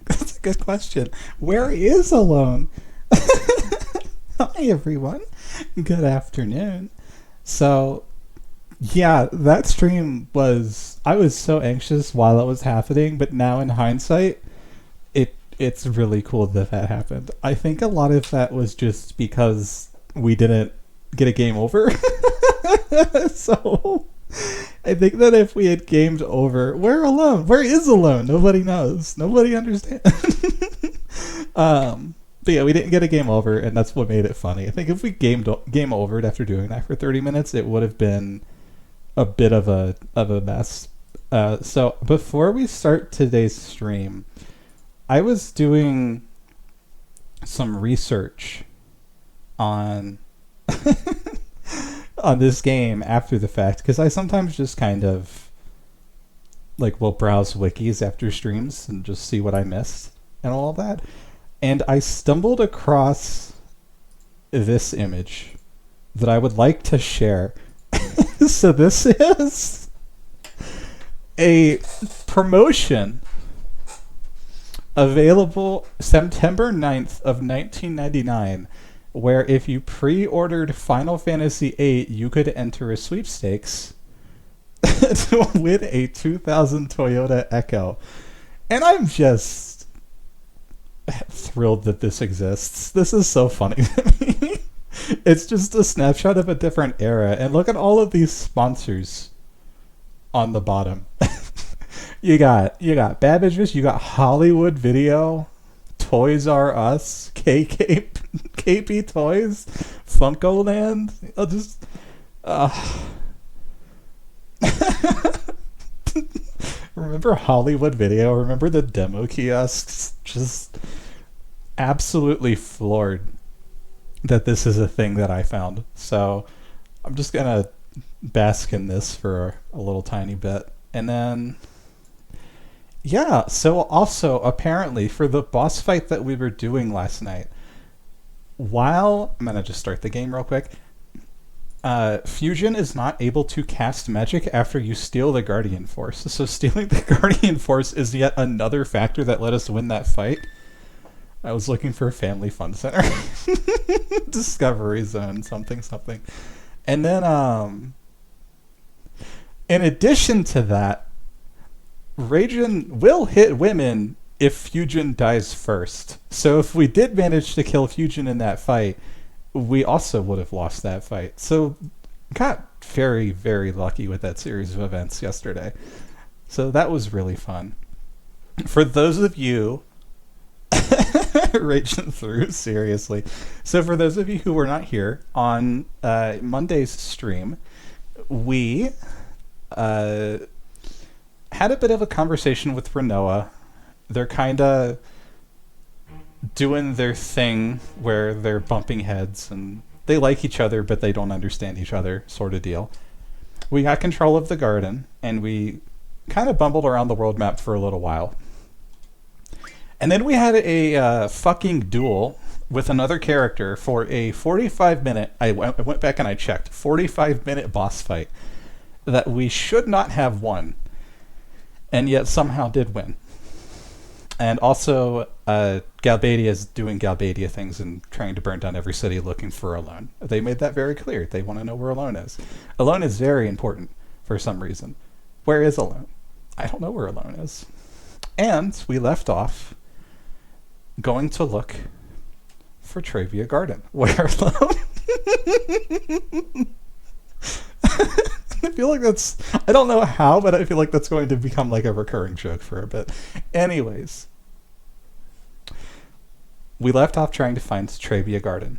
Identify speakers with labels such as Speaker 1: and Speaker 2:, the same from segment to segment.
Speaker 1: That's a good question. Where is Alone? Hi, everyone. Good afternoon. So, yeah, that stream was. I was so anxious while it was happening, but now in hindsight, it's really cool that that happened. I think a lot of that was just because we didn't get a game over. So, I think that if we had gamed over, we're alone. Where is Alone? Nobody knows. Nobody understands. But yeah, we didn't get a game over, and that's what made it funny. I think if we game overed after doing that for 30 minutes, it would have been a bit of a mess. So before we start today's stream, I was doing some research on on this game after the fact, because I sometimes just kind of like will browse wikis after streams and just see what I missed and all of that. And I stumbled across this image that I would like to share. So this is a promotion available September 9th of 1999, where if you pre-ordered Final Fantasy VIII, you could enter a sweepstakes to win a 2000 Toyota Echo. And I'm just thrilled that this exists. This is so funny to me. It's just a snapshot of a different era, and look at all of these sponsors on the bottom. You got Babbage's, you got Hollywood Video, Toys R Us, KP Toys, Funko Land. I'll just remember Hollywood Video? Remember the demo kiosks? Just absolutely floored that this is a thing that I found. So I'm just gonna bask in this for a little tiny bit. And then, yeah, so also apparently for the boss fight that we were doing last night, while I'm gonna just start the game real quick. Fusion is not able to cast magic after you steal the Guardian Force. So stealing the Guardian Force is yet another factor that let us win that fight. I was looking for a Family Fun Center. Discovery Zone, something. And then, in addition to that, Raijin will hit women if Fusion dies first. So if we did manage to kill Fusion in that fight, we also would have lost that fight. So got very, very lucky with that series of events yesterday. So that was really fun. For those of you raging through, seriously. So for those of you who were not here on Monday's stream, we had a bit of a conversation with Renoa. They're kind of doing their thing where they're bumping heads and they like each other, but they don't understand each other, sort of deal. We got control of the garden, and we kind of bumbled around the world map for a little while. And then we had a fucking duel with another character for a 45-minute, I went back and I checked, 45-minute boss fight that we should not have won, and yet somehow did win. And also, Galbadia is doing Galbadia things and trying to burn down every city looking for Alone. They made that very clear. They want to know where Alone is. Alone is very important for some reason. Where is Alone? I don't know where Alone is. And we left off going to look for Travia Garden. Where Alone? I feel like that's... I don't know how, but I feel like that's going to become like a recurring joke for a bit. Anyways. We left off trying to find Travia Garden.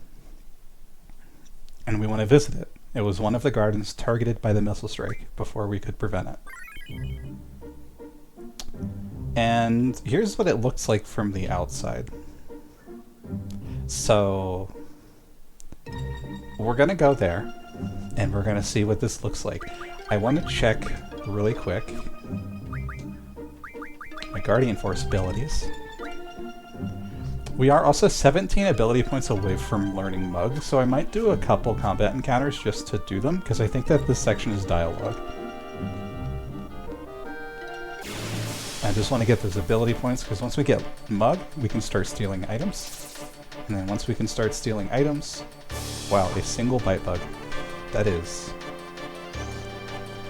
Speaker 1: And we want to visit it. It was one of the gardens targeted by the missile strike before we could prevent it. And here's what it looks like from the outside. So we're gonna go there and we're gonna see what this looks like. I want to check really quick my Guardian Force abilities. We are also 17 ability points away from learning Mug, so I might do a couple combat encounters just to do them, because I think that this section is dialogue. I just want to get those ability points, because once we get Mug, we can start stealing items. And then once we can start stealing items... Wow, a single bite bug. That is...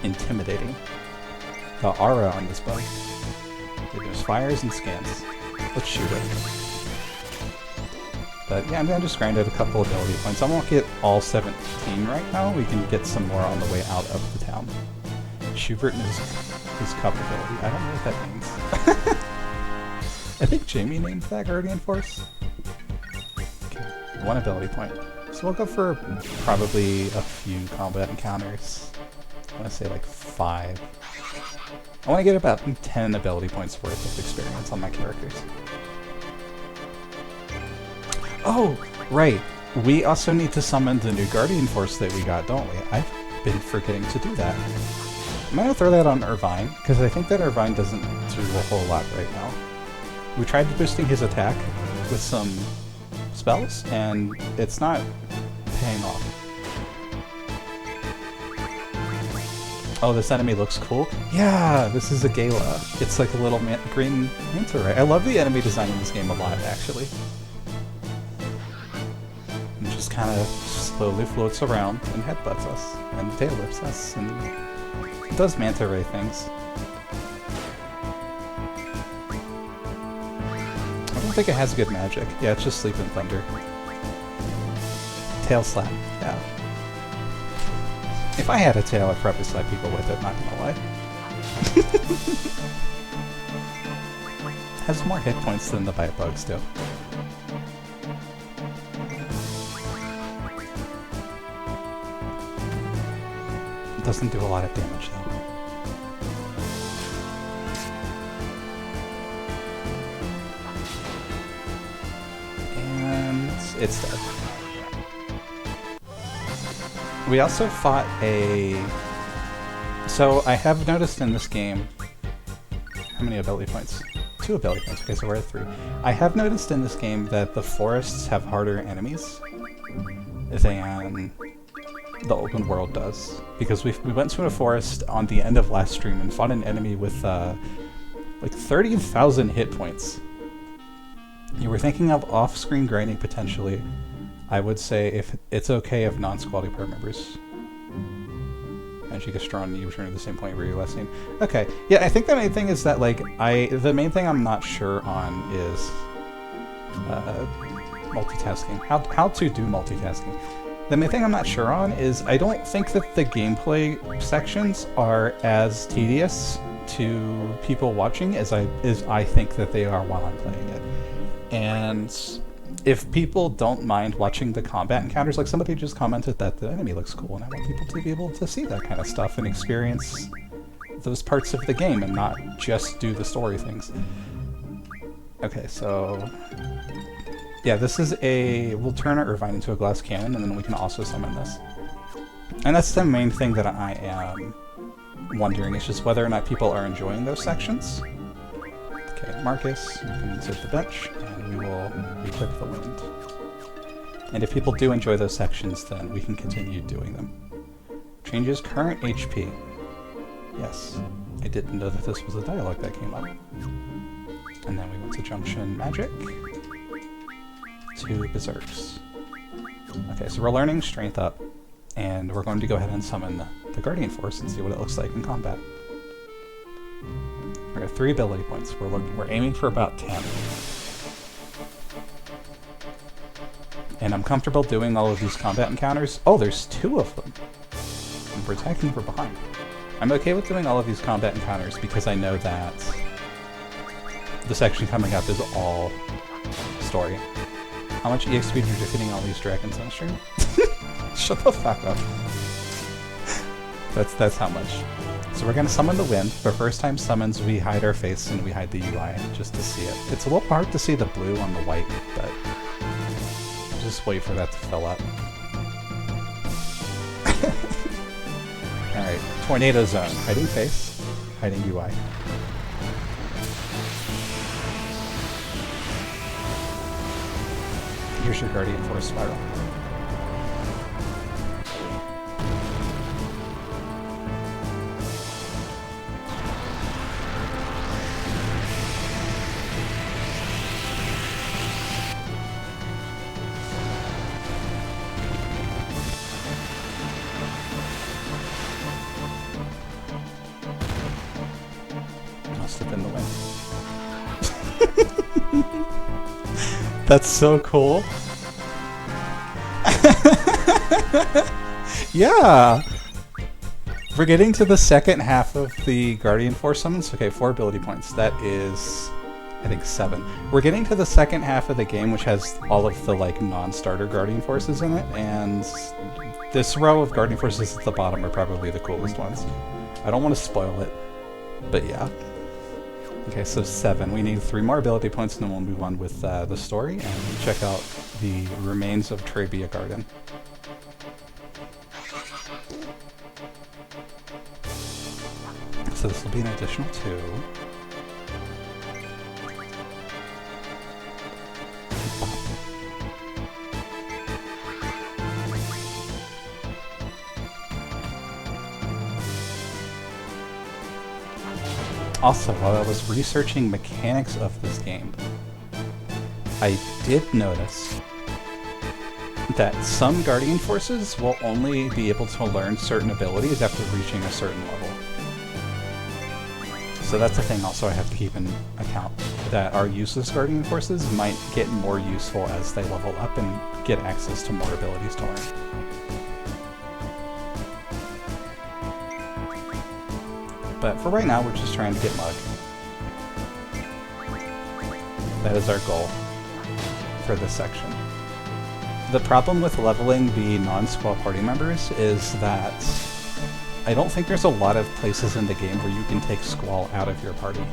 Speaker 1: intimidating. The aura on this bug. It just fires and scans. Let's shoot it. But yeah, I'm going to just grind out a couple ability points. I won't get all 17 right now. We can get some more on the way out of the town. Schubert and his cup ability. I don't know what that means. I think Jamie named that Guardian Force. Okay, 1 ability point. So we'll go for probably a few combat encounters. I want to say like 5. I want to get about 10 ability points worth of experience on my characters. Oh, right. We also need to summon the new Guardian Force that we got, don't we? I've been forgetting to do that. I'm going to throw that on Irvine, because I think that Irvine doesn't do a whole lot right now. We tried boosting his attack with some spells, and it's not paying off. Oh, this enemy looks cool. Yeah, this is a Gala. It's like a little green manta ray. I love the enemy design in this game a lot, actually. And just kind of slowly floats around and headbutts us, and tail whips us, and does manta ray things. I don't think it has good magic. Yeah, it's just Sleeping Thunder. Tail slap, yeah. If I had a tail, I'd probably slap people with it, not gonna lie. Has more hit points than the bite bugs do. It doesn't do a lot of damage though. And it's dead. We also fought a... So I have noticed in this game... How many ability points? 2 ability points. Okay, so we're at 3. I have noticed in this game that the forests have harder enemies than the open world does. Because we went to a forest on the end of last stream and fought an enemy with like 30,000 hit points. You were thinking of off-screen grinding potentially. I would say if it's okay if non-squad part members. As you get strong, you return to the same point where you last seen. Okay, yeah, I think the main thing is that like the main thing I'm not sure on is multitasking. How to do multitasking. The main thing I'm not sure on is I don't think that the gameplay sections are as tedious to people watching as I think that they are while I'm playing it. And if people don't mind watching the combat encounters, like somebody just commented that the enemy looks cool, and I want people to be able to see that kind of stuff and experience those parts of the game and not just do the story things. Okay, so Yeah, this is a... We'll turn our Irvine into a glass cannon, and then we can also summon this. And that's the main thing that I am wondering, is just whether or not people are enjoying those sections. Okay, Marcus, you can insert the bench, and we will equip the wind. And if people do enjoy those sections, then we can continue doing them. Changes current HP. Yes, I didn't know that this was a dialogue that came up. And then we went to Junction Magic. To Berserks. Okay, so we're learning Strength Up, and we're going to go ahead and summon the Guardian Force and see what it looks like in combat. We have 3 ability points. We're aiming for about 10. And I'm comfortable doing all of these combat encounters. Oh, there's 2 of them. And we're attacking from behind. I'm okay with doing all of these combat encounters because I know that the section coming up is all story. How much EXP did you defeating all these dragons on stream? Shut the fuck up. That's how much. So we're gonna summon the wind. For first time summons, we hide our face and we hide the UI just to see it. It's a little hard to see the blue on the white, but just wait for that to fill up. Alright, Tornado Zone. Hiding face, hiding UI. Here's your Guardian Force Spiral. Must have been the wind. That's so cool. Yeah! We're getting to the second half of the Guardian Force summons. Okay, 4 ability points. That is, I think, 7. We're getting to the second half of the game, which has all of the, like, non-starter Guardian Forces in it, and this row of Guardian Forces at the bottom are probably the coolest ones. I don't want to spoil it, but yeah. Okay, so 7. We need 3 more ability points, and then we'll move on with the story and check out the remains of Trebia Garden. So this will be an additional 2. Also, while I was researching mechanics of this game, I did notice that some Guardian Forces will only be able to learn certain abilities after reaching a certain level. So that's a thing also I have to keep in account, that our useless Guardian Forces might get more useful as they level up and get access to more abilities to learn. But for right now, we're just trying to get Mug. That is our goal for this section. The problem with leveling the non-Squall party members is that I don't think there's a lot of places in the game where you can take Squall out of your party.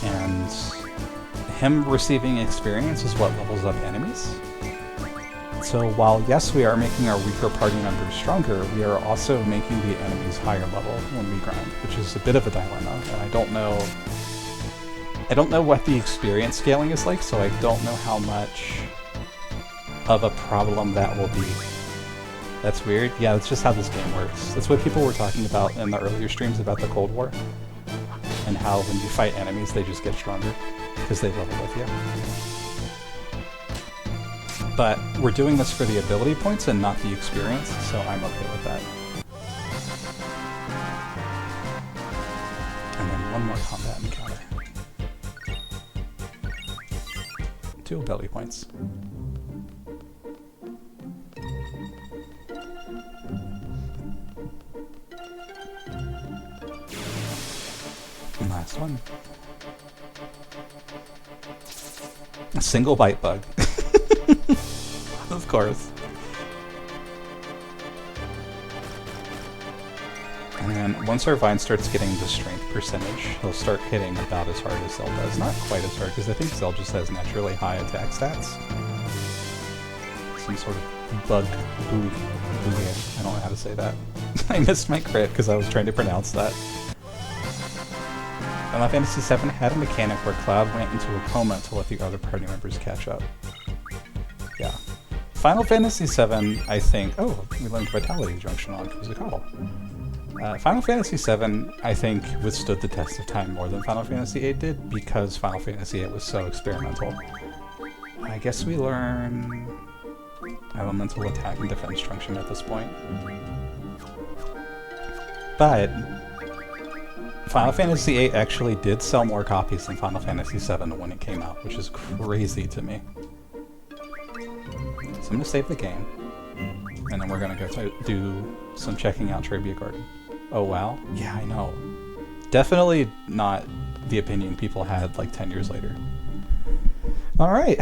Speaker 1: And him receiving experience is what levels up enemies. So while, yes, we are making our weaker party members stronger, we are also making the enemies higher level when we grind, which is a bit of a dilemma, and I don't know what the experience scaling is like, so I don't know how much of a problem that will be. That's weird. Yeah, that's just how this game works. That's what people were talking about in the earlier streams about the Cold War, and how when you fight enemies, they just get stronger, because they level with you. But we're doing this for the ability points and not the experience, so I'm okay with that. And then one more combat encounter. 2 ability points. And last one. A single bite bug. Of course. And once our vine starts getting the strength percentage, he'll start hitting about as hard as Zell does. Not quite as hard, because I think Zell just has naturally high attack stats. Some sort of bug booyah. I don't know how to say that. I missed my crit because I was trying to pronounce that. Final Fantasy VII had a mechanic where Cloud went into a coma to let the other party members catch up. Yeah. Final Fantasy VII, I think... Oh, we learned Vitality Junction on Kuzakal. Final Fantasy VII, I think, withstood the test of time more than Final Fantasy VIII did, because Final Fantasy VIII was so experimental. I guess we learn Elemental Attack and Defense Junction at this point. But Final Fantasy VIII actually did sell more copies than Final Fantasy VII when it came out, which is crazy to me. So I'm going to save the game, and then we're going to go do some checking out Trivia Garden. Oh wow? Yeah, I know. Definitely not the opinion people had like 10 years later. Alright.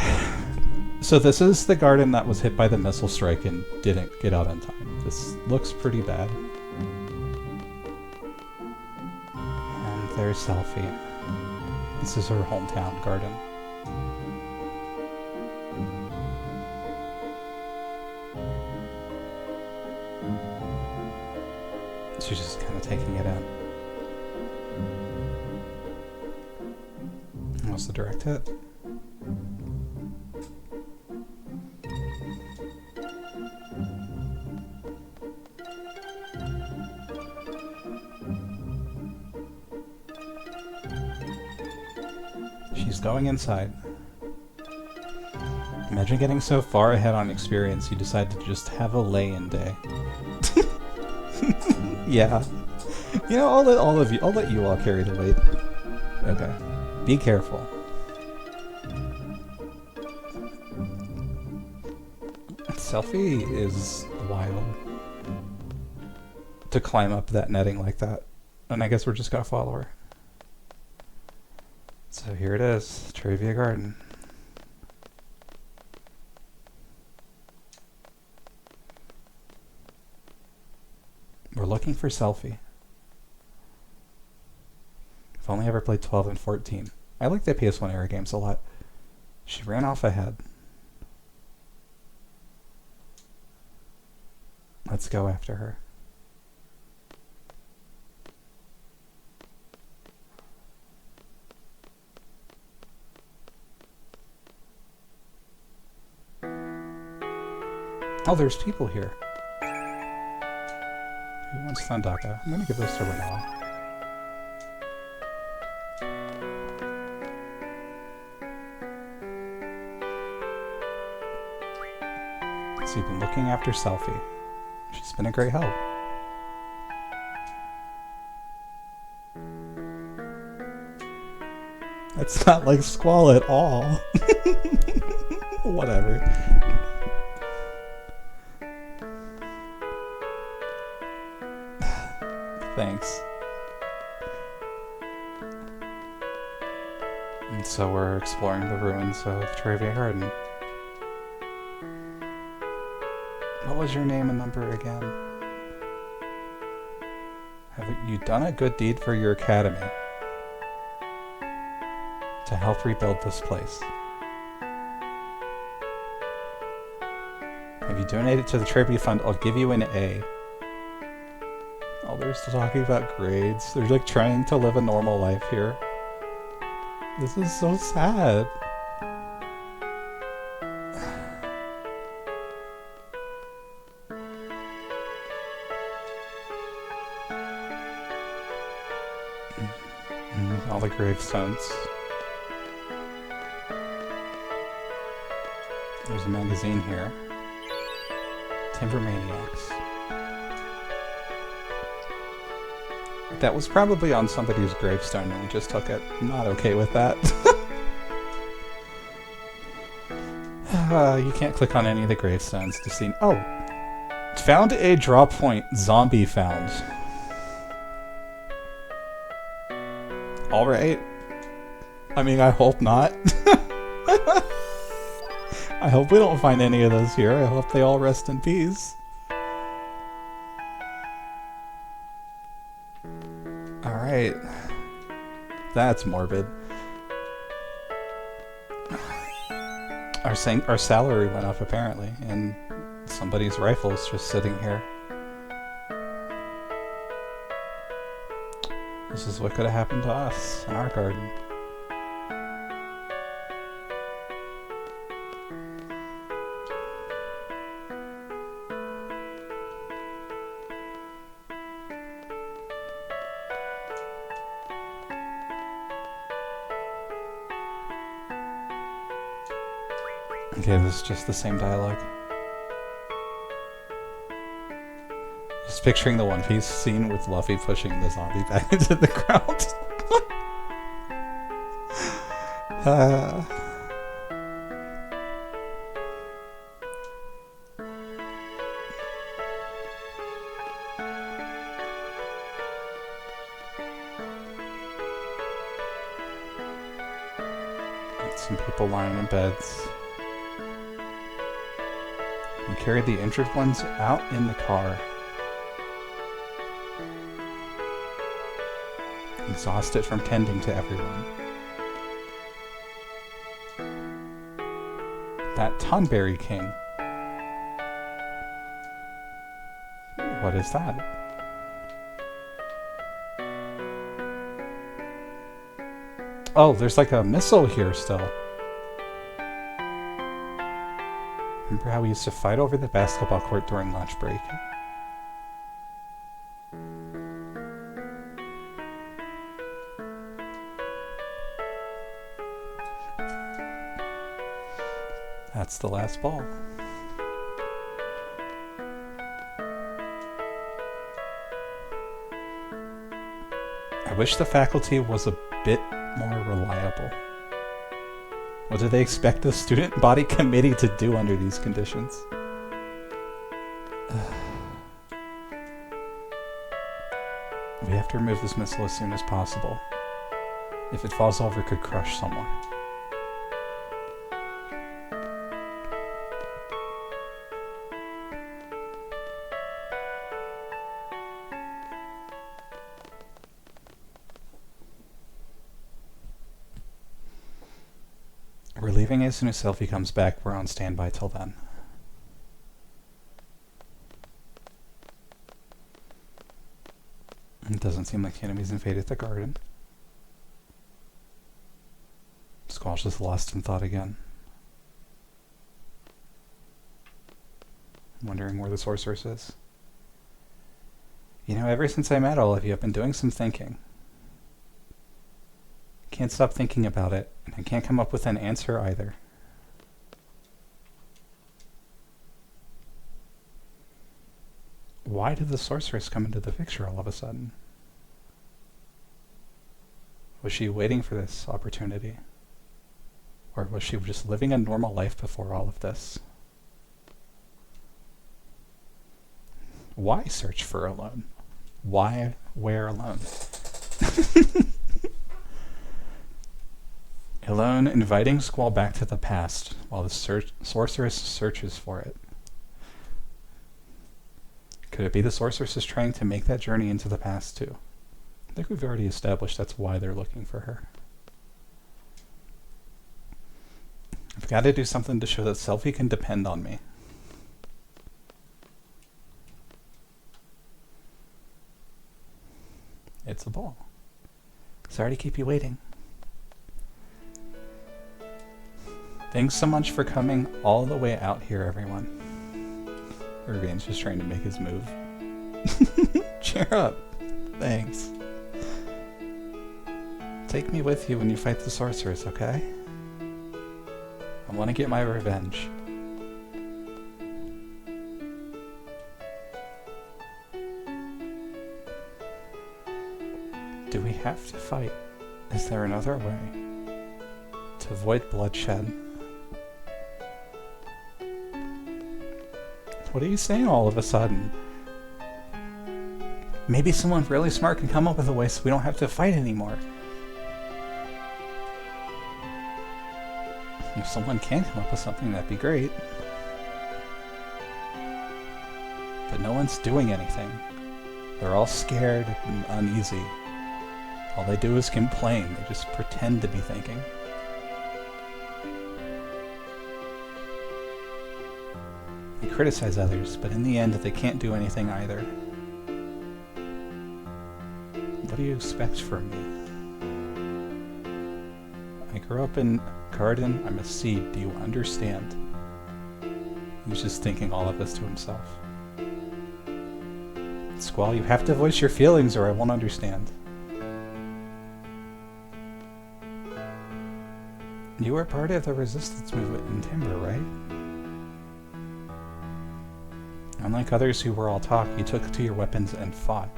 Speaker 1: So this is the garden that was hit by the missile strike and didn't get out on time. This looks pretty bad. And there's Selphie. This is her hometown garden. She's just kind of taking it in. What's the direct hit? She's going inside. Imagine getting so far ahead on experience you decide to just have a lay-in day. Yeah. You know, I'll let you all carry the weight. Okay. Be careful. Selphie is wild. To climb up that netting like that. And I guess we're just gonna follow her. So here it is, Trivia Garden. We're looking for Selphie. I've only ever played 12 and 14. I like the PS1 era games a lot. She ran off ahead. Let's go after her. Oh, there's people here. Who wants Thundaka? I'm gonna give this to Renala. So you've been looking after Selphie. She's been a great help. That's not like Squall at all. Whatever. Thanks. And so we're exploring the ruins of Trivia Garden. What was your name and number again? Have you done a good deed for your academy to help rebuild this place? If you donate it to the tribute fund, I'll give you an A. Oh, they're still talking about grades. They're like trying to live a normal life here. This is so sad. All the gravestones. There's a magazine here. Timber Maniacs. That was probably on somebody's gravestone and we just took it. I'm not okay with that. You can't click on any of the gravestones to see... Oh! Found a draw point. Zombie found. Alright. I mean, I hope not. I hope we don't find any of those here. I hope they all rest in peace. Alright. That's morbid. Our salary went up, apparently, and somebody's rifle's just sitting here. This is what could have happened to us in our garden. Okay, this is just the same dialogue. Just picturing the One Piece scene with Luffy pushing the zombie back into the ground. Some people lying in beds. We carried the injured ones out in the car. Exhausted from tending to everyone. That Tonberry King. What is that? Oh, there's like a missile here still. Remember how we used to fight over the basketball court during lunch break? That's the last ball. I wish the faculty was a bit more reliable. What do they expect the student body committee to do under these conditions? We have to remove this missile as soon as possible. If it falls over, it could crush someone. We're leaving as soon as Selphie comes back. We're on standby till then. It doesn't seem like the enemies invaded the garden. Squash is lost in thought again. Wondering where the sorceress is. You know, ever since I met all of you, I've been doing some thinking. Can't stop thinking about it, and I can't come up with an answer either. Why did the sorceress come into the picture all of a sudden? Was she waiting for this opportunity? Or was she just living a normal life before all of this? Why search for alone? Why where alone? Alone, inviting Squall back to the past while the sorceress searches for it. Could it be the sorceress is trying to make that journey into the past too? I think we've already established that's why they're looking for her. I've got to do something to show that Selphie can depend on me. It's a ball. Sorry to keep you waiting. Thanks so much for coming all the way out here, everyone. Urbane's just trying to make his move. Cheer up. Thanks. Take me with you when you fight the sorceress, okay? I want to get my revenge. Do we have to fight? Is there another way? To avoid bloodshed? What are you saying all of a sudden? Maybe someone really smart can come up with a way so we don't have to fight anymore. If someone can come up with something, that'd be great. But no one's doing anything. They're all scared and uneasy. All they do is complain. They just pretend to be thinking. They criticize others, but in the end, they can't do anything either. What do you expect from me? I grew up in a garden. I'm a seed. Do you understand? He's just thinking all of this to himself. Squall, you have to voice your feelings or I won't understand. You were part of the resistance movement in Timber, right? Unlike others who were all talk, you took to your weapons and fought.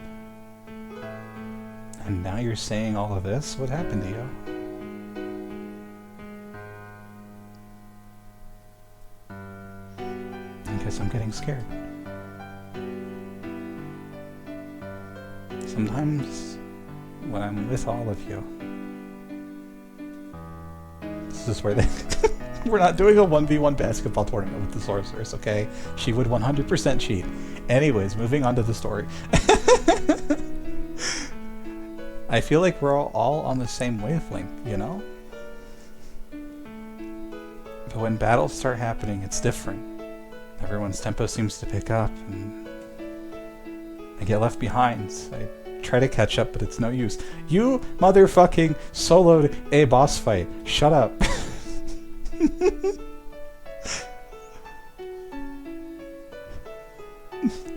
Speaker 1: And now you're saying all of this? What happened to you? I guess I'm getting scared. Sometimes, when I'm with all of you, this is where they... We're not doing a 1v1 basketball tournament with the sorceress, okay? She would 100% cheat. Anyways, moving on to the story. I feel like we're all on the same wavelength, you know? But when battles start happening, it's different. Everyone's tempo seems to pick up, and I get left behind. I try to catch up, but it's no use. You motherfucking soloed a boss fight. Shut up.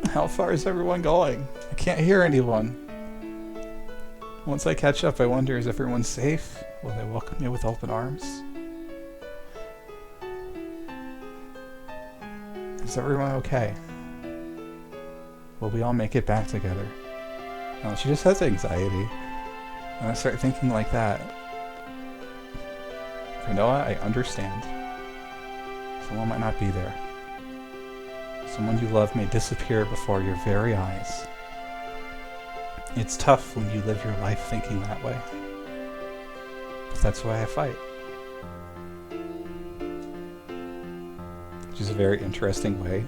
Speaker 1: How far is everyone going? I can't hear anyone. Once I catch up, I wonder, is everyone safe? Will they welcome me with open arms? Is everyone okay? Will we all make it back together? No, she just has anxiety. When I start thinking like that, for Noah, I understand. Someone might not be there. Someone you love may disappear before your very eyes. It's tough when you live your life thinking that way. But that's why I fight. Which is a very interesting way.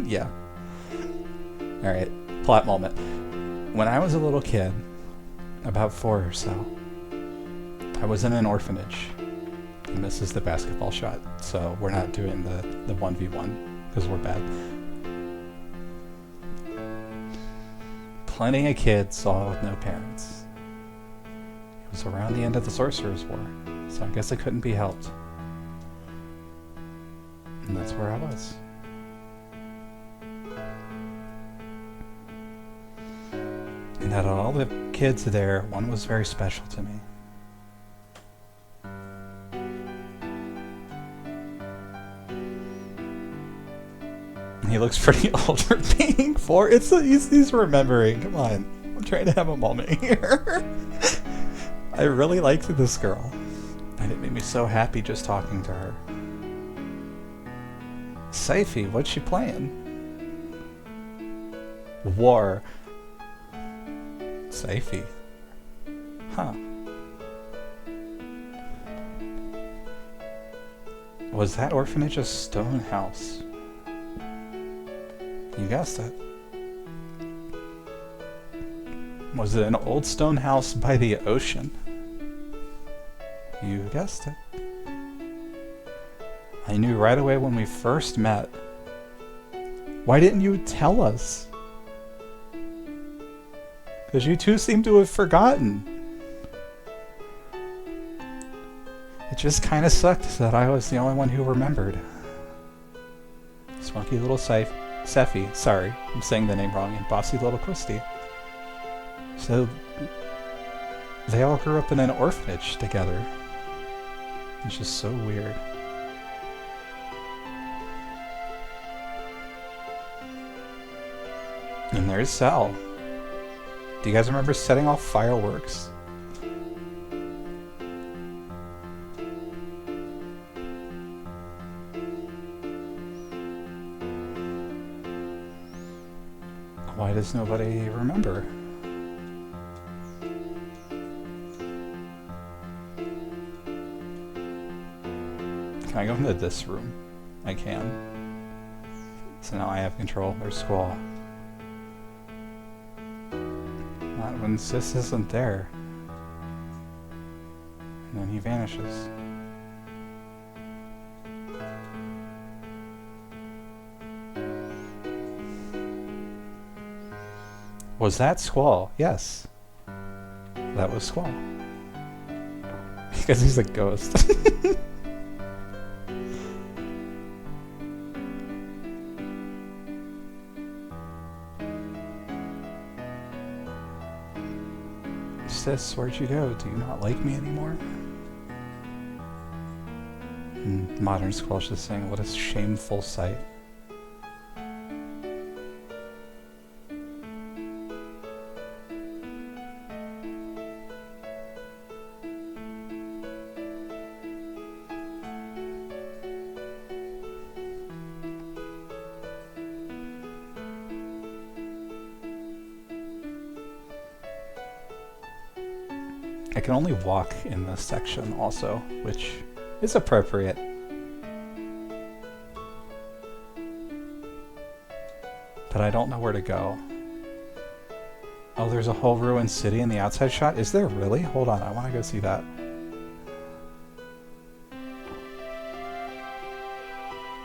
Speaker 1: Yeah. Alright, plot moment. When I was a little kid, about 4 or so, I was in an orphanage. And this is the basketball shot, so we're not doing the 1v1, because we're bad. Plenty of kids, all with no parents. It was around the end of the Sorcerer's War, so I guess it couldn't be helped. And that's where I was. And out of all the kids there, one was very special to me. He looks pretty old for being 4. He's remembering. Come on. I'm trying to have a moment here. I really liked this girl. And it made me so happy just talking to her. Saifi, what's she playing? War. Saifi. Huh. Was that orphanage a stone house? You guessed it. Was it an old stone house by the ocean? You guessed it. I knew right away when we first met. Why didn't you tell us? Because you two seem to have forgotten. It just kind of sucked that I was the only one who remembered. Spunky little Seffi, sorry, I'm saying the name wrong, and bossy little Christy. So, they all grew up in an orphanage together. It's just so weird. And there's Sal. Do you guys remember setting off fireworks? Why does nobody remember? Can I go into this room? I can. So now I have control. There's Squall. Not when Sis isn't there. And then he vanishes. Was that Squall? Yes. That was Squall. Because he's a ghost. Sis, where'd you go? Do you not like me anymore? Modern Squall's just saying, what a shameful sight. I can only walk in this section also, which is appropriate. But I don't know where to go. Oh, there's a whole ruined city in the outside shot? Is there really? Hold on, I want to go see that.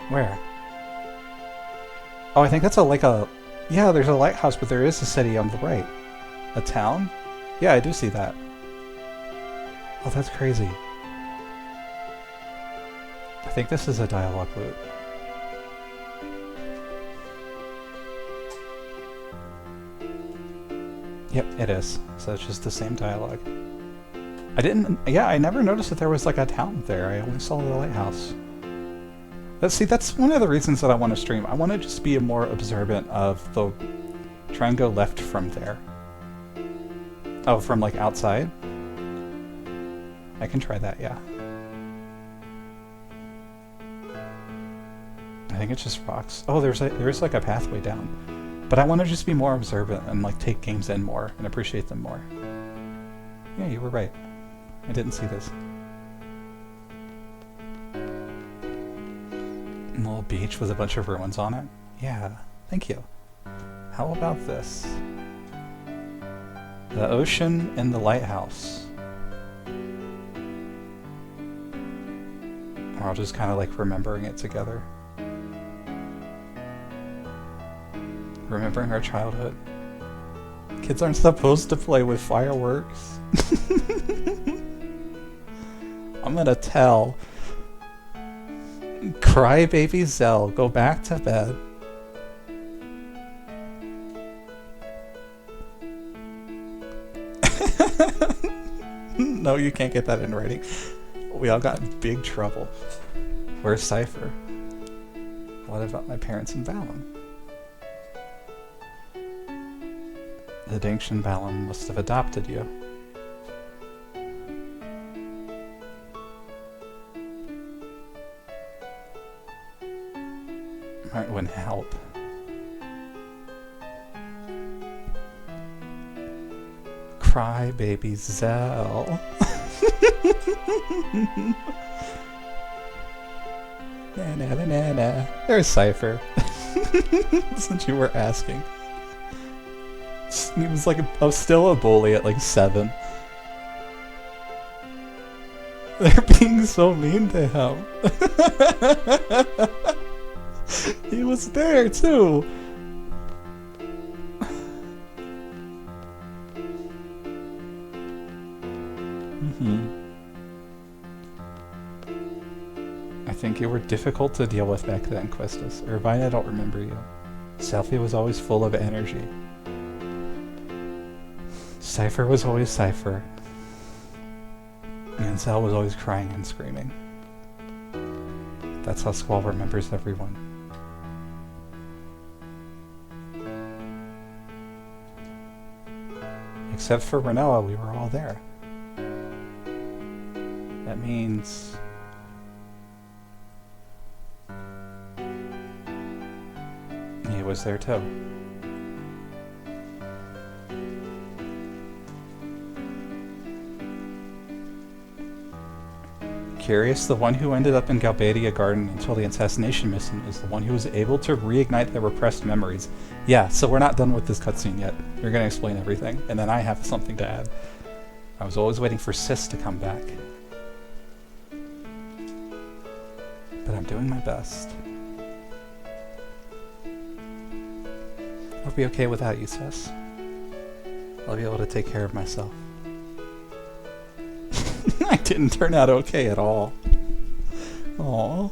Speaker 1: Where? Oh, I think that's yeah, there's a lighthouse, but there is a city on the right. A town? Yeah, I do see that. Oh, that's crazy. I think this is a dialogue loop. Yep, it is. So it's just the same dialogue. I never noticed that there was like a town there. I only saw the lighthouse. That's one of the reasons that I want to stream. I want to just be more observant of the... Try and go left from there. Oh, from like outside? I can try that, yeah. I think it's just rocks. Oh, there's like a pathway down. But I want to just be more observant and like take games in more and appreciate them more. Yeah, you were right. I didn't see this. A little beach with a bunch of ruins on it. Yeah, thank you. How about this? The ocean and the lighthouse. Or I'll just kind of like remembering it together. Remembering our childhood. Kids aren't supposed to play with fireworks. I'm gonna tell. Crybaby Zell, go back to bed. No, you can't get that in writing. We all got in big trouble. Where's Cypher? What about my parents in Valen? The Dinkshin Valen must have adopted you. Might wouldn't help. Cry baby Zell. Na na na na na. There's Cypher. Since you were asking. He was like I was still a bully at like 7. They're being so mean to him. He was there too. I think you were difficult to deal with back then, Questus. Irvine, I don't remember you. Selfie was always full of energy. Cypher was always Cypher. And Zell was always crying and screaming. That's how Squall remembers everyone. Except for Renoa, we were all there. That means... he was there too. Curious, the one who ended up in Galbadia Garden until the assassination mission is the one who was able to reignite their repressed memories. Yeah, so we're not done with this cutscene yet. We're gonna explain everything, and then I have something to add. I was always waiting for Sis to come back. but I'm doing my best. I'll be okay without you, sis. I'll be able to take care of myself. I didn't turn out okay at all. Aww.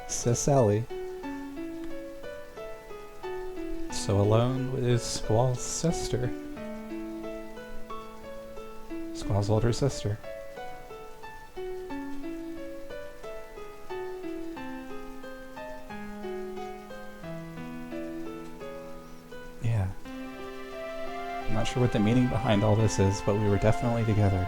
Speaker 1: Sis Ellie. So alone with Squall's sister. Squall's older sister. Yeah. I'm not sure what the meaning behind all this is, but we were definitely together.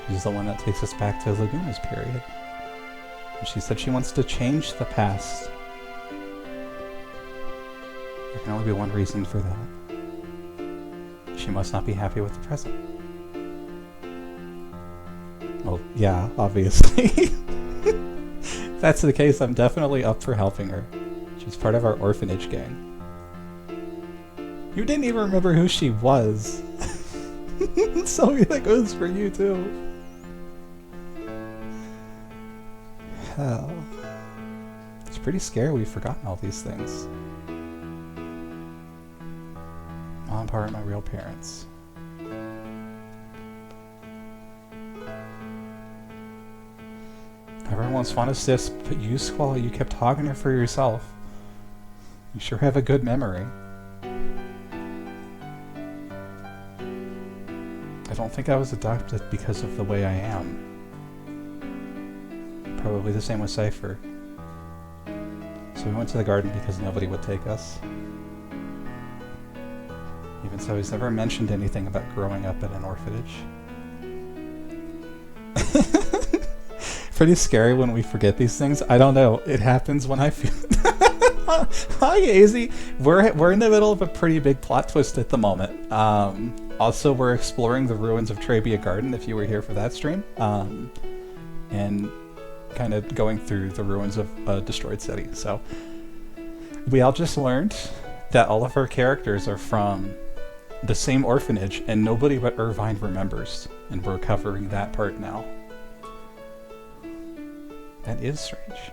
Speaker 1: She's the one that takes us back to Laguna's period. And she said she wants to change the past. There can only be one reason for that. She must not be happy with the present. Well, yeah, obviously. If that's the case, I'm definitely up for helping her. She's part of our orphanage gang. You didn't even remember who she was. So that goes for you too. Hell. It's pretty scary we've forgotten all these things. Mom part my real parents. Everyone once wanted sis, but you, Squall, you kept hogging her for yourself. You sure have a good memory. I don't think I was adopted because of the way I am. Probably the same with Cypher. So we went to the garden because nobody would take us. Even so, he's never mentioned anything about growing up at an orphanage. Pretty scary when we forget these things. I don't know. It happens when I feel... Hi, AZ! We're in the middle of a pretty big plot twist at the moment. Also, we're exploring the ruins of Trabia Garden, if you were here for that stream. And kind of going through the ruins of a destroyed city. So, we all just learned that all of our characters are from the same orphanage, and nobody but Irvine remembers. And we're covering that part now. That is strange.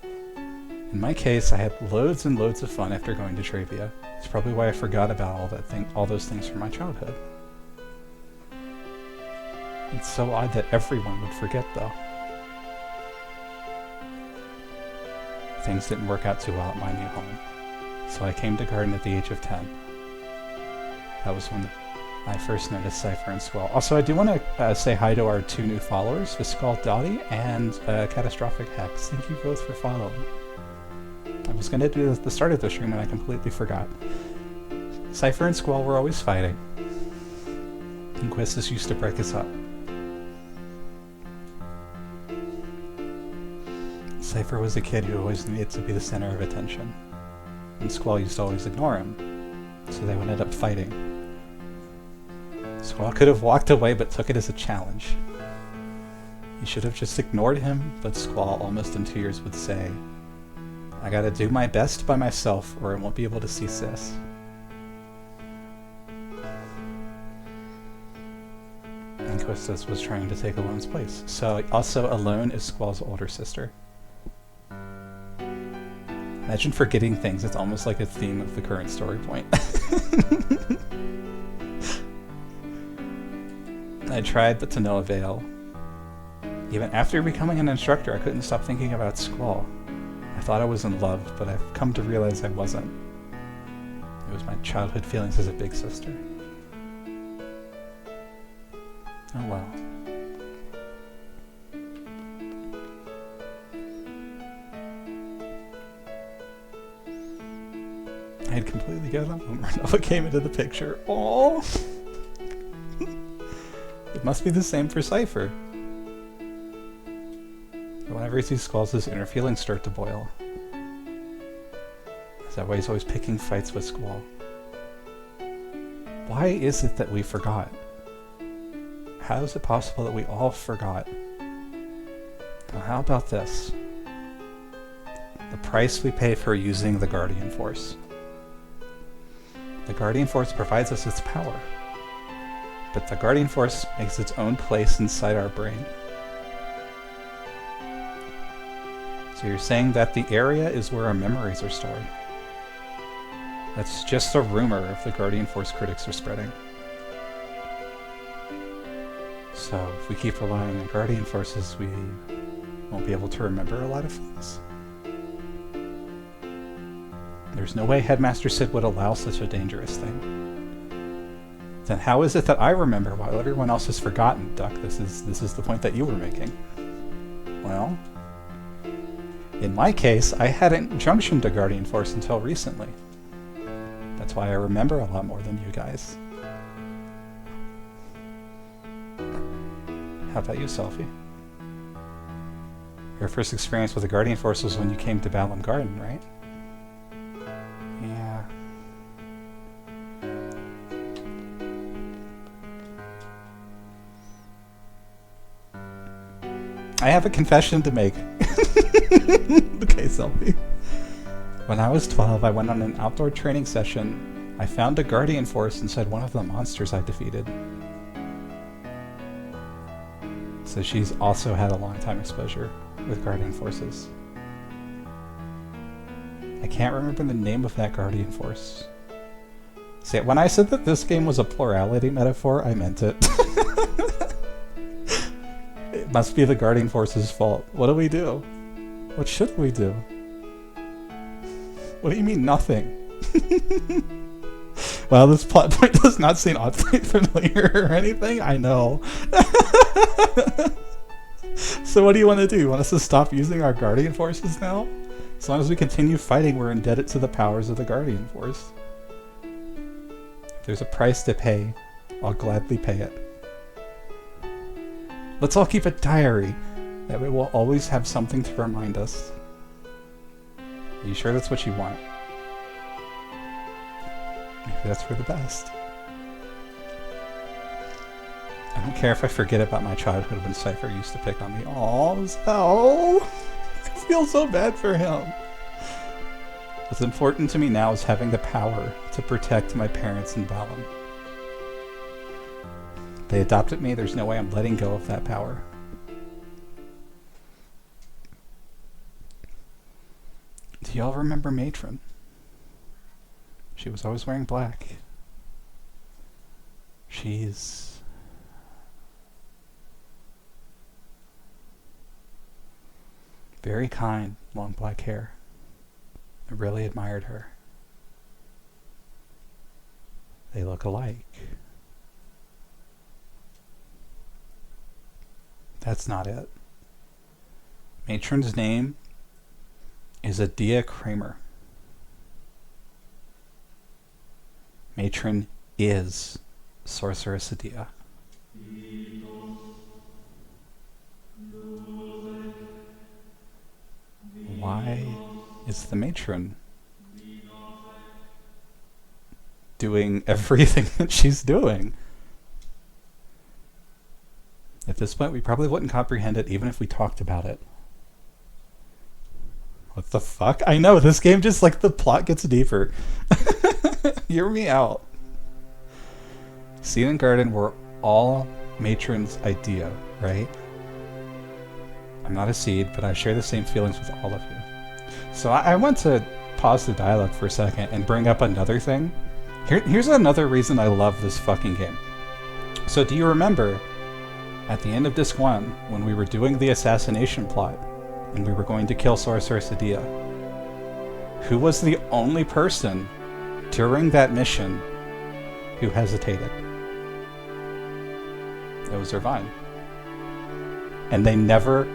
Speaker 1: In my case, I had loads and loads of fun after going to Trabia. It's probably why I forgot about all those things from my childhood. It's so odd that everyone would forget, though. Things didn't work out too well at my new home, so I came to Garden at the age of 10. That was when I first noticed Cypher and Squall. Also, I do want to say hi to our 2 new followers, Viscal Dottie and Catastrophic Hex. Thank you both for following. I was going to do this at the start of the stream and I completely forgot. Cypher and Squall were always fighting. Inquisitus used to break us up. Cypher was a kid who always needed to be the center of attention. And Squall used to always ignore him, so they would end up fighting. Squall could have walked away but took it as a challenge. He should have just ignored him, but Squall, almost in tears, would say, "I gotta do my best by myself or I won't be able to see sis." Inquisitus was trying to take Alone's place. So also Alone is Squall's older sister. Imagine forgetting things. It's almost like a theme of the current story point. I tried, but to no avail. Even after becoming an instructor, I couldn't stop thinking about Squall. I thought I was in love, but I've come to realize I wasn't. It was my childhood feelings as a big sister. Oh well. I had completely given up when Renova came into the picture. Aww! It must be the same for Cypher. Whenever he sees Squalls, his inner feelings start to boil. Is that why he's always picking fights with Squall? Why is it that we forgot? How is it possible that we all forgot? Now, how about this? The price we pay for using the Guardian Force. The Guardian Force provides us its power. But the Guardian Force makes its own place inside our brain. So you're saying that the area is where our memories are stored. That's just a rumor if the Guardian Force critics are spreading. So if we keep relying on Guardian Forces, we won't be able to remember a lot of things. There's no way Headmaster Sid would allow such a dangerous thing. Then how is it that I remember while everyone else has forgotten, Duck? This is the point that you were making. Well, in my case, I hadn't junctioned to Guardian Force until recently. That's why I remember a lot more than you guys. How about you, Selfie? Your first experience with the Guardian Force was when you came to Balam Garden, right? Yeah. I have a confession to make. Okay, Selfie. When I was 12, I went on an outdoor training session. I found a Guardian Force inside one of the monsters I defeated. So she's also had a long time exposure with Guardian Forces. I can't remember the name of that Guardian Force. See, when I said that this game was a plurality metaphor, I meant it. It must be the Guardian Force's fault. What do we do? What should we do? What do you mean, nothing? Well, this plot point does not seem oddly familiar or anything. I know. So what do you want to do? You want us to stop using our Guardian Forces now? As long as we continue fighting, we're indebted to the powers of the Guardian Force. If there's a price to pay, I'll gladly pay it. Let's all keep a diary. That way we'll always have something to remind us. Are you sure that's what you want? Maybe that's for the best. I don't care if I forget about my childhood when Cypher used to pick on me. Aww, so I feel so bad for him. What's important to me now is having the power to protect my parents in Balam. They adopted me, there's no way I'm letting go of that power. Do y'all remember Matron? She was always wearing black. She's... very kind, long black hair. I really admired her. They look alike. That's not it. Matron's name is Adia Kramer. Matron is Sorceress Adia. Why is the Matron doing everything that she's doing? At this point, we probably wouldn't comprehend it even if we talked about it. What the fuck? I know, this game just, like, the plot gets deeper. Hear me out. Seed and Garden were all Matron's idea, right? I'm not a seed, but I share the same feelings with all of you. So I want to pause the dialogue for a second and bring up another thing. Here's another reason I love this fucking game. So do you remember at the end of Disc 1 when we were doing the assassination plot and we were going to kill Sorceress Adia? Who was the only person during that mission who hesitated? It was Irvine. And they never,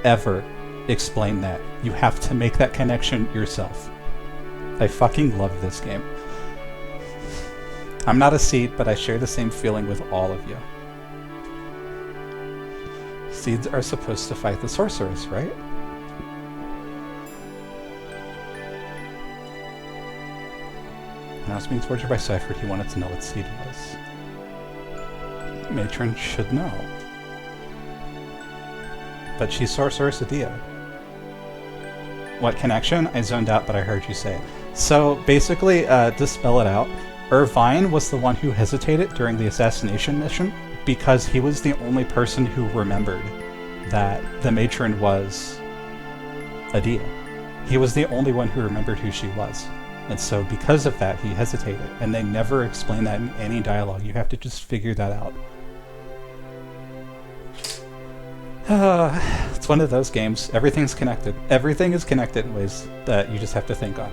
Speaker 1: ever explain that. You have to make that connection yourself. I fucking love this game. I'm not a seed, but I share the same feeling with all of you. Seeds are supposed to fight the sorceress, right? When I was being tortured by Cypher, he wanted to know what seed was. Matron should know. But she's Sorceress Adia. What connection? I zoned out, but I heard you say it. So basically, to spell it out, Irvine was the one who hesitated during the assassination mission because he was the only person who remembered that the matron was Adia. He was the only one who remembered who she was. And so because of that, he hesitated. And they never explain that in any dialogue. You have to just figure that out. It's one of those games. Everything's connected. Everything is connected in ways that you just have to think on.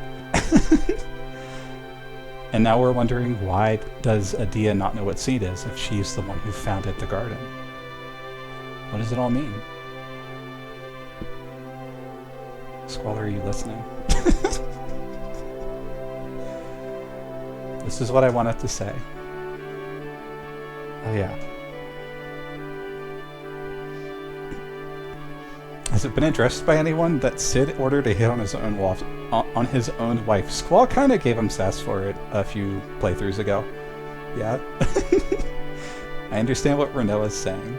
Speaker 1: And now we're wondering, why does Adia not know what seed is if she's the one who founded the garden? What does it all mean? Squall, are you listening? This is what I wanted to say. Oh yeah. Has it been addressed by anyone that Sid ordered a hit on his own wife? Squall kind of gave him sass for it a few playthroughs ago. Yeah. I understand what Renault is saying.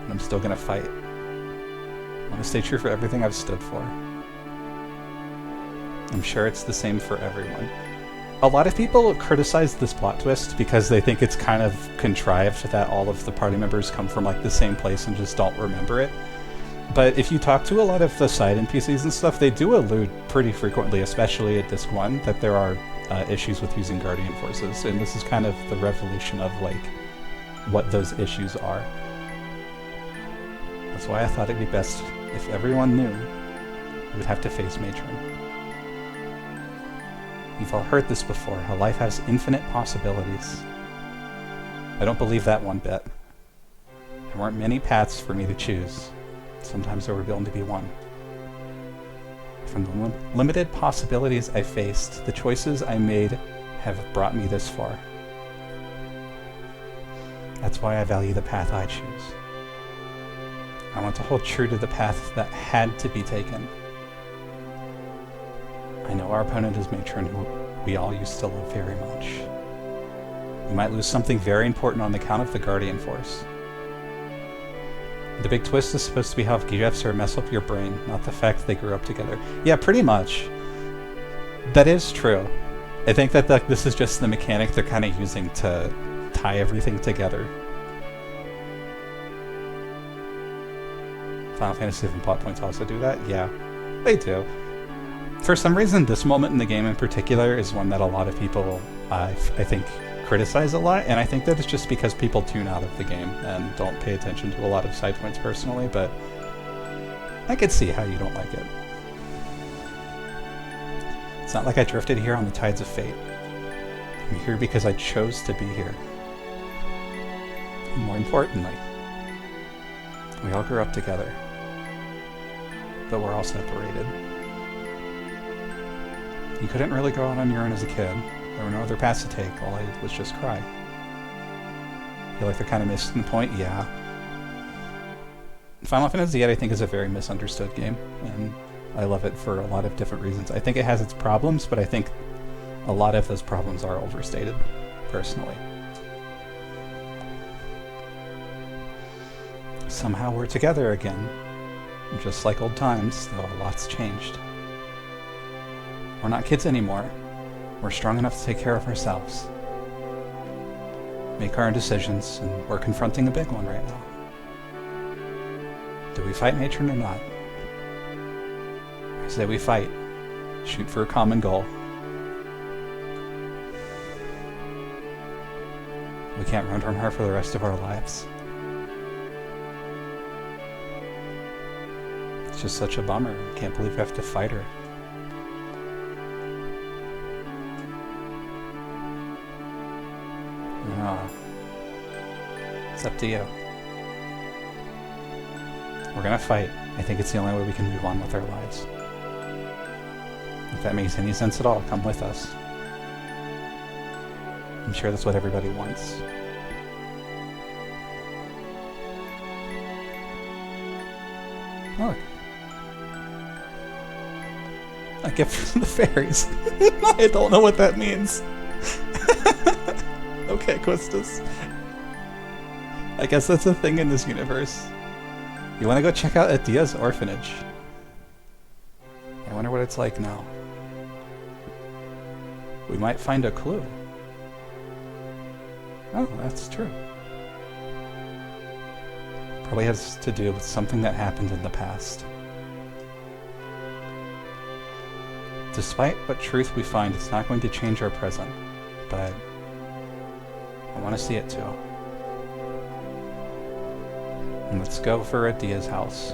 Speaker 1: And I'm still gonna fight. I want to stay true for everything I've stood for. I'm sure it's the same for everyone. A lot of people criticize this plot twist because they think it's kind of contrived that all of the party members come from like the same place and just don't remember it. But if you talk to a lot of the side NPCs and stuff, they do allude pretty frequently, especially at Disc 1, that there are issues with using Guardian Forces, and this is kind of the revelation of like what those issues are. That's why I thought it'd be best if everyone knew we would have to face Matron. You've all heard this before, how life has infinite possibilities. I don't believe that one bit. There weren't many paths for me to choose. Sometimes there would only be one. From the limited possibilities I faced, the choices I made have brought me this far. That's why I value the path I choose. I want to hold true to the path that had to be taken. I know our opponent is Matron, who we all used to love very much. We might lose something very important on the count of the Guardian Force. The big twist is supposed to be how gifs are mess up your brain, not the fact that they grew up together. Yeah, pretty much. That is true. I think that this is just the mechanic they're kind of using to tie everything together. Final Fantasy VII plot points also do that? Yeah, they do. For some reason, this moment in the game in particular is one that a lot of people, I think, criticize a lot, and I think that it's just because people tune out of the game and don't pay attention to a lot of side points personally, but I could see how you don't like it. It's not like I drifted here on the tides of fate. I'm here because I chose to be here. And more importantly, we all grew up together, but we're all separated. You couldn't really go out on your own as a kid. There were no other paths to take. All I did was just cry. Feel like they're kind of missing the point? Yeah. Final Fantasy VIII, I think, is a very misunderstood game, and I love it for a lot of different reasons. I think it has its problems, but I think a lot of those problems are overstated, personally. Somehow we're together again. Just like old times, though a lot's changed. We're not kids anymore. We're strong enough to take care of ourselves. Make our own decisions, and we're confronting a big one right now. Do we fight Matron or not? I say we fight. Shoot for a common goal. We can't run from her for the rest of our lives. It's just such a bummer. I can't believe we have to fight her. It's up to you. We're gonna fight. I think it's the only way we can move on with our lives. If that makes any sense at all, come with us. I'm sure that's what everybody wants. Look. A gift from the fairies. I don't know what that means. Okay, Quistis. I guess that's a thing in this universe. You want to go check out Adia's orphanage? I wonder what it's like now. we might find a clue. Oh, that's true. Probably has to do with something that happened in the past. Despite what truth we find, it's not going to change our present, but I want to see it too. And let's go for Adia's house.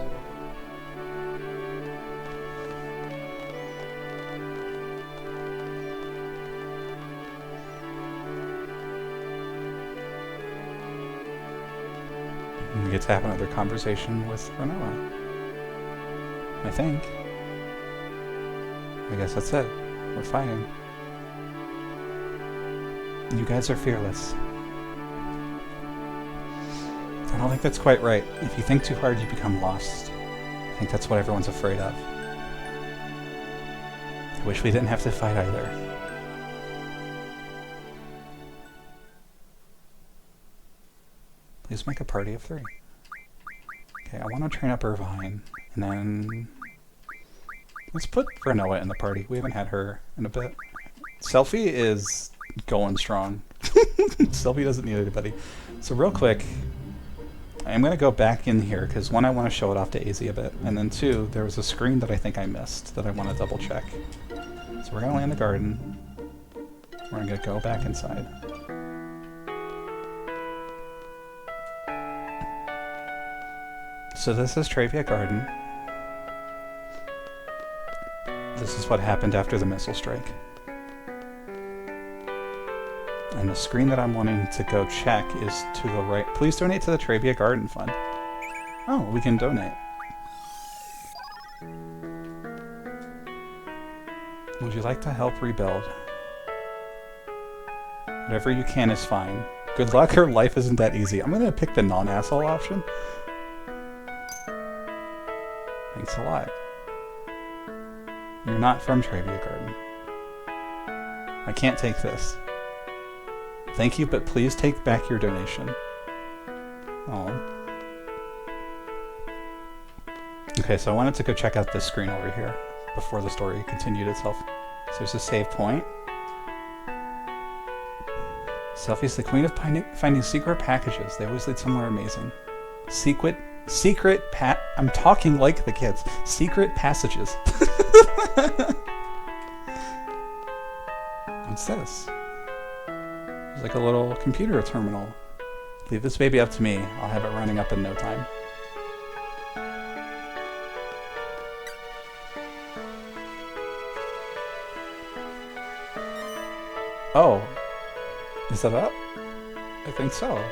Speaker 1: And we get to have another conversation with Renoa. I think. I guess that's it. We're fighting. You guys are fearless. I don't think that's quite right. If you think too hard, you become lost. I think that's what everyone's afraid of. I wish we didn't have to fight either. Please make a party of 3. Okay, I want to train up Irvine, and then let's put Renoa in the party. We haven't had her in a bit. Selfie is going strong. Selfie doesn't need anybody. So real quick, I'm going to go back in here, because 1, I want to show it off to AZ a bit, and then 2, there was a screen that I think I missed that I want to double check. So we're going to land the garden. We're going to go back inside. So this is Travia Garden. This is what happened after the missile strike. And the screen that I'm wanting to go check is to the right. Please donate to the Travia Garden Fund. Oh, we can donate. Would you like to help rebuild? Whatever you can is fine. Good luck, or life isn't that easy. I'm gonna pick the non-asshole option. Thanks a lot. You're not from Travia Garden. I can't take this. Thank you, but please take back your donation. Oh. Okay, so I wanted to go check out this screen over here before the story continued itself. So there's a save point. Selfie's the queen of finding secret packages. They always lead somewhere amazing. I'm talking like the kids. Secret passages. What's this? There's like a little computer terminal. Leave this baby up to me. I'll have it running up in no time. Oh. Is that up? I think so.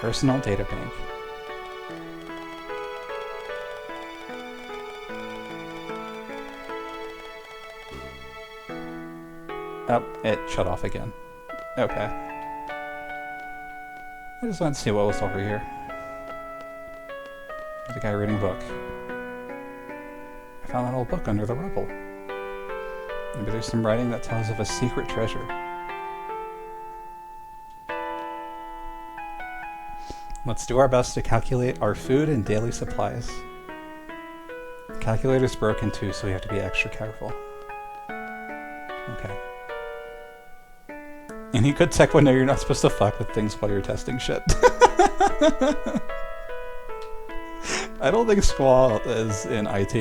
Speaker 1: Personal data bank. Oh, it shut off again. Okay. I just wanted to see what was over here. There's a guy reading a book. I found that old book under the rubble. Maybe there's some writing that tells of a secret treasure. Let's do our best to calculate our food and daily supplies. The calculator's broken too, so we have to be extra careful. Okay. Any good tech would know you're not supposed to fuck with things while you're testing shit. I don't think Squall is in IT.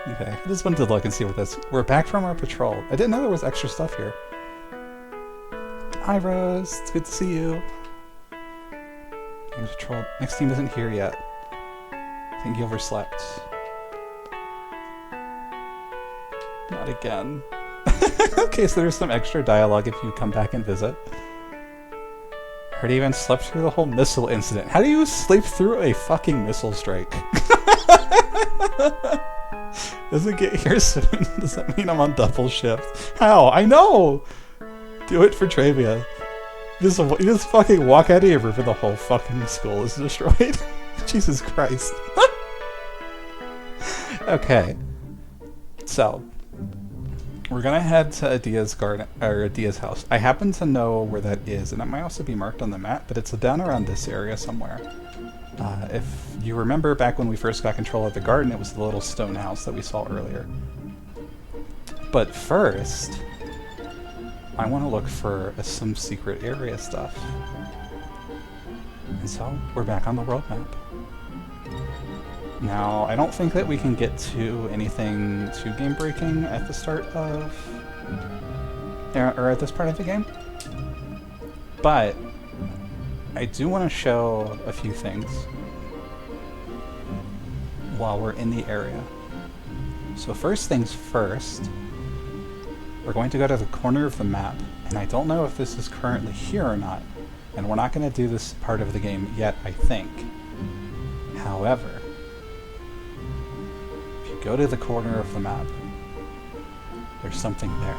Speaker 1: Okay, I just wanted to look and see what this... We're back from our patrol. I didn't know there was extra stuff here. Hi Rose, it's good to see you. Patrol. Next team isn't here yet. I think you overslept. Not again. Okay, so there's some extra dialogue if you come back and visit. Heard he even slept through the whole missile incident. How do you sleep through a fucking missile strike? Doesn't get here soon. Does that mean I'm on double shift? How? I know! Do it for Travia. You just fucking walk out of your room and the whole fucking school is destroyed. Jesus Christ. Okay. So, we're gonna head to Adia's garden, or Adia's house. I happen to know where that is, and it might also be marked on the map, but it's down around this area somewhere. If you remember back when we first got control of the garden, it was the little stone house that we saw earlier. But first, I want to look for some secret area stuff. And so, we're back on the world map. Now, I don't think that we can get to anything too game-breaking at the start of... or at this part of the game. But I do want to show a few things while we're in the area. So first things first, we're going to go to the corner of the map, and I don't know if this is currently here or not, and we're not going to do this part of the game yet, I think. However, if you go to the corner of the map, there's something there.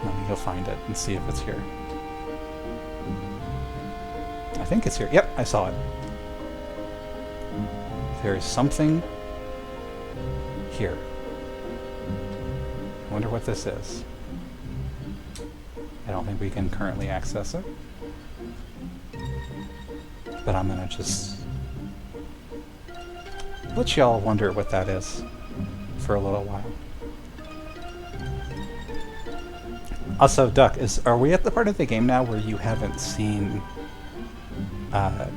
Speaker 1: Let me go find it and see if it's here. I think it's here. Yep, I saw it. There is something here. I wonder what this is. I don't think we can currently access it. But I'm gonna just let y'all wonder what that is for a little while. Also, Duck, are we at the part of the game now where you haven't seen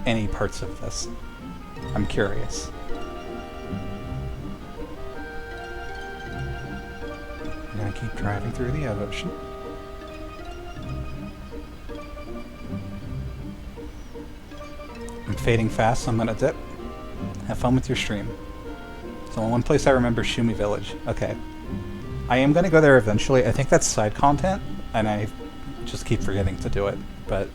Speaker 1: any parts of this? I'm curious. I'm gonna keep driving through the ocean. I'm fading fast, so I'm gonna dip. Have fun with your stream. So one place I remember, Shumi Village. Okay. I am gonna go there eventually. I think that's side content, and I just keep forgetting to do it, but...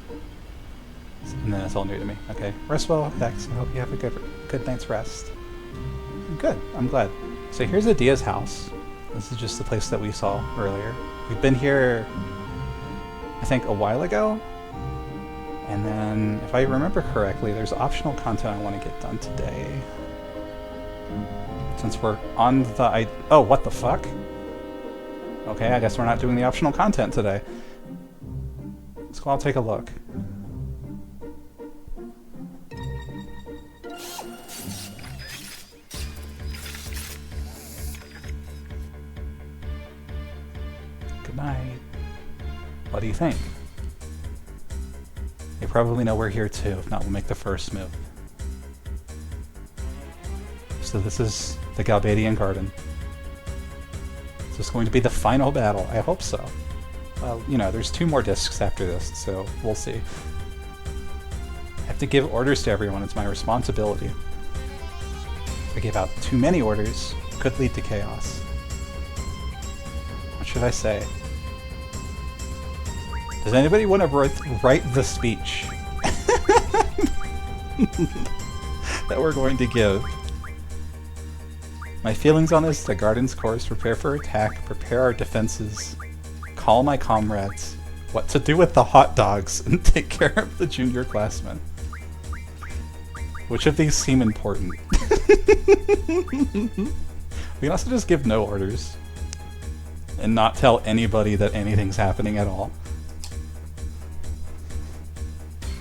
Speaker 1: And then it's all new to me. Okay. Rest well, Dex. I hope you have a good night's rest. Good. I'm glad. So here's Adia's house. This is just the place that we saw earlier. We've been here, I think, a while ago. And then, if I remember correctly, there's optional content I want to get done today. Since we're on the... Oh, what the fuck? Okay, I guess we're not doing the optional content today. Let's go out and take a look. Good night. What do you think? You probably know we're here too. If not, we'll make the first move. So this is the Galbadian Garden. Is this going to be the final battle? I hope so. Well, you know, there's 2 more discs after this, so we'll see. I have to give orders to everyone. It's my responsibility. If I give out too many orders, it could lead to chaos. What should I say? Does anybody want to write the speech that we're going to give? My feelings on this: the garden's course, prepare for attack, prepare our defenses, call my comrades, what to do with the hot dogs, and take care of the junior classmen. Which of these seem important? We can also just give no orders and not tell anybody that anything's happening at all.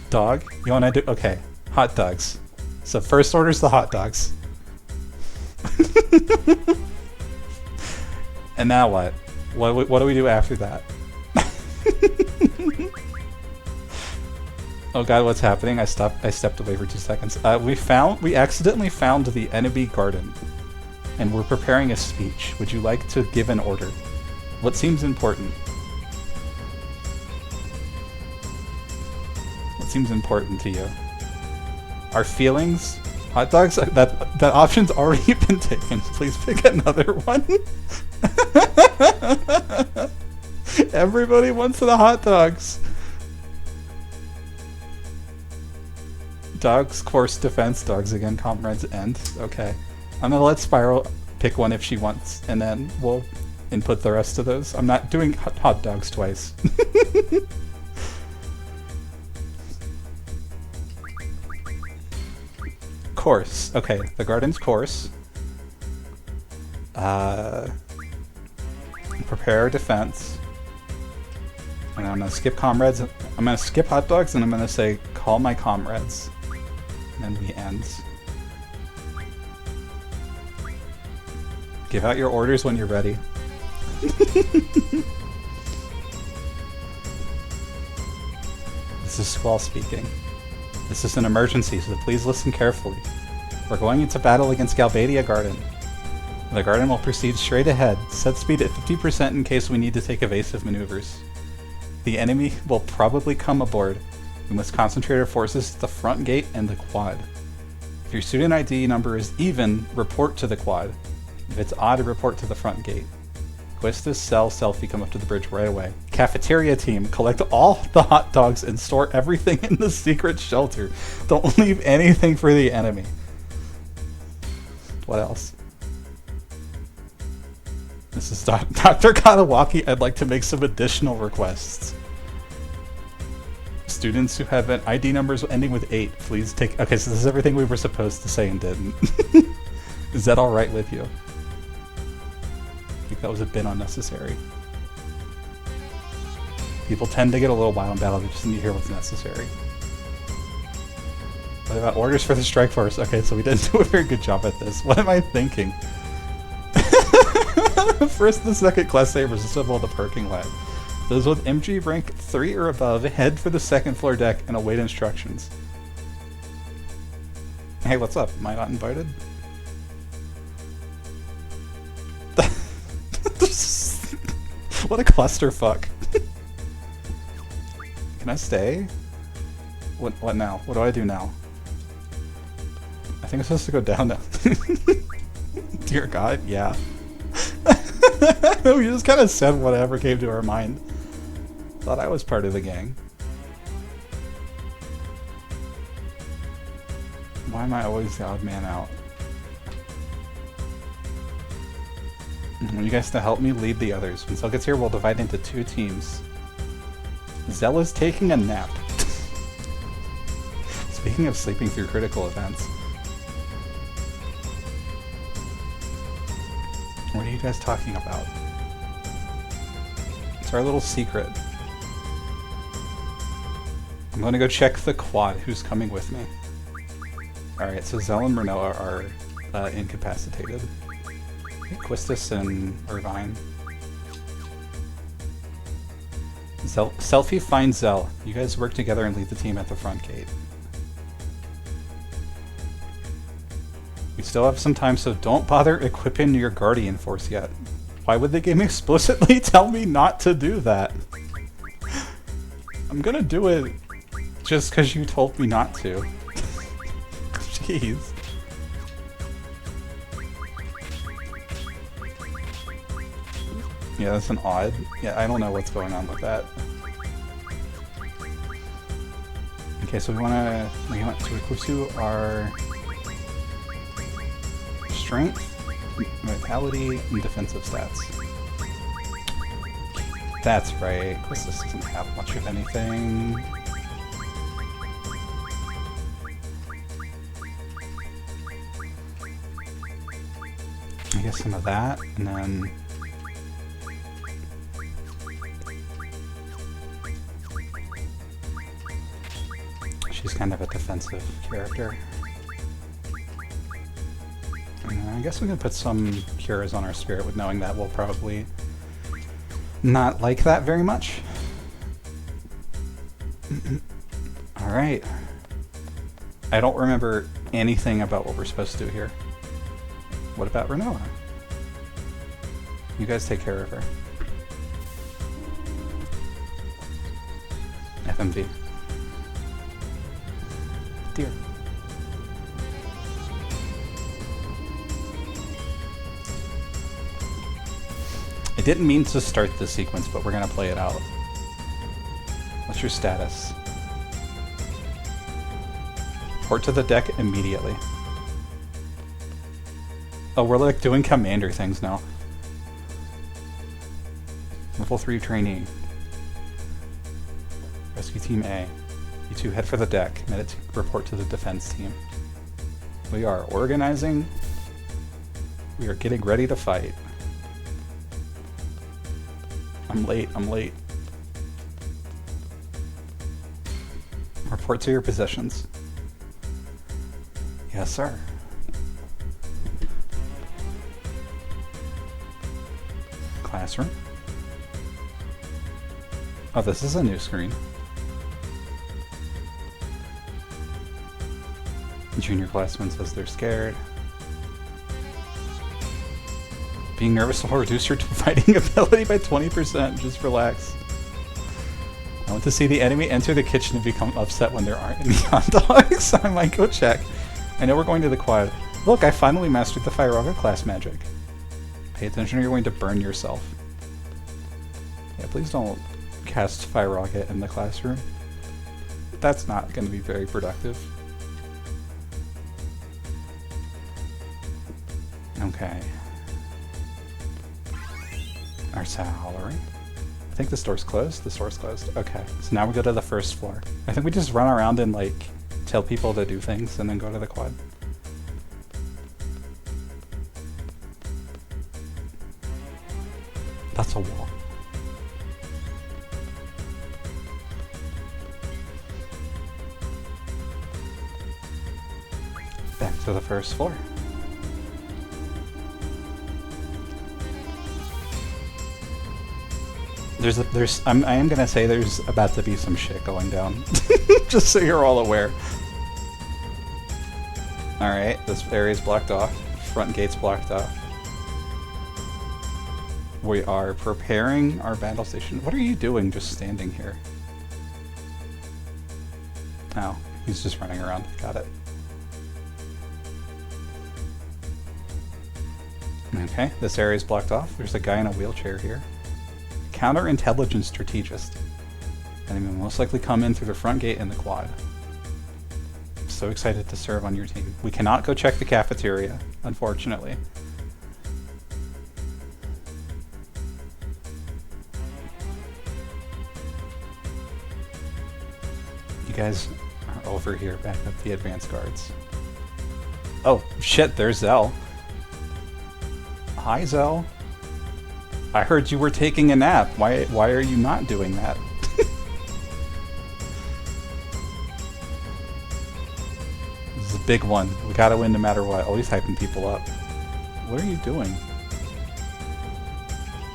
Speaker 1: Dog? You wanna do... Okay, hot dogs. So first order's the hot dogs. And now what? What do we do after that? Oh god, what's happening? I stepped away for 2 seconds. We accidentally found the enemy garden. And we're preparing a speech. Would you like to give an order? What seems important? What seems important to you? Our feelings? Hot dogs? That option's already been taken. Please pick another one. Everybody wants the hot dogs. Dogs, course, defense, dogs again, comrades, end. Okay. I'm gonna let Spiral pick one if she wants, and then we'll input the rest of those. I'm not doing hot dogs twice. Course. Okay, the garden's course. Prepare defense. And I'm gonna skip comrades. I'm gonna skip hot dogs, and I'm gonna say call my comrades. And then we end. Give out your orders when you're ready. This is Squall speaking. This is an emergency, so please listen carefully. We're going into battle against Galbadia Garden. The garden will proceed straight ahead. Set speed at 50% in case we need to take evasive maneuvers. The enemy will probably come aboard. We must concentrate our forces at the front gate and the quad. If your student ID number is even, report to the quad. If it's odd, report to the front gate. Quistis, Cell, Selfie come up to the bridge right away. Cafeteria team, collect all the hot dogs and store everything in the secret shelter. Don't leave anything for the enemy. What else? This is Dr. Katawaki. I'd like to make some additional requests. Students who have an ID numbers ending with 8, please take... Okay, so this is everything we were supposed to say and didn't. Is that alright with you? I think that was a bit unnecessary. People tend to get a little wild in battle, they just need to hear what's necessary. What about orders for the strike force? Okay, so we didn't do a very good job at this. What am I thinking? First and second class sabers assemble the parking lot. Those with MG rank 3 or above head for the second floor deck and await instructions. Hey, what's up? Am I not invited? What a clusterfuck. Can I stay? What now? What do I do now? I think I'm supposed to go down now. Dear God, yeah. We just kind of said whatever came to our mind. Thought I was part of the gang. Why am I always the odd man out? I want you guys to help me lead the others. When Zell gets here, we'll divide into 2 teams. Zell is taking a nap. Speaking of sleeping through critical events. What are you guys talking about? It's our little secret. I'm gonna go check the quad. Who's coming with me? Alright, so Zell and Renoa are incapacitated. Quistis and Irvine. Selfie finds Zell. You guys work together and lead the team at the front gate. We still have some time, so don't bother equipping your Guardian Force yet. Why would the game explicitly tell me not to do that? I'm gonna do it just because you told me not to. Jeez. Yeah, that's an odd. Yeah, I don't know what's going on with that. Okay, so we want to equip to our strength, vitality, and defensive stats. That's right. Quistis doesn't have much of anything. I guess some of that, and then she's kind of a defensive character. I guess we can put some cures on our spirit with knowing that we'll probably not like that very much. Alright. I don't remember anything about what we're supposed to do here. What about Renoa? You guys take care of her. FMV. Dear. I didn't mean to start this sequence, but we're gonna play it out. What's your status? Port to the deck immediately. Oh, we're like doing commander things now. Level 3 trainee. Rescue Team A. You two head for the deck. Report to the defense team. We are organizing. We are getting ready to fight. I'm late. Report to your positions. Yes, sir. Classroom. Oh, this is a new screen. Junior classman says they're scared. Being nervous will reduce your fighting ability by 20%. Just relax. I want to see the enemy enter the kitchen and become upset when there aren't any hot dogs. I might go check. I know we're going to the quad. Look, I finally mastered the Fire Rocket class magic. Pay attention or you're going to burn yourself. Yeah, please don't cast Fire Rocket in the classroom. That's not going to be very productive. Okay. Our salary. I think the store's closed. The store's closed. Okay. So now we go to the first floor. I think we just run around and like tell people to do things and then go to the quad. That's a wall. Back to the first floor. I am gonna say there's about to be some shit going down. Just so you're all aware. Alright, this area's blocked off. Front gate's blocked off. We are preparing our battle station. What are you doing just standing here? Oh, he's just running around. Got it. Okay, this area's blocked off. There's a guy in a wheelchair here. Counterintelligence strategist. Enemy will most likely come in through the front gate in the quad. I'm so excited to serve on your team. We cannot go check the cafeteria, unfortunately. You guys are over here, back up the advanced guards. Oh, shit, there's Zell. Hi, Zell. I heard you were taking a nap. Why are you not doing that? This is a big one. We gotta win no matter what. Always hyping people up. What are you doing?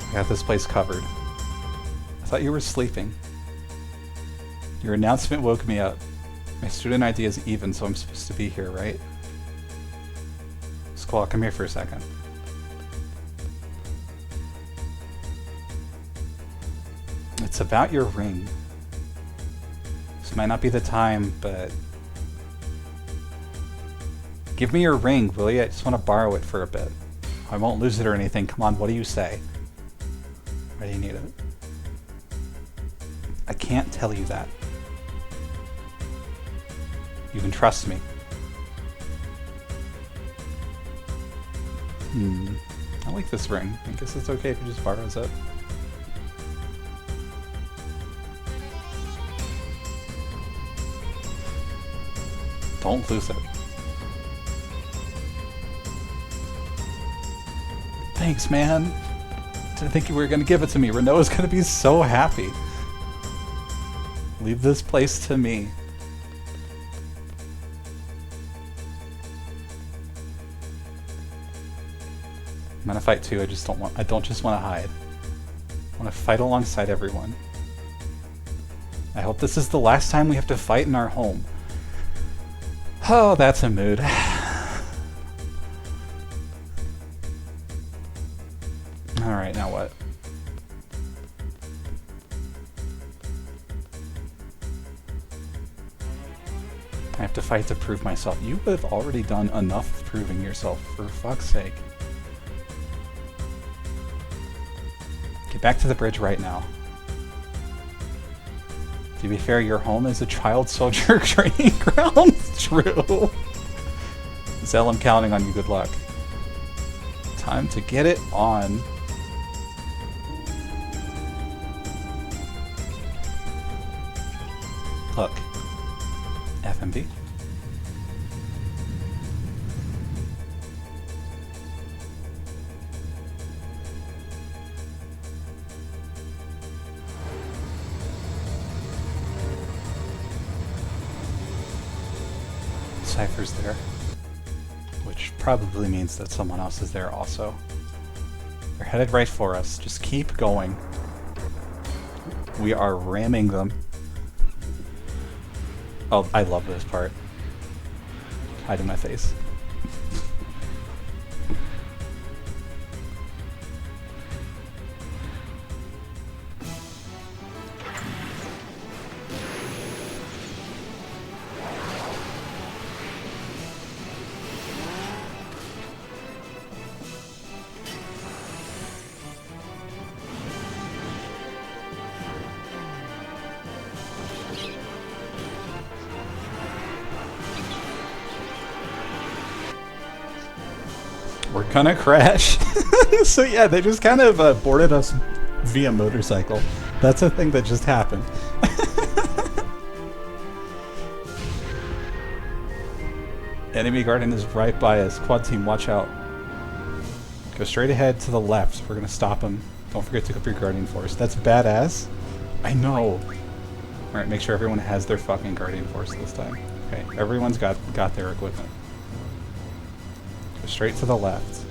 Speaker 1: I got this place covered. I thought you were sleeping. Your announcement woke me up. My student ID is even, so I'm supposed to be here, right? Squall, come here for a second. It's about your ring. This might not be the time, but... Give me your ring, will you? I just want to borrow it for a bit. I won't lose it or anything. Come on, what do you say? Why do you need it? I can't tell you that. You can trust me. I like this ring. I guess it's okay if he just borrows it. Don't lose it. Thanks, man. Didn't think you were gonna give it to me. Renault's gonna be so happy. Leave this place to me. I'm gonna fight too. I don't just want to hide. I want to fight alongside everyone. I hope this is the last time we have to fight in our home. Oh, that's a mood. Alright, now what? I have to fight to prove myself. You have already done enough proving yourself, for fuck's sake. Get back to the bridge right now. To be fair, your home is a child soldier training ground. True. Zell, I'm counting on you. Good luck. Time to get it on. Look. FMB. Cypher's there, which probably means that someone else is there also. They're headed right for us. Just keep going. We are ramming them. Oh, I love this part. Hiding my face. We're gonna crash. So yeah, they just kind of boarded us via motorcycle. That's a thing that just happened. Enemy Guardian is right by us. Quad team, watch out. Go straight ahead to the left. We're gonna stop him. Don't forget to hook up your Guardian Force. That's badass. I know. Alright, make sure everyone has their fucking Guardian Force this time. Okay, everyone's got their equipment. Go straight to the left.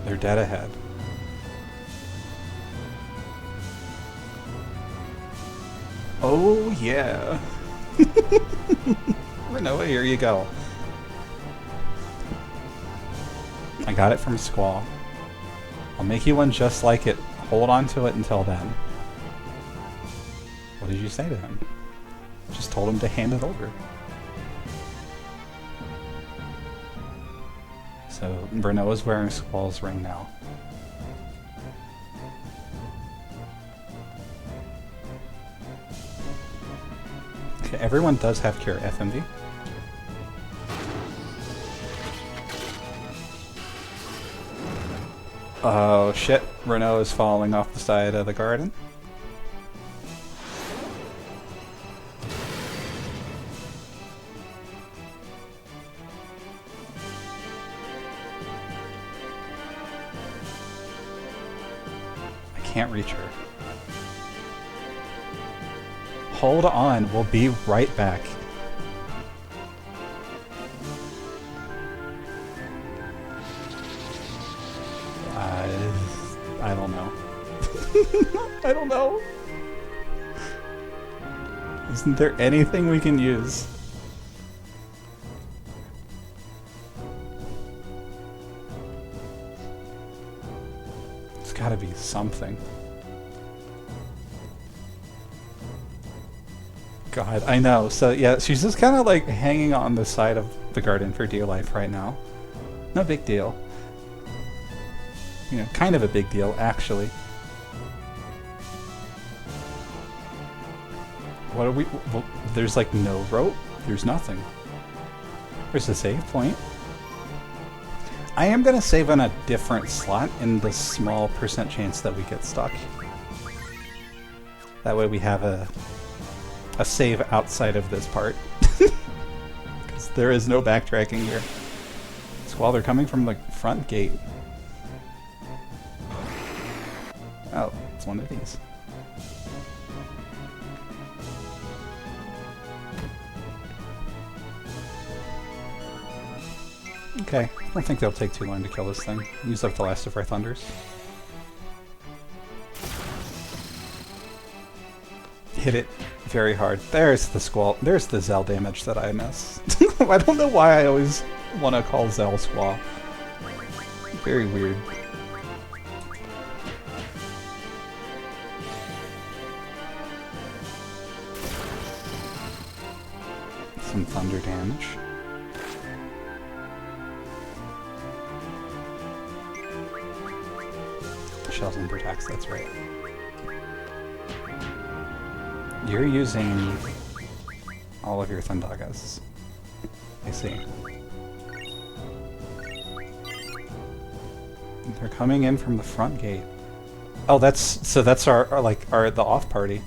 Speaker 1: They're dead ahead. Oh yeah. Renoa, here you go. I got it from Squall. I'll make you one just like it. Hold on to it until then. What did you say to him? Just told him to hand it over. So Renoa's wearing Squall's ring now. Okay, everyone does have Cure FMV. Oh shit, Renault is falling off the side of the garden. I can't reach her. Hold on, we'll be right back. I don't know. I don't know. Isn't there anything we can use? It's gotta be something. God, I know. So yeah, she's just kind of like hanging on the side of the garden for dear life right now. No big deal. You know, kind of a big deal, actually. What are we... Well, there's like no rope. There's nothing. There's a save point. I am going to save on a different slot in the small % chance that we get stuck. That way we have a save outside of this part. Because there is no backtracking here. Squall, they're coming from the front gate. Oh, it's one of these. Okay, I don't think they'll take too long to kill this thing. Use up the last of our thunders. Hit it very hard. There's the Squall. There's the Zell damage that I miss. I don't know why I always want to call Zell Squall. Very weird. Some thunder damage. Shells and protects, that's right. You're using all of your Thundagas. I see. They're coming in from the front gate. Oh, that's the off party.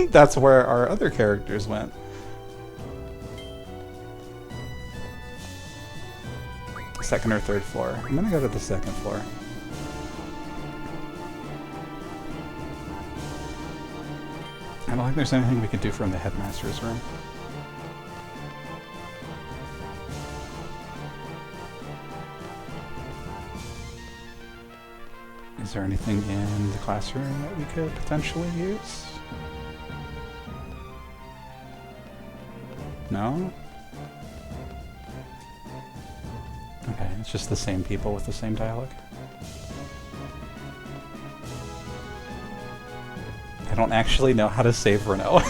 Speaker 1: That's where our other characters went. Second or third floor. I'm gonna go to the second floor. I don't think there's anything we can do from the headmaster's room. Is there anything in the classroom that we could potentially use? No? Okay, it's just the same people with the same dialogue. I don't actually know how to save Renault.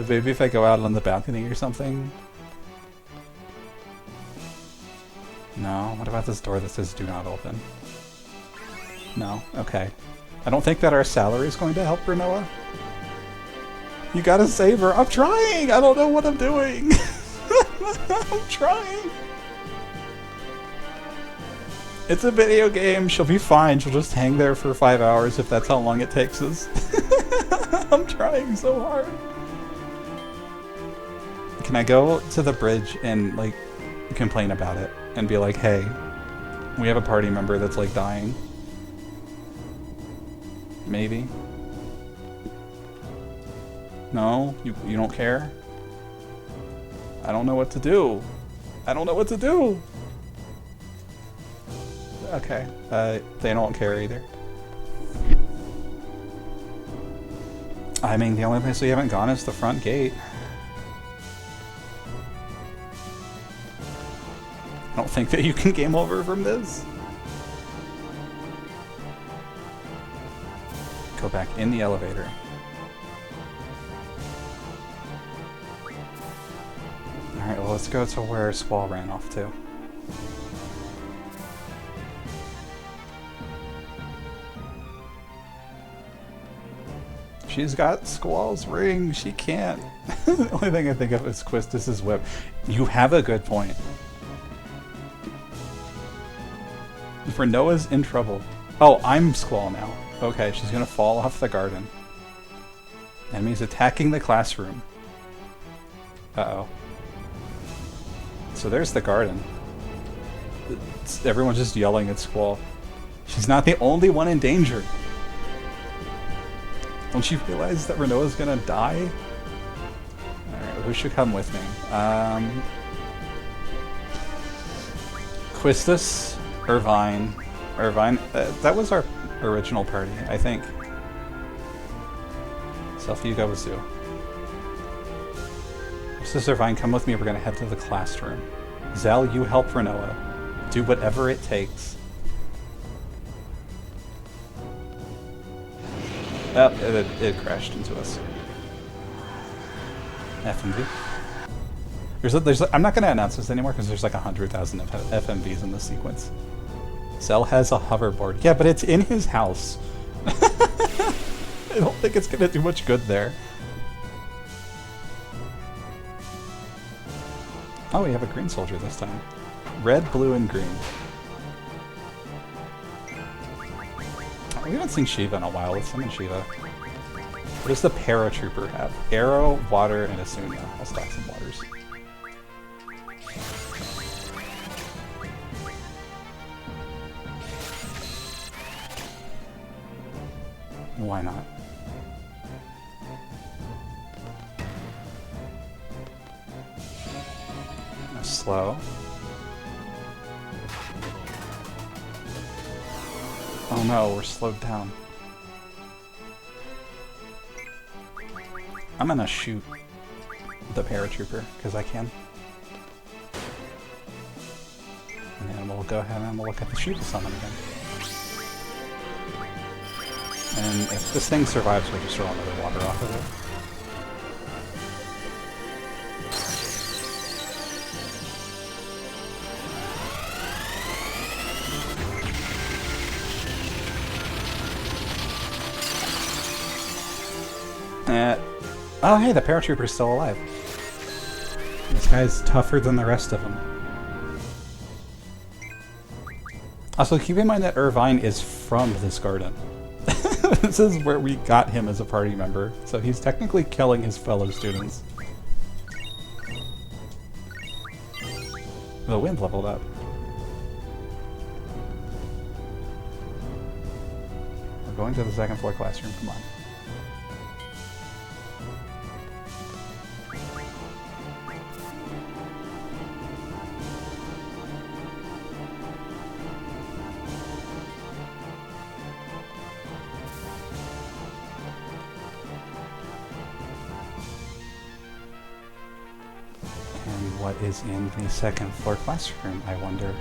Speaker 1: Maybe if I go out on the balcony or something? No? What about this door that says do not open? No? Okay. I don't think that our salary is going to help Renoa. You gotta save her. I'm trying! I don't know what I'm doing! I'm trying! It's a video game. She'll be fine. She'll just hang there for 5 hours if that's how long it takes us. I'm trying so hard. Can I go to the bridge and, like, complain about it? And be like, hey, we have a party member that's, like, dying. Maybe. No? You don't care? I don't know what to do. I don't know what to do! Okay. They don't care either. I mean, the only place we haven't gone is the front gate. I don't think that you can game over from this. Go back in the elevator. Alright, well, let's go to where Squall ran off to. She's got Squall's ring. She can't. The only thing I think of is Quistis's whip. You have a good point. For Noah's in trouble. Oh, I'm Squall now. Okay, she's gonna fall off the garden. Enemies attacking the classroom. Uh-oh. So there's the garden. Everyone's just yelling at Squall. She's not the only one in danger. Don't you realize that Renoa's gonna die? Alright, who should come with me? Quistis, Irvine. That was our original party, I think. Selfie, you go with Zoo. Quistis, Irvine, come with me. We're gonna head to the classroom. Zell, you help Renoa. Do whatever it takes. Oh, it crashed into us. FMV. I'm not going to announce this anymore because there's like 100,000 FMVs in this sequence. Zell has a hoverboard. Yeah, but it's in his house. I don't think it's going to do much good there. Oh, we have a green soldier this time. Red, blue, and green. We haven't seen Shiva in a while. Let's summon Shiva. What does the paratrooper have? Arrow, water, and Asuna. I'll stack some waters. Why not? Slow. Oh no, we're slowed down. I'm gonna shoot the paratrooper, because I can. And then we'll go ahead and we'll look at the Shiva summon again. And if this thing survives, we'll just throw another water off of it. Oh hey, the paratrooper's still alive. This guy's tougher than the rest of them. Also, keep in mind that Irvine is from this garden. This is where we got him as a party member, so he's technically killing his fellow students. The wind leveled up. We're going to the second floor classroom, come on. What is in the second floor classroom, I wonder?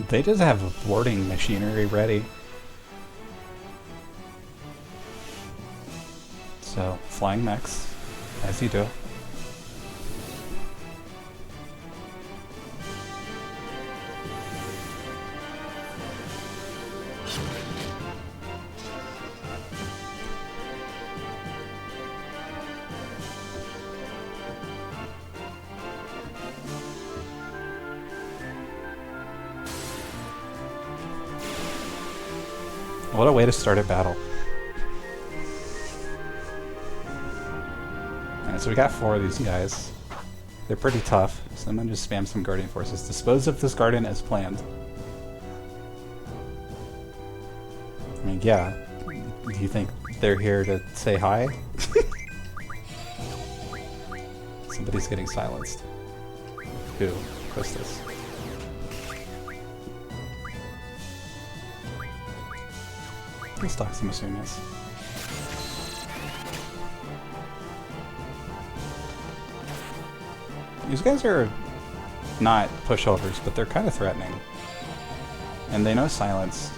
Speaker 1: They just have boarding machinery ready. So, flying mechs, as you do. What a way to start a battle. Alright, so we got 4 of these guys. They're pretty tough, so I'm gonna just spam some Guardian Forces. Dispose of this garden as planned. I mean, yeah. Do you think they're here to say hi? Somebody's getting silenced. Who? Christus. Let's talk some Asunas. These guys are not pushovers, but they're kind of threatening. And they know silence.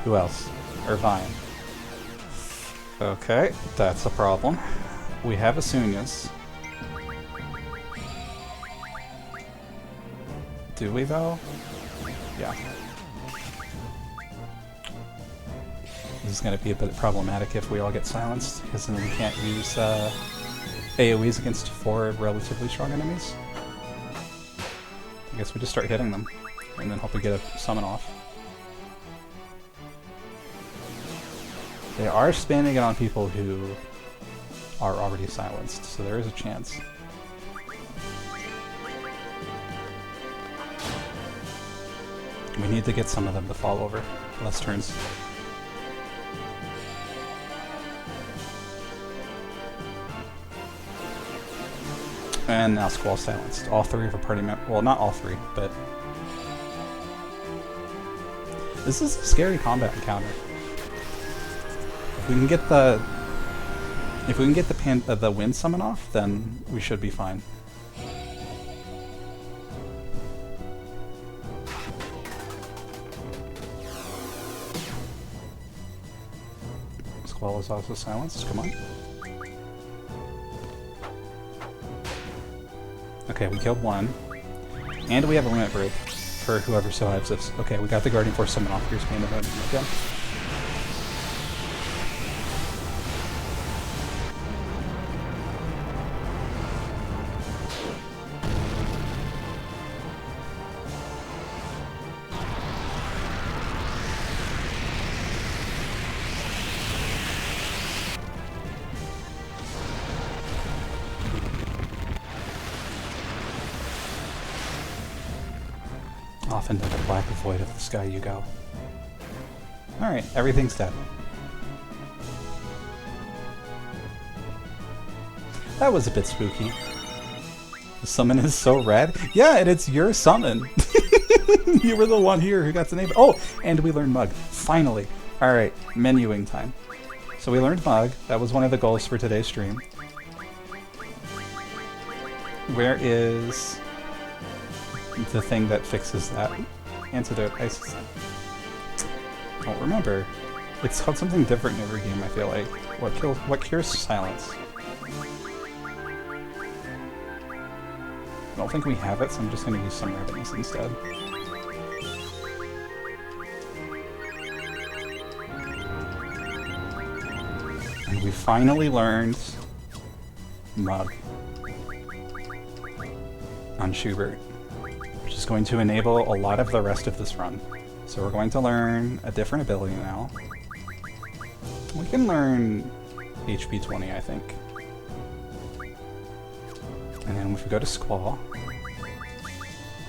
Speaker 1: Who else? Irvine. Okay, that's a problem. We have Asunas. Do we, though? Yeah. This is going to be a bit problematic if we all get silenced, because then we can't use AoEs against 4 relatively strong enemies. I guess we just start hitting them, and then hope we get a summon off. They are spamming it on people who are already silenced, so there is a chance. We need to get some of them to fall over. Less turns. And now Squall silenced. All 3 of our party members. Well, not all 3, but this is a scary combat encounter. If we can get the wind summon off, then we should be fine. Squall is also silenced. Come on. Okay, we killed 1. And we have a limit break for whoever survives this. Okay, we got the Guardian Force summon off. Here's Pain of It again. Off into the black void of the sky you go. Alright, everything's dead. That was a bit spooky. The summon is so red. Yeah, and it's your summon. You were the one here who got the name. Oh, and we learned Mug. Finally. Alright, menuing time. So we learned Mug. That was one of the goals for today's stream. Where is the thing that fixes that? Antidote. I don't remember. It's called something different in every game, I feel like. What cures silence? I don't think we have it, so I'm just going to use some revenues instead. And we finally learned Mug on Schubert, which is going to enable a lot of the rest of this run. So we're going to learn a different ability now. We can learn HP 20, I think. And then if we go to Squall,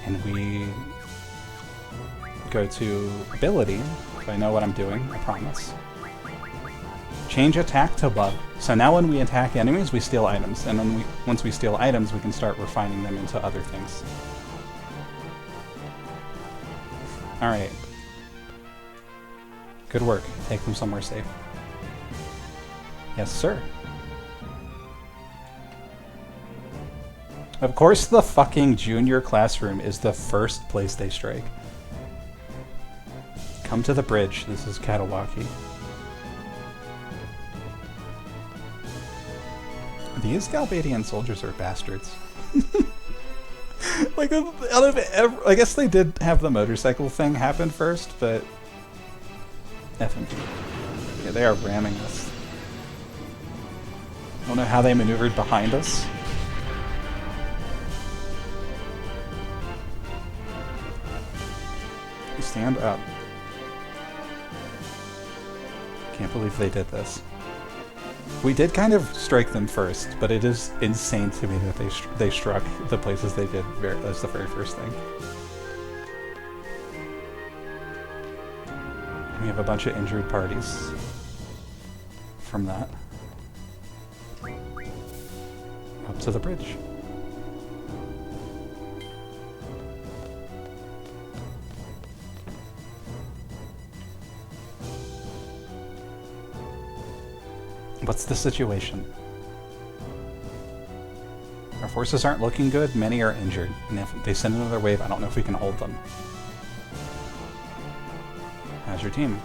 Speaker 1: and we go to Ability, if I know what I'm doing, I promise. Change attack to bug. So now when we attack enemies, we steal items, and then once we steal items, we can start refining them into other things. Alright. Good work. Take them somewhere safe. Yes, sir. Of course the fucking junior classroom is the first place they strike. Come to the bridge. This is Katawaki. These Galbadian soldiers are bastards. Like, out of I guess they did have the motorcycle thing happen first, but... FMP. Yeah, they are ramming us. I don't know how they maneuvered behind us. Stand up. Can't believe they did this. We did kind of strike them first, but it is insane to me that they struck the places they did as the very first thing. We have a bunch of injured parties from that. Up to the bridge. What's the situation? Our forces aren't looking good, many are injured, and if they send another wave, I don't know if we can hold them. How's your team?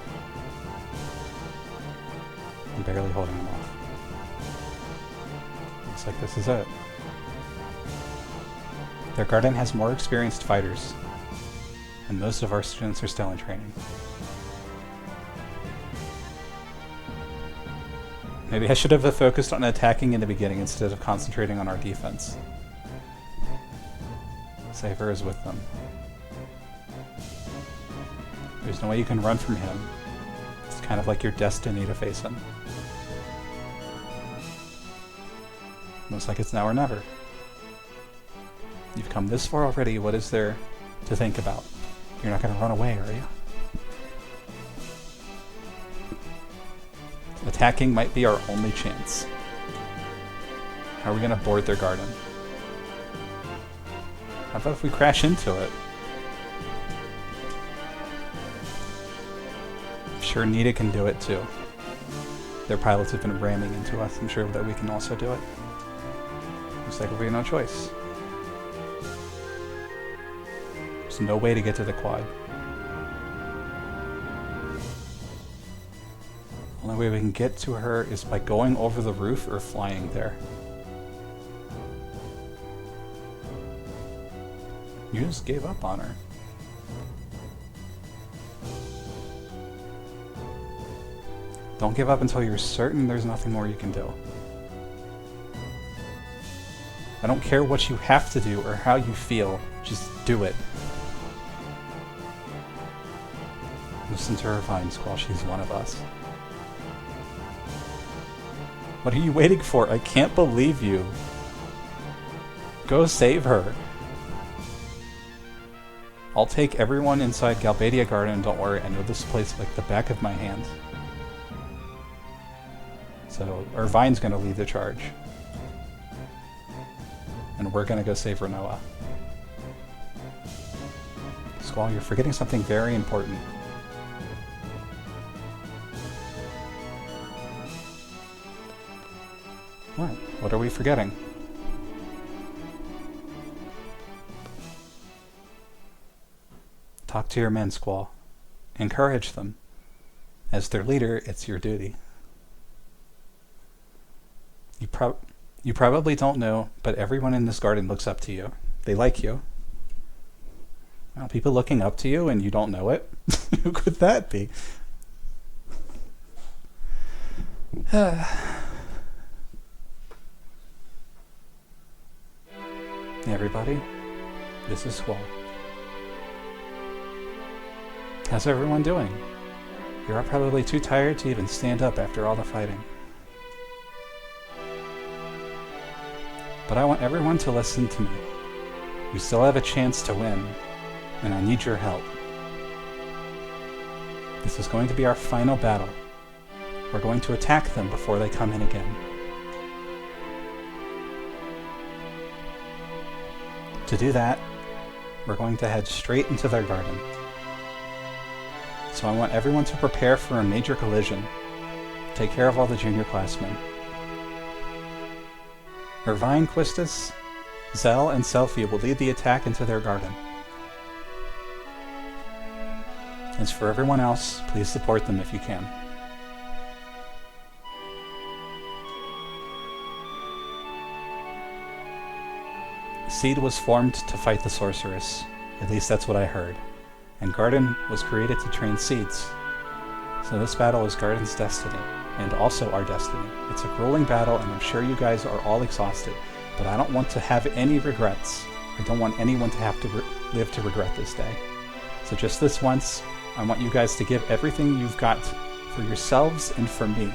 Speaker 1: I'm barely holding them off. Looks like this is it. Their garden has more experienced fighters, and most of our students are still in training. Maybe I should have focused on attacking in the beginning instead of concentrating on our defense. Cypher is with them. There's no way you can run from him. It's kind of like your destiny to face him. Looks like it's now or never. You've come this far already, what is there to think about? You're not going to run away, are you? Attacking might be our only chance. How are we going to board their garden? How about if we crash into it? I'm sure Nita can do it too. Their pilots have been ramming into us. I'm sure that we can also do it. Looks like we have no choice. There's no way to get to the quad. The only way we can get to her is by going over the roof or flying there. You just gave up on her. Don't give up until you're certain there's nothing more you can do. I don't care what you have to do or how you feel, just do it. Listen to her vine squall, she's one of us. What are you waiting for? I can't believe you. Go save her. I'll take everyone inside Galbadia Garden, don't worry, I know this place like the back of my hand. So, Irvine's gonna lead the charge. And we're gonna go save Renoa. Squall, you're forgetting something very important. What? What are we forgetting? Talk to your men, Squall. Encourage them. As their leader, it's your duty. You probably don't know, but everyone in this garden looks up to you. They like you. Well, people looking up to you and you don't know it? Who could that be? Hey everybody, this is Squall. How's everyone doing? You're all probably too tired to even stand up after all the fighting. But I want everyone to listen to me. We still have a chance to win, and I need your help. This is going to be our final battle. We're going to attack them before they come in again. To do that, we're going to head straight into their garden. So I want everyone to prepare for a major collision. Take care of all the junior classmen. Irvine, Quistis, Zell, and Selphie will lead the attack into their garden. As for everyone else, please support them if you can. Seed was formed to fight the sorceress. At least that's what I heard. And Garden was created to train seeds. So this battle is Garden's destiny, and also our destiny. It's a grueling battle, and I'm sure you guys are all exhausted, but I don't want to have any regrets. I don't want anyone to have to live to regret this day. So just this once, I want you guys to give everything you've got for yourselves and for me.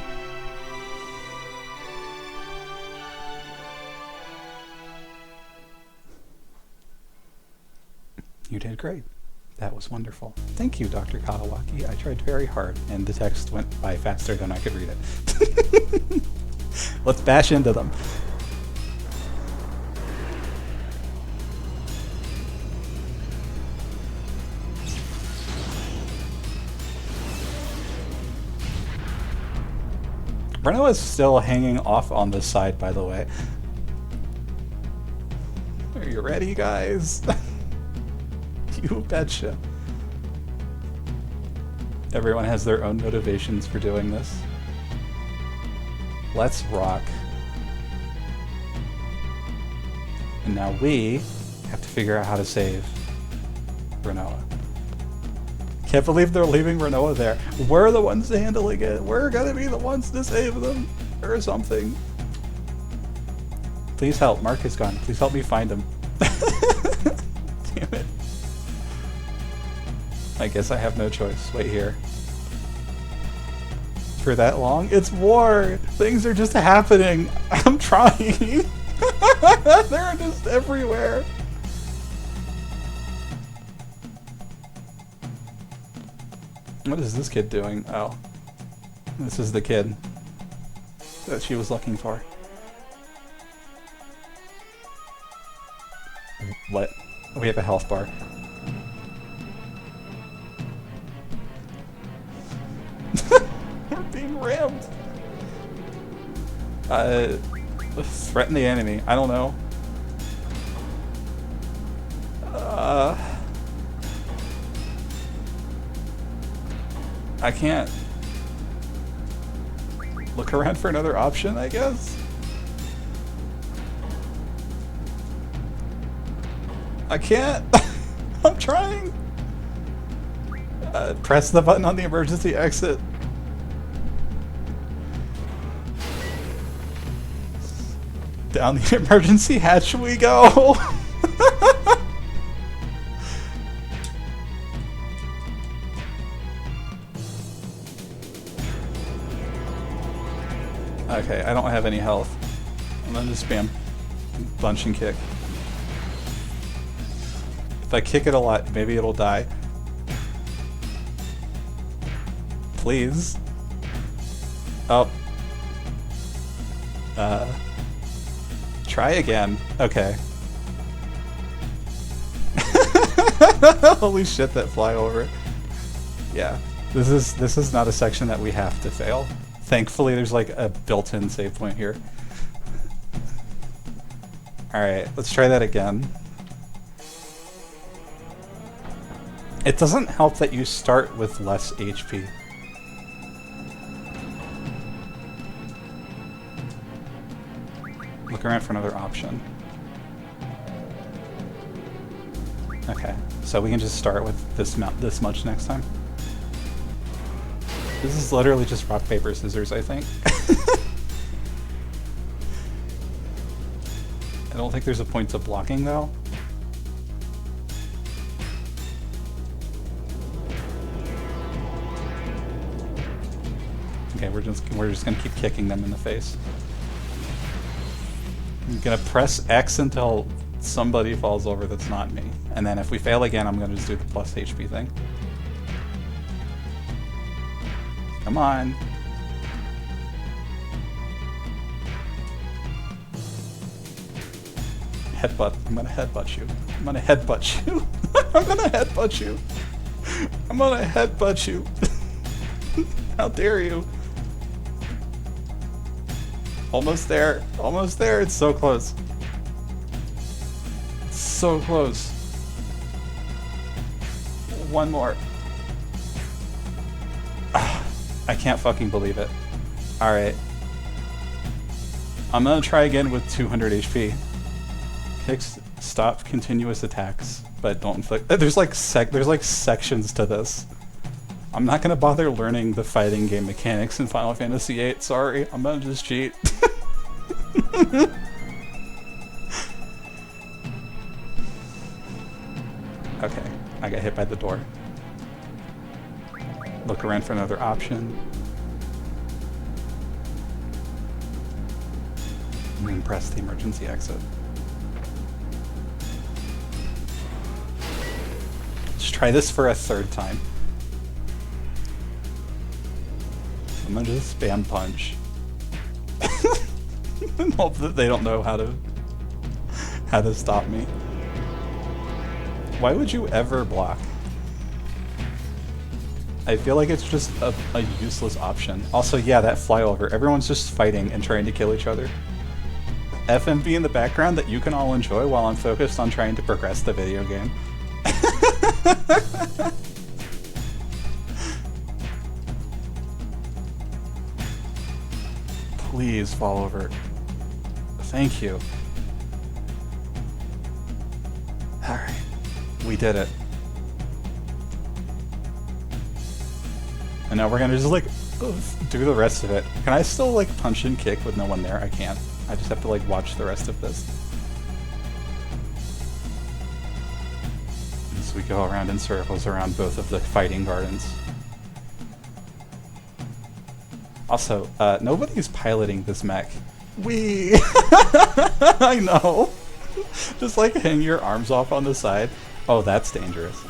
Speaker 1: You did great. That was wonderful. Thank you, Dr. Katawaki. I tried very hard, and the text went by faster than I could read it. Let's bash into them. Reno is still hanging off on this side, by the way. Are you ready, guys? You betcha. Everyone has their own motivations for doing this. Let's rock. And now we have to figure out how to save Renoa. Can't believe they're leaving Renoa there. We're the ones handling it. We're gonna be the ones to save them. Or something. Please help. Mark is gone. Please help me find him. Damn it. I guess I have no choice. Wait here. For that long? It's war! Things are just happening! I'm trying! They're just everywhere! What is this kid doing? Oh. This is the kid that she was looking for. What? We have a health bar. We're being rammed! Threaten the enemy. I don't know. I can't. Look around for another option, I guess? I can't! I'm trying! Press the button on the emergency exit. Down the emergency hatch we go! Okay, I don't have any health. I'm gonna just spam punch and kick. If I kick it a lot, maybe it'll die. Please. Oh. Try again. Okay. Holy shit, that flyover. Yeah. This is not a section that we have to fail. Thankfully, there's like a built-in save point here. Alright, let's try that again. It doesn't help that you start with less HP. Look around for another option. Okay, so we can just start with this much next time. This is literally just rock, paper, scissors, I think. I don't think there's a point to blocking, though. Okay, we're just gonna keep kicking them in the face. I'm gonna press X until somebody falls over that's not me. And then if we fail again, I'm gonna just do the plus HP thing. Come on. headbutt. I'm gonna headbutt you. I'm gonna headbutt you. I'm gonna headbutt you. I'm gonna headbutt you. How dare you? Almost there. Almost there. It's so close. So close. One more. I can't fucking believe it. Alright. I'm gonna try again with 200 HP. Kicks stop continuous attacks, but don't inflict. There's like sections to this. I'm not gonna bother learning the fighting game mechanics in Final Fantasy VIII. Sorry, I'm gonna just cheat. Okay, I got hit by the door. Look around for another option. And then press the emergency exit. Let's try this for a third time. I'm gonna just spam punch. And hope that they don't know how to stop me. Why would you ever block? I feel like it's just a useless option. Also, yeah, that flyover. Everyone's just fighting and trying to kill each other. FMV in the background that you can all enjoy while I'm focused on trying to progress the video game. Please fall over. Thank you. Alright. We did it. And now we're gonna just like do the rest of it. Can I still like punch and kick with no one there? I can't. I just have to like watch the rest of this. As we go around in circles around both of the fighting gardens. Also, nobody's piloting this mech. Wee! I know! Just like hang your arms off on the side. Oh, that's dangerous.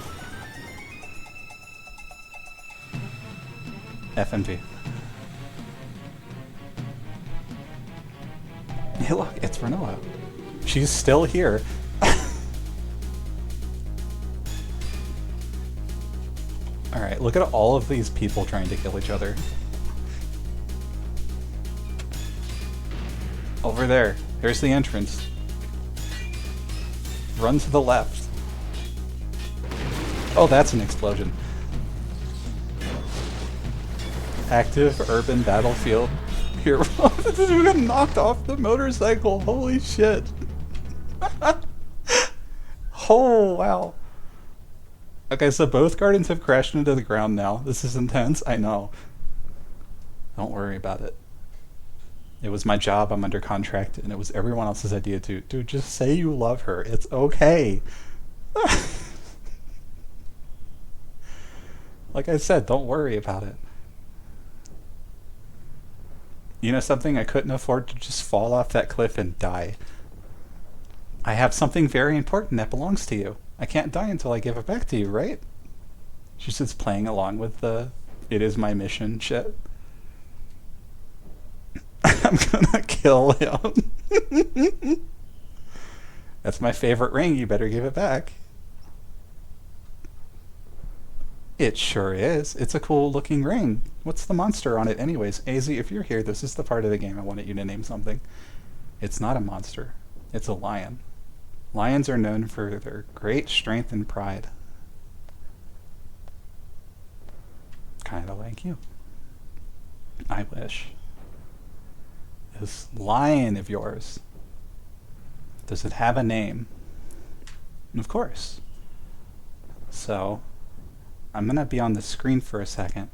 Speaker 1: FMV. Hey look, it's Renilla. She's still here. Alright, look at all of these people trying to kill each other. Over there. Here's the entrance. Run to the left. Oh, that's an explosion. Active urban battlefield. Here, we got knocked off the motorcycle. Holy shit. Oh, wow. Okay, so both gardens have crashed into the ground now. This is intense. I know. Don't worry about it. It was my job. I'm under contract, and it was everyone else's idea too. Dude, just say you love her. It's okay. Like I said, don't worry about it. You know something? I couldn't afford to just fall off that cliff and die. I have something very important that belongs to you. I can't die until I give it back to you, right? She's just playing along with the "it is my mission" shit. I'm gonna kill him. That's my favorite ring. You better give it back. It sure is. It's a cool looking ring. What's the monster on it anyways? AZ, if you're here, this is the part of the game I wanted you to name something. It's not a monster. It's a lion. Lions are known for their great strength and pride. Kinda like you. I wish. This lion of yours, does it have a name? Of course. So, I'm gonna be on the screen for a second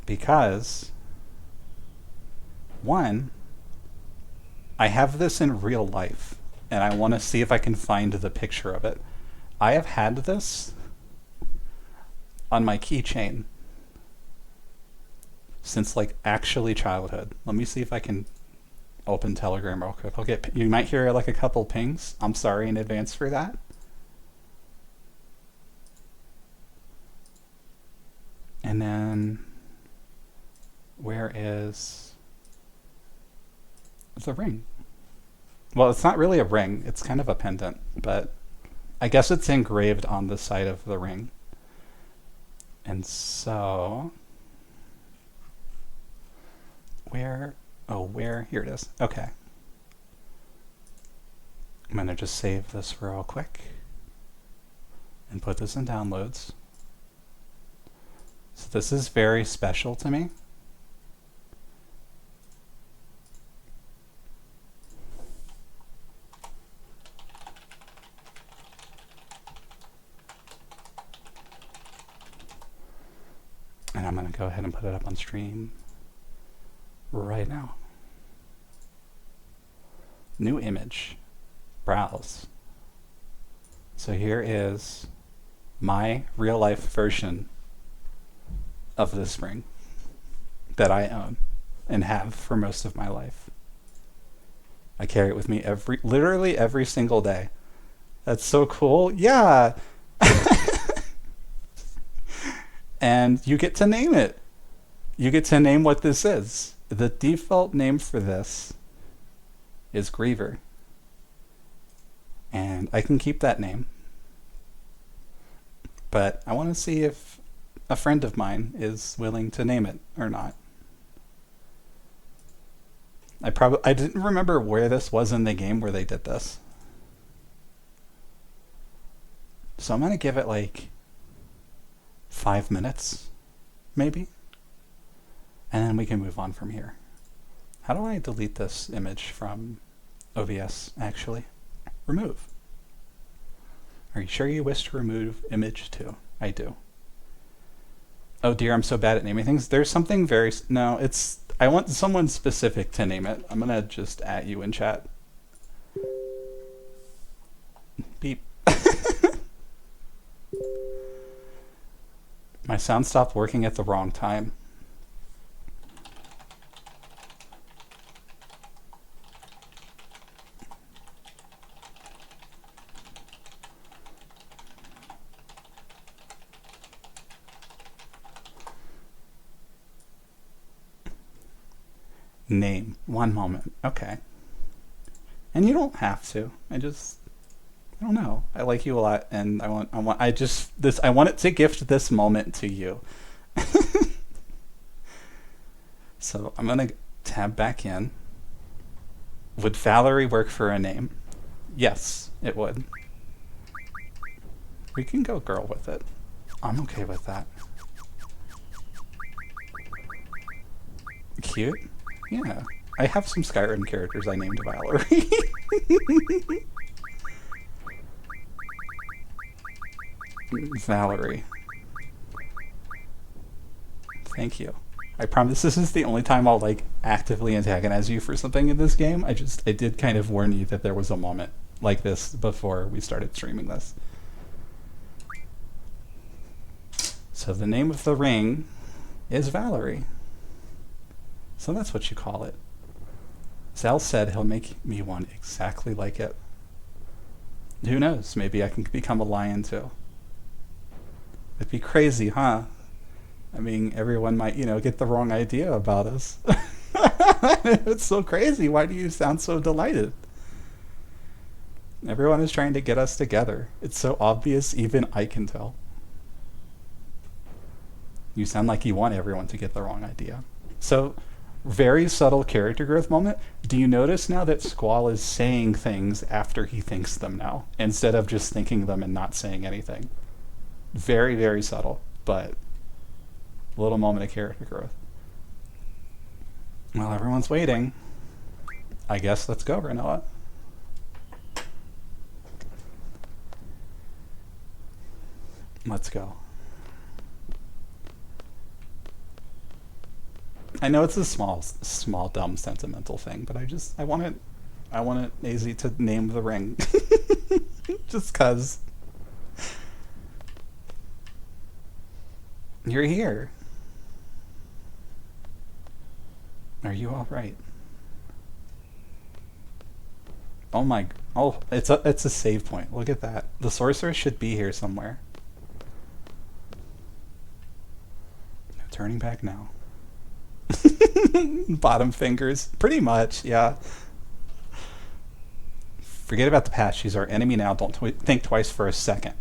Speaker 1: because, one, I have this in real life and I want to see if I can find the picture of it. I have had this on my keychain since like actually childhood. Let me see if I can open Telegram real quick. I'll get, you might hear like a couple pings. I'm sorry in advance for that. And then where is the ring? Well, it's not really a ring. It's kind of a pendant, but I guess it's engraved on the side of the ring. And so, where? Oh, where? Here it is. Okay. I'm going to just save this real quick and put this in downloads. So this is very special to me. And I'm going to go ahead and put it up on stream right now. New image. Browse. So here is my real life version of this ring that I own and have for most of my life. I carry it with me literally every single day. That's so cool. Yeah. And you get to name it. You get to name what this is. The default name for this is Griever. And I can keep that name. But I want to see if a friend of mine is willing to name it or not. I didn't remember where this was in the game where they did this. So I'm going to give it like 5 minutes, maybe. And then we can move on from here. How do I delete this image from OBS, actually? Remove. Are you sure you wish to remove image too? I do. Oh dear, I'm so bad at naming things. There's something very... No, it's... I want someone specific to name it. I'm going to just at you in chat. Beep. My sound stopped working at the wrong time. Name. One moment. Okay. And you don't have to. I don't know. I like you a lot, and I want it to gift this moment to you. So I'm gonna tab back in. Would Valerie work for a name? Yes, it would. We can go girl with it. I'm okay with that. Cute? Yeah. I have some Skyrim characters I named Valerie. Valerie. Thank you. I promise this is the only time I'll like actively antagonize you for something in this game. I did kind of warn you that there was a moment like this before we started streaming this. So the name of the ring is Valerie. So that's what you call it. Zal said he'll make me one exactly like it. Who knows? Maybe I can become a lion too. It'd be crazy, huh? I mean, everyone might, get the wrong idea about us. It's so crazy. Why do you sound so delighted? Everyone is trying to get us together. It's so obvious, even I can tell. You sound like you want everyone to get the wrong idea. So, very subtle character growth moment. Do you notice now that Squall is saying things after he thinks them now, instead of just thinking them and not saying anything? Very, very subtle, but a little moment of character growth. Well, everyone's waiting. I guess let's go, Renoa. Let's go. I know it's a small, dumb, sentimental thing, but I want it easy to name the ring. Just 'cause. You're here. Are you all right? Oh my, it's a save point. Look at that. The sorcerer should be here somewhere. No turning back now. Bottom fingers. Pretty much, yeah. Forget about the past. She's our enemy now. Don't think twice for a second.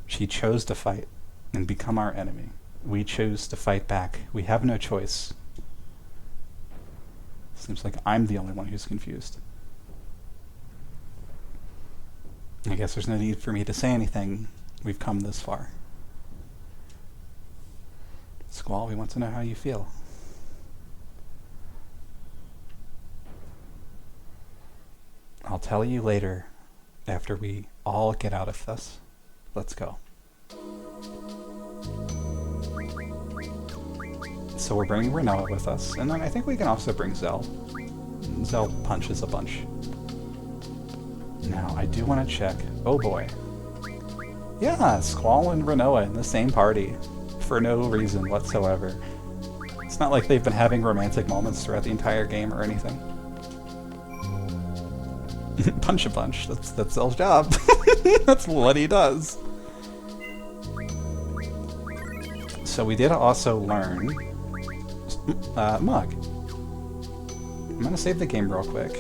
Speaker 1: She chose to fight and become our enemy. We chose to fight back. We have no choice. Seems like I'm the only one who's confused. I guess there's no need for me to say anything. We've come this far. Squall, we want to know how you feel. I'll tell you later, after we all get out of this. Let's go. So we're bringing Renoa with us, and then I think we can also bring Zell. Zell punches a bunch. Now, I do want to check. Oh boy. Yeah, Squall and Renoa in the same party. For no reason whatsoever. It's not like they've been having romantic moments throughout the entire game or anything. Punch a bunch. That's Zell's job. That's what he does. So we did also learn Mug. I'm gonna save the game real quick.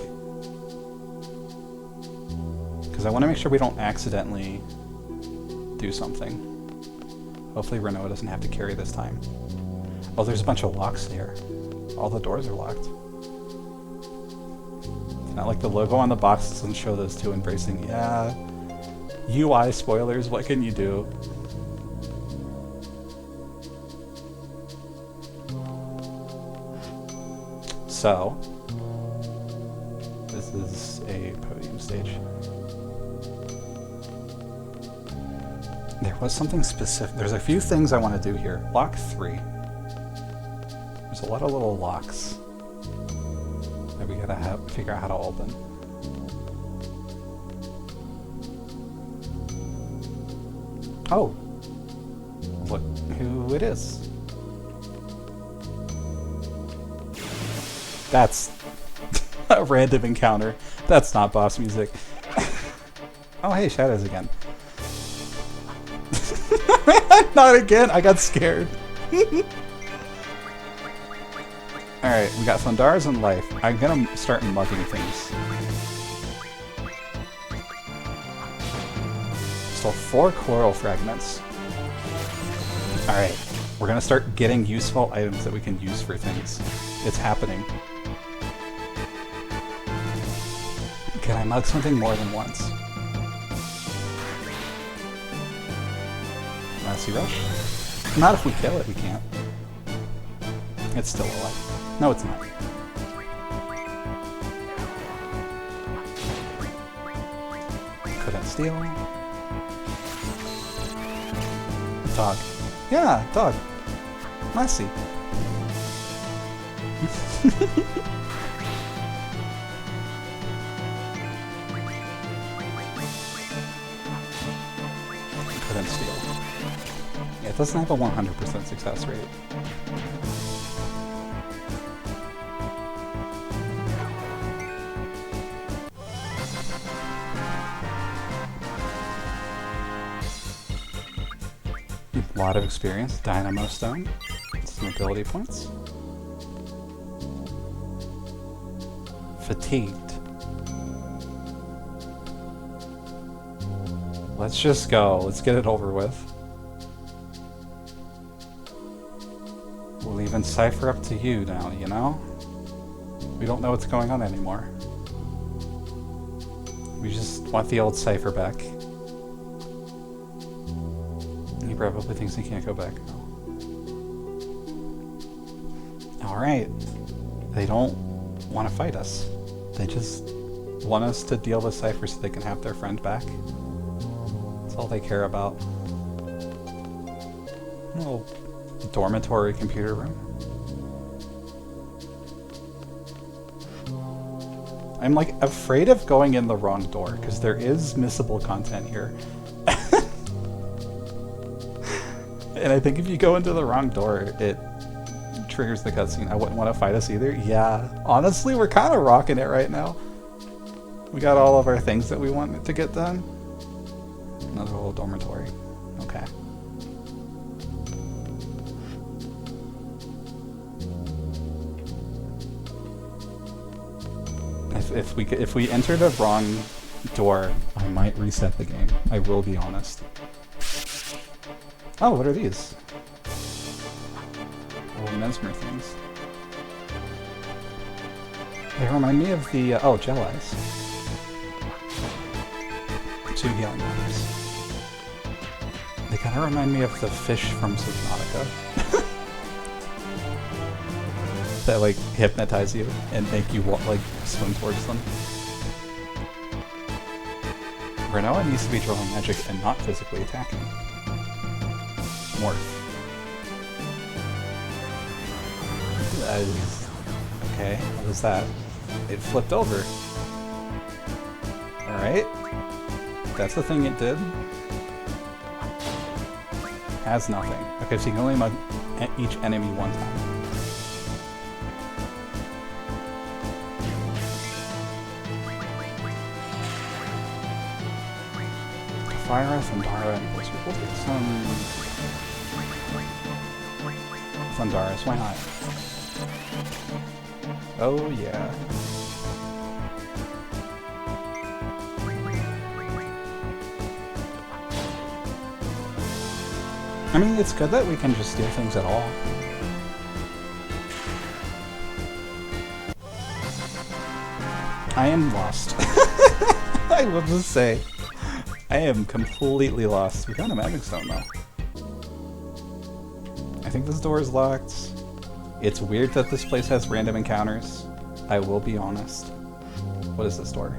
Speaker 1: Because I want to make sure we don't accidentally do something. Hopefully Renoa doesn't have to carry this time. Oh, there's a bunch of locks there. All the doors are locked. It's not like the logo on the box doesn't show those two embracing. Yeah. UI spoilers, what can you do? So, this is a podium stage. There was something specific. There's a few things I want to do here. Lock 3. There's a lot of little locks that we gotta figure out how to open. Oh! Look who it is. That's a random encounter. That's not boss music. Oh hey, Shadows again. Not again! I got scared. Alright, we got Thundaras and Life. I'm gonna start mugging things. Stole 4 chloral fragments. Alright, we're gonna start getting useful items that we can use for things. It's happening. Can I mug something more than once? Massy Rush? Not if we kill it, we can't. It's still alive. No, it's not. Couldn't steal. Dog. Yeah, dog. Massy. Couldn't steal. Yeah, it doesn't have a 100% success rate. A lot of experience. Dynamo Stone. Some ability points. Fatigued. Let's just go. Let's get it over with. We'll even Cypher up to you now, you know? We don't know what's going on anymore. We just want the old Cypher back. He probably thinks he can't go back now. Alright. They don't want to fight us. They just want us to deal with Cypher so they can have their friend back. That's all they care about. A little dormitory computer room. I'm like afraid of going in the wrong door because there is missable content here. And I think if you go into the wrong door, it triggers the cutscene. I wouldn't want to fight us either. Yeah, honestly, we're kind of rocking it right now. We got all of our things that we want to get done. Another little dormitory. Okay. if we enter the wrong door, I might reset the game. I will be honest. Oh, what are these? Oh, mesmer things. They remind me of the oh, gel eyes. 2 healing matters. They kind of remind me of the fish from Subnautica. That like hypnotize you and make you like swim towards them. Renoa needs to be drawing magic and not physically attacking. Morph. Okay, what was that? It flipped over. Alright. That's the thing it did. Has nothing. Okay, so you can only mug each enemy one time. Fire, Thundara, and Blizzard. We'll get some Thundaras, why not? Oh yeah. I mean, it's good that we can just do things at all. I am lost. I will just say. I am completely lost. We got a magic stone though. I think this door is locked. It's weird that this place has random encounters. I will be honest. What is this door?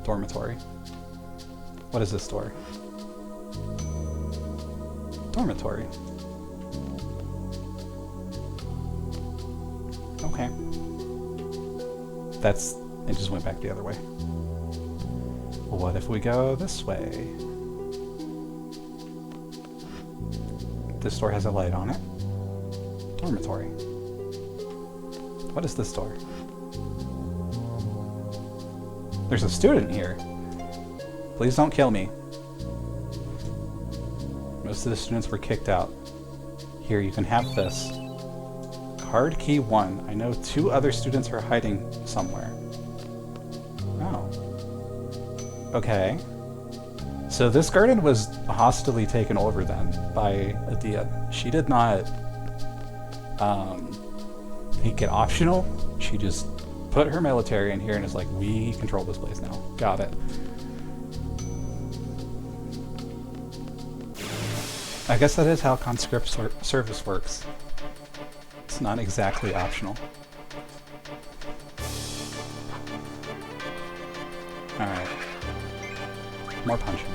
Speaker 1: Dormitory. What is this door? Dormitory. Okay. That's... it just went back the other way. What if we go this way? This door has a light on it. Dormitory. What is this door? There's a student here. Please don't kill me. Most of the students were kicked out. Here, you can have this. Card key 1. I know 2 other students are hiding somewhere. Oh. Okay. So this garden was hostilely taken over then by Adia. She did not make it optional. She just put her military in here and is like, we control this place now. Got it. I guess that is how conscript service works. It's not exactly optional. Alright. More punching.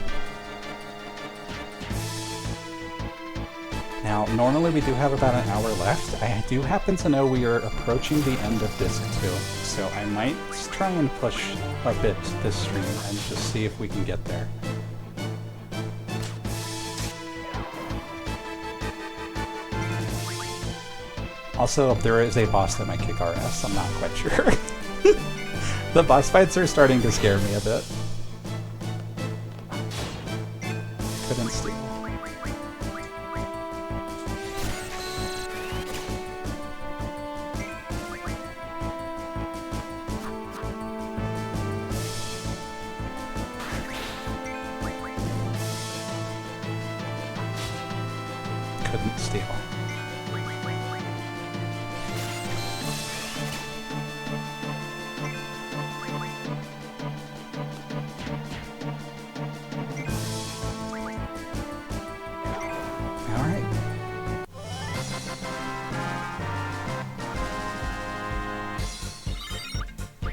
Speaker 1: Now, normally we do have about an hour left. I do happen to know we are approaching the end of Disc 2, so I might try and push a bit this stream and just see if we can get there. Also, there is a boss that might kick our ass, I'm not quite sure. The boss fights are starting to scare me a bit. Couldn't steal. Couldn't steal.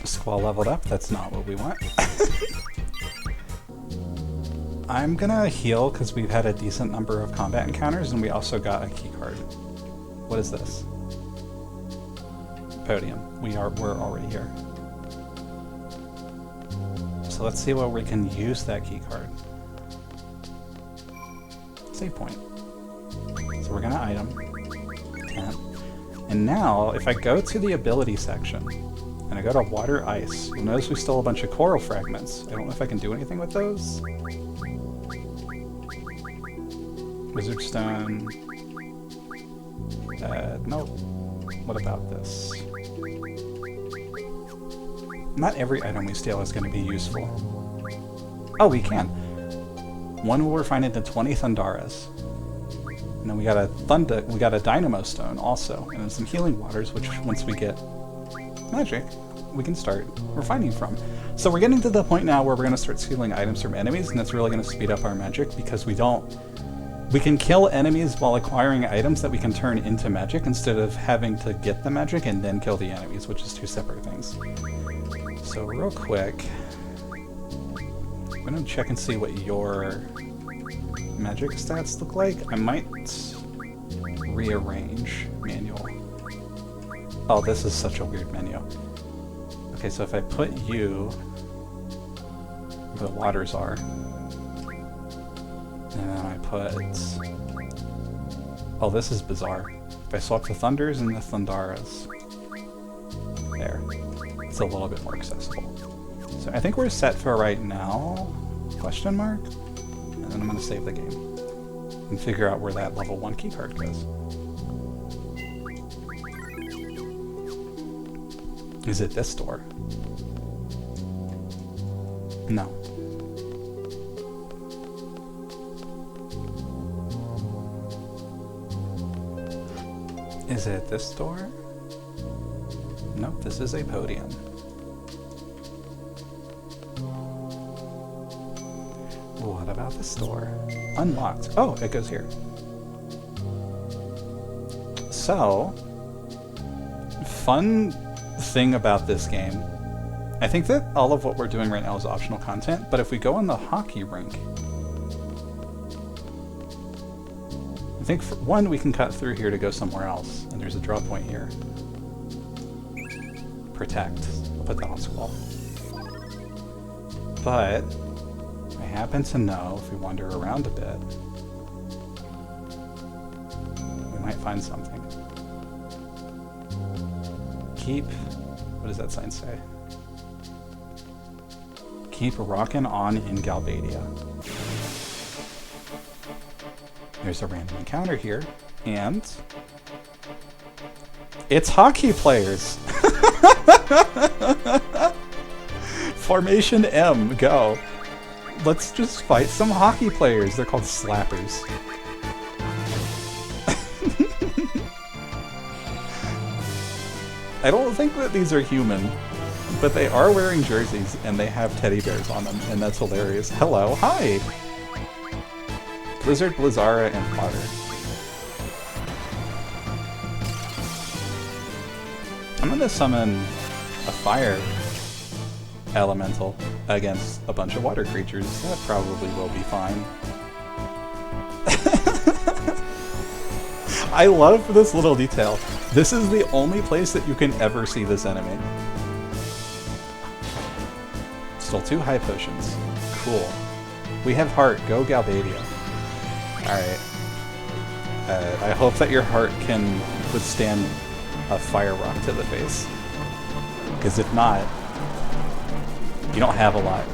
Speaker 1: Squall leveled up, that's not what we want. I'm gonna heal because we've had a decent number of combat encounters and we also got a keycard. What is this? Podium. We're already here. So let's see what we can use that keycard. Save point. So we're gonna item 10. And now, if I go to the ability section, and I go to Water Ice, you'll notice we stole a bunch of coral fragments. I don't know if I can do anything with those. Wizard Stone. No. What about this? Not every item we steal is going to be useful. Oh, we can. One will refine into 20 Thundaras. And then we got a Dynamo Stone also, and then some healing waters, which once we get magic, we can start refining from. So we're getting to the point now where we're going to start stealing items from enemies, and that's really going to speed up our magic because we can kill enemies while acquiring items that we can turn into magic instead of having to get the magic and then kill the enemies, which is two separate things. So real quick, I'm going to check and see what your magic stats look like. I might rearrange manual. Oh, this is such a weird menu. Okay, so if I put you where the waters are, and then I put... Oh, this is bizarre. If I swap the Thunders and the Thundaras, there. It's a little bit more accessible. So I think we're set for right now, question mark? And then I'm going to save the game and figure out where that level 1 keycard goes. Is it this door? No. Is it this door? Nope, this is a podium. What about this door? Unlocked. Oh, it goes here. So, fun thing about this game, I think that all of what we're doing right now is optional content, but if we go in the hockey rink, I think for one, we can cut through here to go somewhere else, and there's a draw point here. Protect. I'll put that on Squall. But I happen to know if we wander around a bit, we might find something. Keep... what does that sign say? Keep rockin' on in Galbadia. There's a random encounter here, and it's hockey players! Formation M, go. Let's just fight some hockey players. They're called slappers. I don't think that these are human, but they are wearing jerseys and they have teddy bears on them, and that's hilarious. Hello, hi! Blizzard, Blizzara, and Potter. I'm gonna summon a fire elemental against a bunch of water creatures. That probably will be fine. I love this little detail. This is the only place that you can ever see this enemy. Still 2 high potions. Cool. We have heart. Go Galbadia. Alright. I hope that your heart can withstand a fire rock to the face. Because if not, you don't have a lot.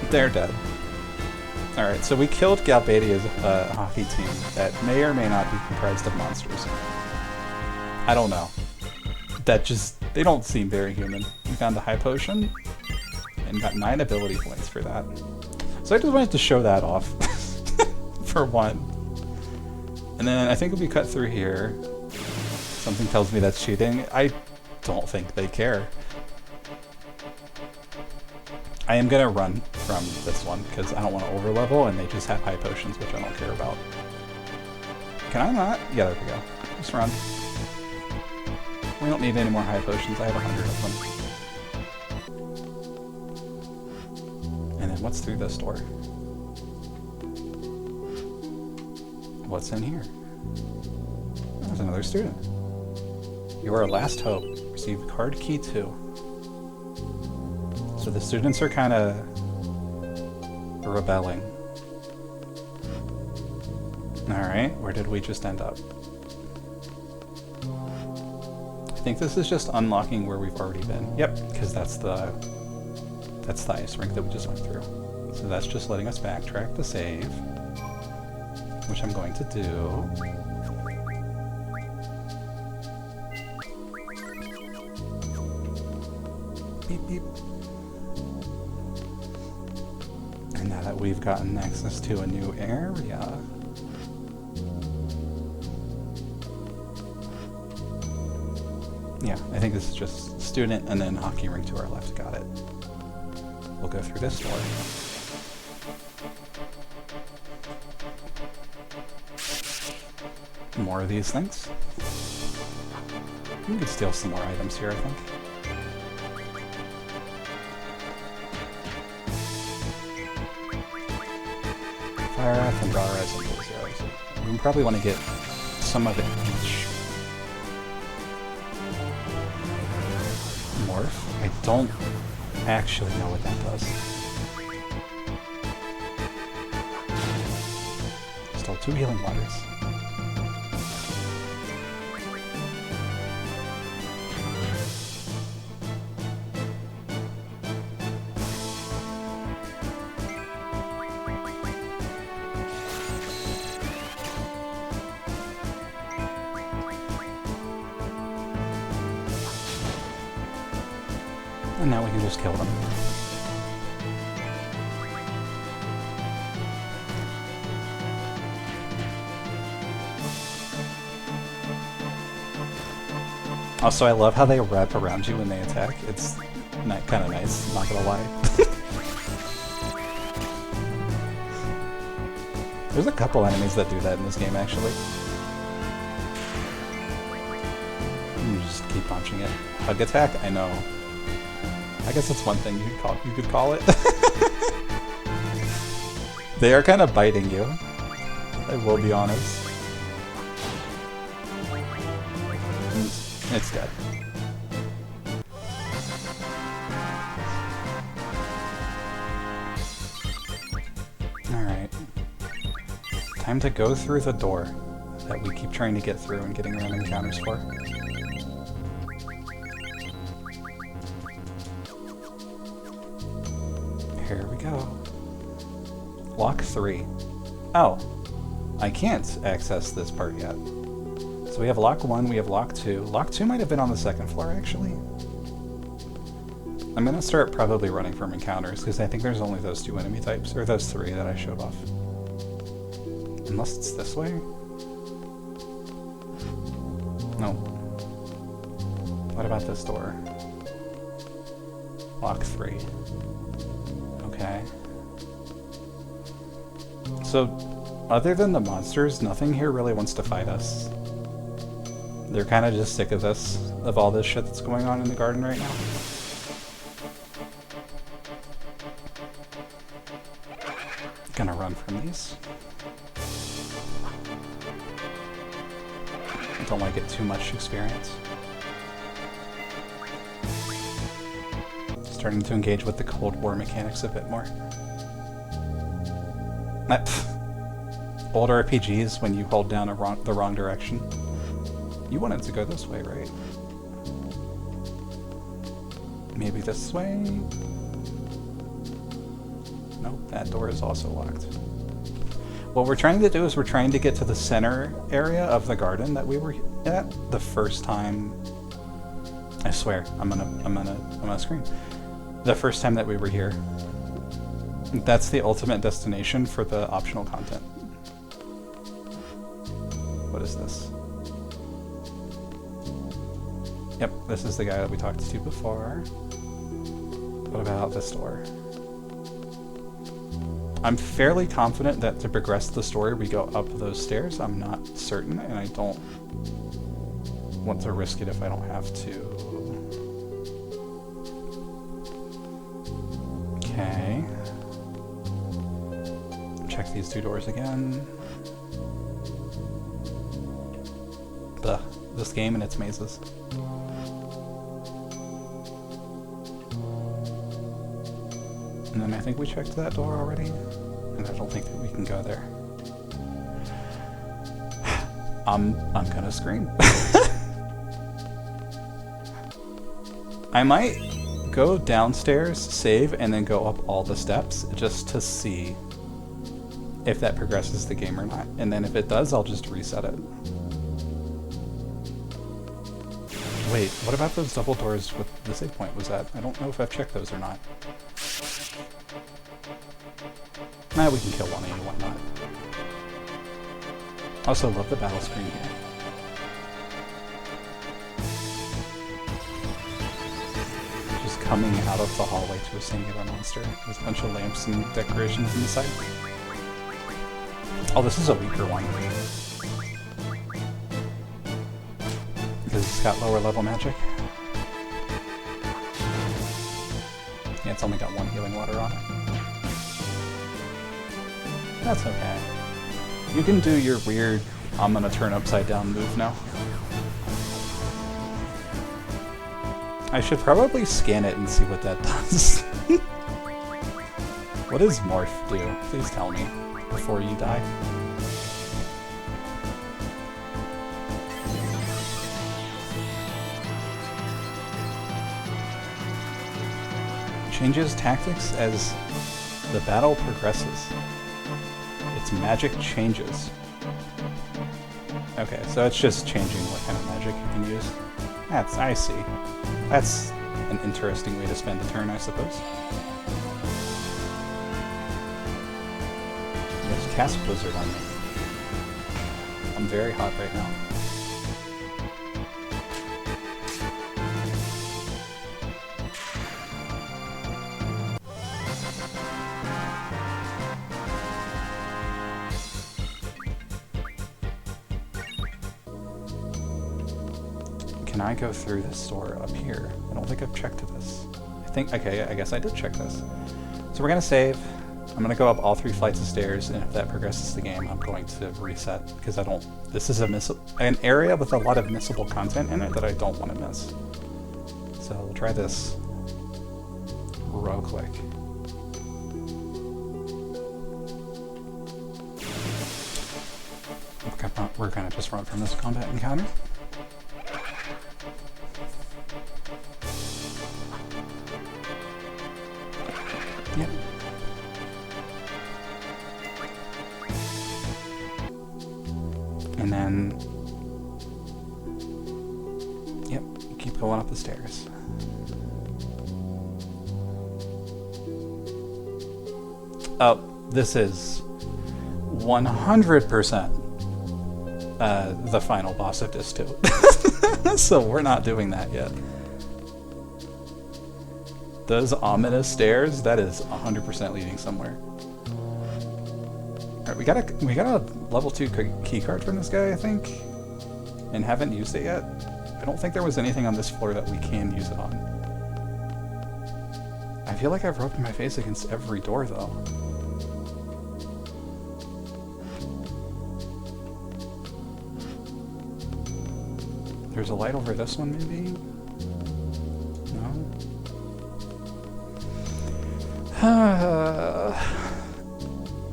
Speaker 1: They're dead. Alright, so we killed Galbadia's hockey team that may or may not be comprised of monsters. I don't know. That just... they don't seem very human. We found a high potion and got 9 ability points for that. So I just wanted to show that off. For one. And then I think if we cut through here, something tells me that's cheating. I don't think they care. I am gonna run from this one because I don't want to overlevel and they just have high potions, which I don't care about. Can I not? Yeah, there we go. Just run. We don't need any more high potions. I have 100 of them. And then what's through this door? What's in here? There's another student. You are our last hope. Receive card key 2. So the students are kind of rebelling. Alright, where did we just end up? I think this is just unlocking where we've already been. Yep, because that's the ice rink that we just went through. So that's just letting us backtrack to save, which I'm going to do. Beep, beep. And now that we've gotten access to a new area, yeah, I think this is just student and then hockey rink to our left. Got it. We'll go through this door. More of these things. We can steal some more items here, I think. Fire Wrath and Galraz and Blazers. We probably want to get some of it each. Morph? I don't actually know what that does. Still 2 healing waters. And now we can just kill them. Also, I love how they wrap around you when they attack. It's kind of nice, not gonna lie. There's a couple enemies that do that in this game, actually. You just keep punching it. Hug attack? I know. I guess that's one thing you could call it. They are kind of biting you. I will be honest. It's dead. Alright. Time to go through the door that we keep trying to get through and getting random encounters for. Here we go. Lock 3. Oh. I can't access this part yet. So we have lock 1, we have lock 2. Lock 2 might have been on the 2nd floor, actually. I'm gonna start probably running from encounters, because I think there's only those 2 enemy types, or those 3 that I showed off. Unless it's this way? No. What about this door? Lock 3. Okay. So, other than the monsters, nothing here really wants to fight us. They're kind of just sick of this, of all this shit that's going on in the garden right now. Gonna run from these. I don't want to get too much experience. Starting to engage with the Cold War mechanics a bit more. Old RPGs, when you hold down the wrong direction. You wanted to go this way, right? Maybe this way? Nope, that door is also locked. What we're trying to do is we're trying to get to the center area of the garden that we were at the first time. I swear, I'm gonna scream. The first time that we were here. That's the ultimate destination for the optional content. What is this? Yep, this is the guy that we talked to before. What about this door? I'm fairly confident that to progress the story we go up those stairs. I'm not certain, and I don't want to risk it if I don't have to. Okay. Check these 2 doors again. Ugh, this game and its mazes. And then I think we checked that door already, and I don't think that we can go there. I'm gonna scream. I might go downstairs, save, and then go up all the steps just to see if that progresses the game or not. And then if it does, I'll just reset it. Wait, what about those double doors with the save point was at? I don't know if I've checked those or not. Nah, we can kill one of you, why not? Also, love the battle screen here. Just coming out of the hallway to a singular monster with a bunch of lamps and decorations inside. Oh, this is a weaker one. Because it's got lower level magic. Yeah, it's only got one healing water on it. That's okay. You can do your weird, I'm gonna turn upside down move now. I should probably scan it and see what that does. What does Morph do? Please tell me before you die. Changes tactics as the battle progresses. Its magic changes. Okay, so it's just changing what kind of magic you can use. I see. That's an interesting way to spend a turn, I suppose. Just cast Blizzard on me. I'm very hot right now. Can I go through this door up here? I don't think I've checked this. Okay, I guess I did check this. So we're gonna save. I'm gonna go up all 3 flights of stairs, and if that progresses the game, I'm going to reset, because this is an area with a lot of missable content in it that I don't want to miss. So we'll try this real quick. We're gonna just run from this combat encounter. Yep. And then, yep, keep going up the stairs. Oh, this is 100% the final boss of Disc 2. So we're not doing that yet. Those ominous stairs, that is 100% leading somewhere. Alright, we got a level 2 key card from this guy, I think, and haven't used it yet. I don't think there was anything on this floor that we can use it on. I feel like I've rubbed my face against every door, though. There's a light over this one, maybe?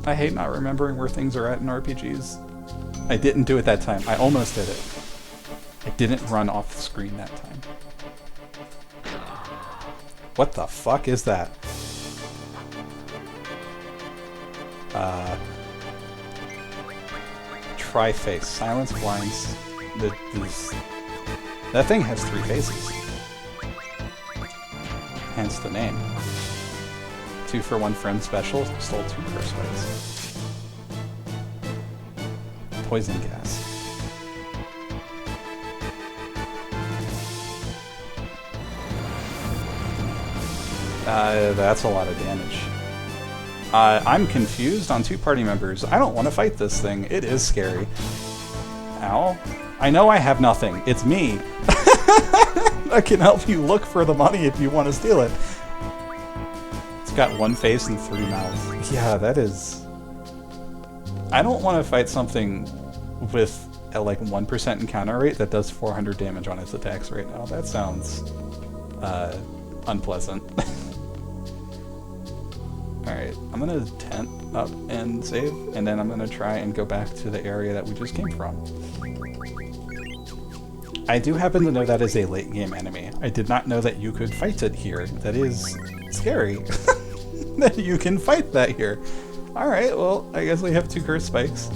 Speaker 1: I hate not remembering where things are at in RPGs. I didn't do it that time. I almost did it. I didn't run off the screen that time. What the fuck is that? Tri-face. Silence blinds. That thing has 3 faces. Hence the name. 2 for 1 friend special, stole 2 curse words. Poison gas. That's a lot of damage. I'm confused on 2 party members. I don't want to fight this thing. It is scary. Ow. I know I have nothing. It's me. I can help you look for the money if you want to steal it. Got 1 face and 3 mouths. Yeah, that is... I don't want to fight something with a like 1% encounter rate that does 400 damage on its attacks right now. That sounds unpleasant. Alright, I'm gonna tent up and save, and then I'm gonna try and go back to the area that we just came from. I do happen to know that is a late game enemy. I did not know that you could fight it here. That is scary. That you can fight that here. Alright, well, I guess we have 2 curse spikes.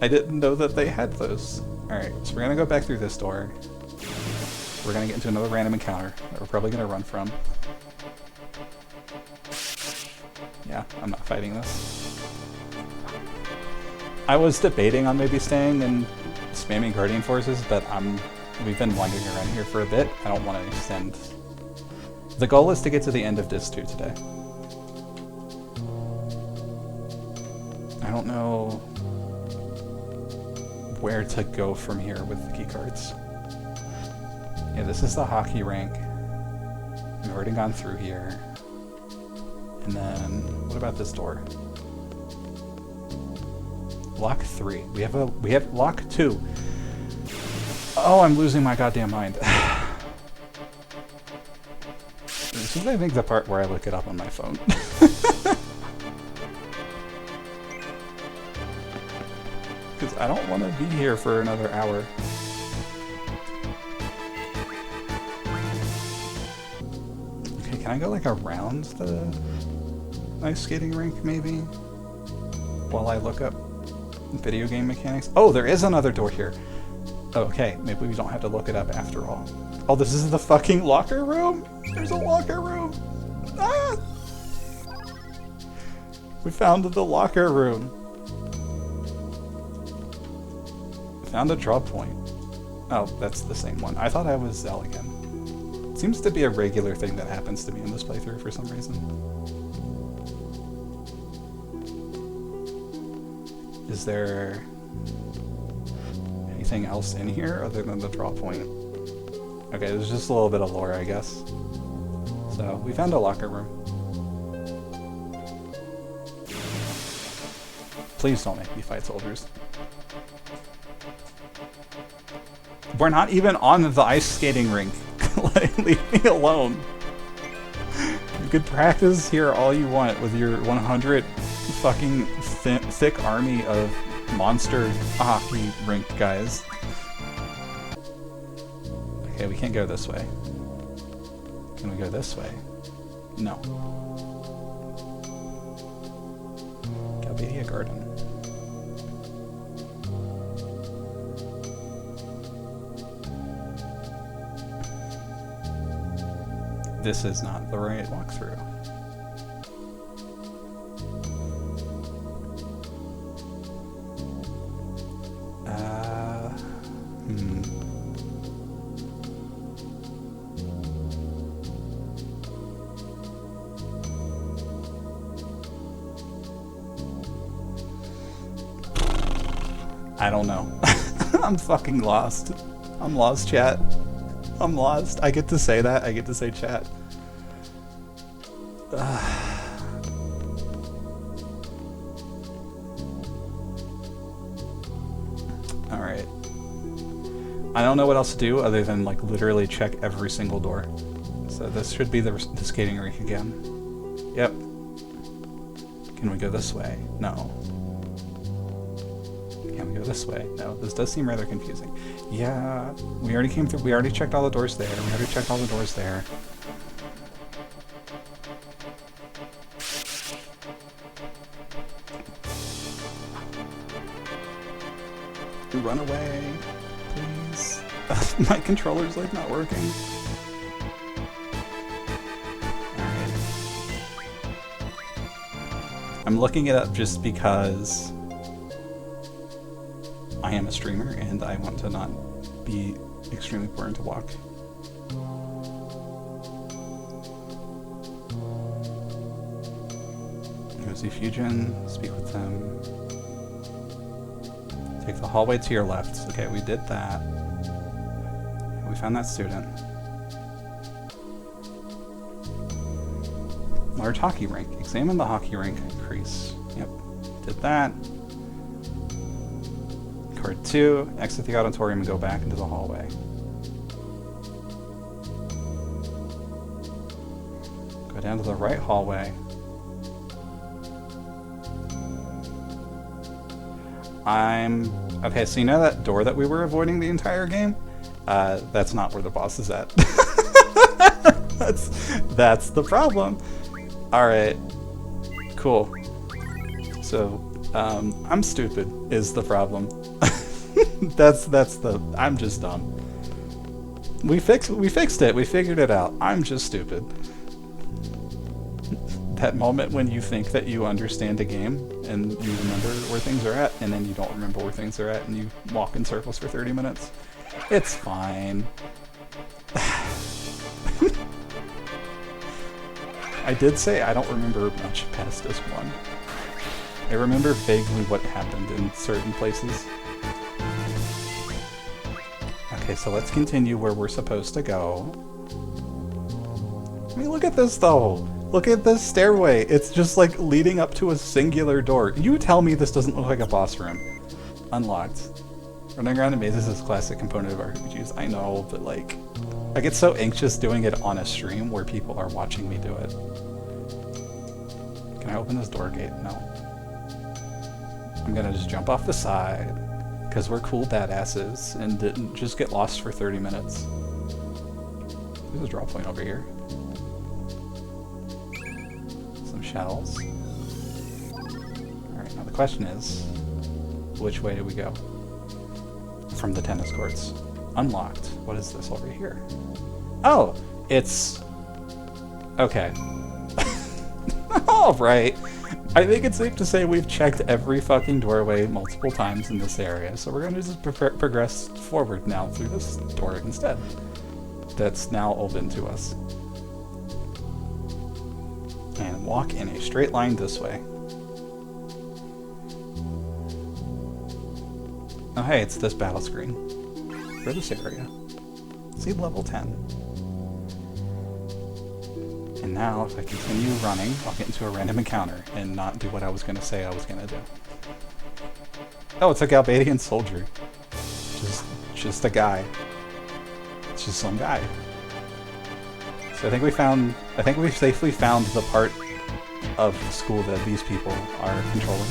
Speaker 1: I didn't know that they had those. Alright, so we're gonna go back through this door. We're gonna get into another random encounter that we're probably gonna run from. Yeah, I'm not fighting this. I was debating on maybe staying and spamming Guardian Forces, but we've been wandering around here for a bit. I don't want to extend. The goal is to get to the end of Disc 2 today. I don't know where to go from here with the keycards. Yeah, this is the hockey rink. We've already gone through here. And then, what about this door? Lock 3. We have lock 2. Oh, I'm losing my goddamn mind. This is, I think, the part where I look it up on my phone. Because I don't want to be here for another hour. Okay, can I go like around the ice skating rink maybe? While I look up video game mechanics? Oh, there is another door here. Okay, maybe we don't have to look it up after all. Oh, this is the fucking locker room? There's a locker room. Ah! We found the locker room. Found a draw point. Oh, that's the same one. I thought I was Zell again. Seems to be a regular thing that happens to me in this playthrough for some reason. Is there anything else in here other than the draw point? Okay, there's just a little bit of lore, I guess. So, we found a locker room. Please don't make me fight soldiers. We're not even on the ice skating rink. Leave me alone. You could practice here all you want with your 100 fucking thick army of monster hockey rink guys. Okay, we can't go this way. Can we go this way? No. Galbadia Garden. This is not the right walkthrough. I don't know. I'm fucking lost. I'm lost, chat. I'm lost. I get to say that. I get to say chat. Alright. I don't know what else to do other than like literally check every single door. So this should be the skating rink again. Yep. Can we go this way? No. Can we go this way? No. This does seem rather confusing. Yeah, we already came through. We already checked all the doors there. We already checked all the doors there. Run away, please. My controller's like not working. Alright. I'm looking it up just because I am a streamer and I want to not be extremely boring to walk. Go see Fusion, speak with them. Take the hallway to your left. Okay, we did that. We found that student. Large hockey rink. Examine the hockey rink crease. Yep, did that. Card 2, exit the auditorium and go back into the hallway. Go down to the right hallway. Okay, so you know that door that we were avoiding the entire game? That's not where the boss is at. That's the problem. Alright. Cool. So, I'm stupid is the problem. I'm just dumb. We fixed it. We figured it out. I'm just stupid. That moment when you think that you understand a game and you remember where things are at, and then you don't remember where things are at, and you walk in circles for 30 minutes. It's fine. I did say I don't remember much past this one. I remember vaguely what happened in certain places. Okay, so let's continue where we're supposed to go. I mean, look at this though! Look at this stairway! It's just like leading up to a singular door. You tell me this doesn't look like a boss room. Unlocked. Running around in mazes is a classic component of RPGs. I know, but like, I get so anxious doing it on a stream where people are watching me do it. Can I open this door gate? No. I'm gonna just jump off the side, because we're cool badasses, and didn't just get lost for 30 minutes. There's a drop point over here. Some shells. Alright, now the question is, which way do we go? From the tennis courts. Unlocked. What is this over here? Oh! It's... okay. Alright. I think it's safe to say we've checked every fucking doorway multiple times in this area, so we're going to just progress forward now through this door instead. That's now open to us. And walk in a straight line this way. Oh hey, it's this battle screen. For this area. See level 10. And now, if I continue running, I'll get into a random encounter and not do what I was going to say I was going to do. Oh, it's a Galbadian soldier. Just a guy. It's just some guy. So I think we've safely found the part of the school that these people are controlling.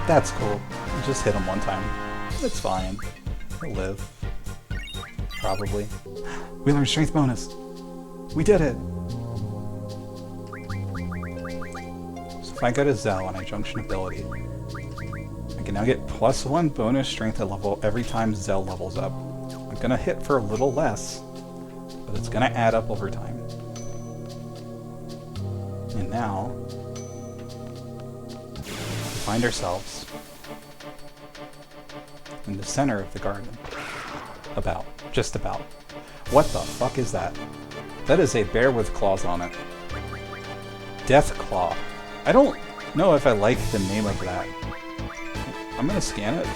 Speaker 1: That's cool. Just hit him one time. It's fine. He'll live. Probably. We learned strength bonus! We did it! So if I go to Zell on a junction ability, I can now get +1 bonus strength at level every time Zell levels up. I'm gonna hit for a little less, but it's gonna add up over time. And now, we find ourselves in the center of the garden. Just about. What the fuck is that? That is a bear with claws on it. Death Claw. I don't know if I like the name of that. I'm gonna scan it.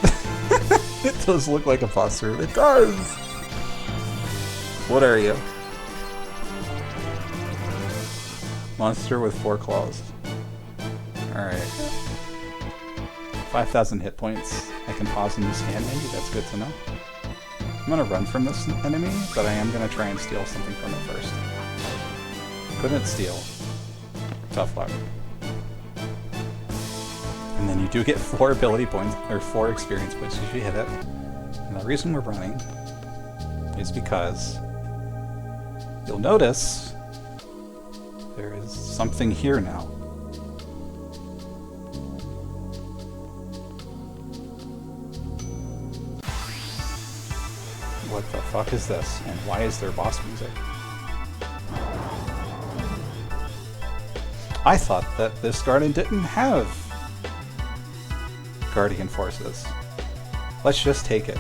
Speaker 1: It does look like a boss room. It does! What are you? Monster with 4 claws. Alright. 5,000 hit points. I can pause and scan maybe? That's good to know. I'm gonna run from this enemy, but I am gonna try and steal something from it first. Couldn't steal. Tough luck. And then you do get 4 ability points, or 4 experience points if you hit it. And the reason we're running is because you'll notice there is something here now. What the fuck is this? And why is there boss music? I thought that this garden didn't have Guardian Forces. Let's just take it.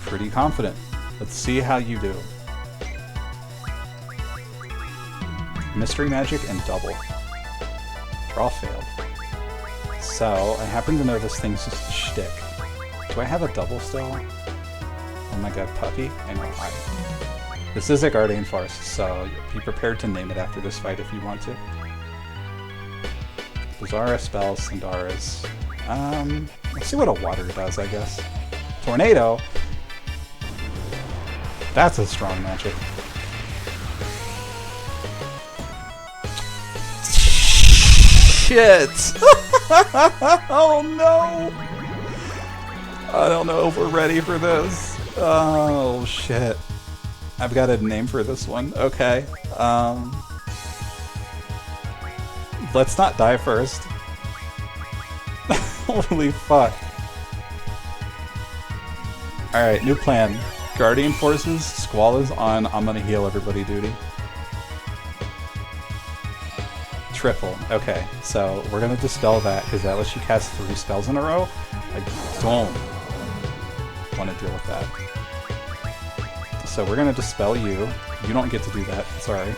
Speaker 1: Pretty confident. Let's see how you do. Mystery Magic and double. Draw failed. So, I happen to know this thing's just a shtick. Do I have a double still? Oh my god, puppy? I know why. This is a Guardian Force, so be prepared to name it after this fight if you want to. Bizarre spells, Sandaras. Let's see what a water does, I guess. Tornado? That's a strong magic. shit! Oh no! I don't know if we're ready for this. Oh shit. I've got a name for this one. Okay. Let's not die first. Holy fuck. Alright, new plan. Guardian forces, Squall is on, I'm gonna heal everybody duty. Triple. Okay, so we're gonna dispel that because that lets you cast 3 spells in a row. I don't want to deal with that. So we're gonna dispel you. You don't get to do that, sorry.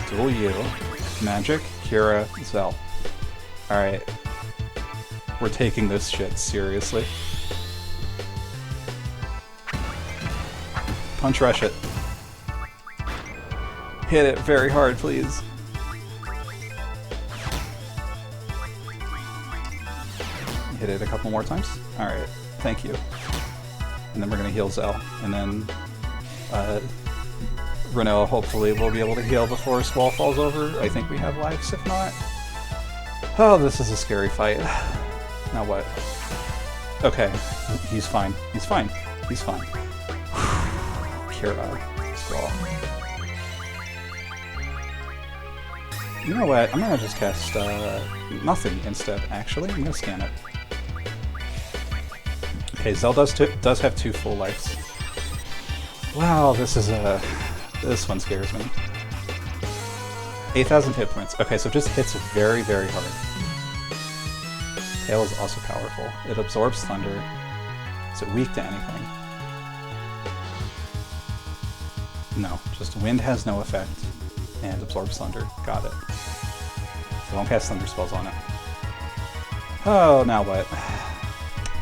Speaker 1: Duel you. Magic, Kira, Zell. Alright. We're taking this shit seriously. Punch rush it. Hit it very hard, please. Hit it a couple more times. Alright, thank you. And then we're gonna heal Zell. And then Renault hopefully will be able to heal before Squall falls over. I think we have lives, if not. Oh, this is a scary fight. Now what? Okay, he's fine. He's fine. He's fine. Kira. Squall. You know what? I'm gonna just cast nothing instead, actually. I'm gonna scan it. Okay, Zell does have 2 full lives. Wow, this is this one scares me. 8,000 hit points. Okay, so it just hits very, very hard. Tail is also powerful. It absorbs thunder. Is it weak to anything? No, just wind has no effect. And absorbs thunder. Got it. So don't cast thunder spells on it. Oh, now what?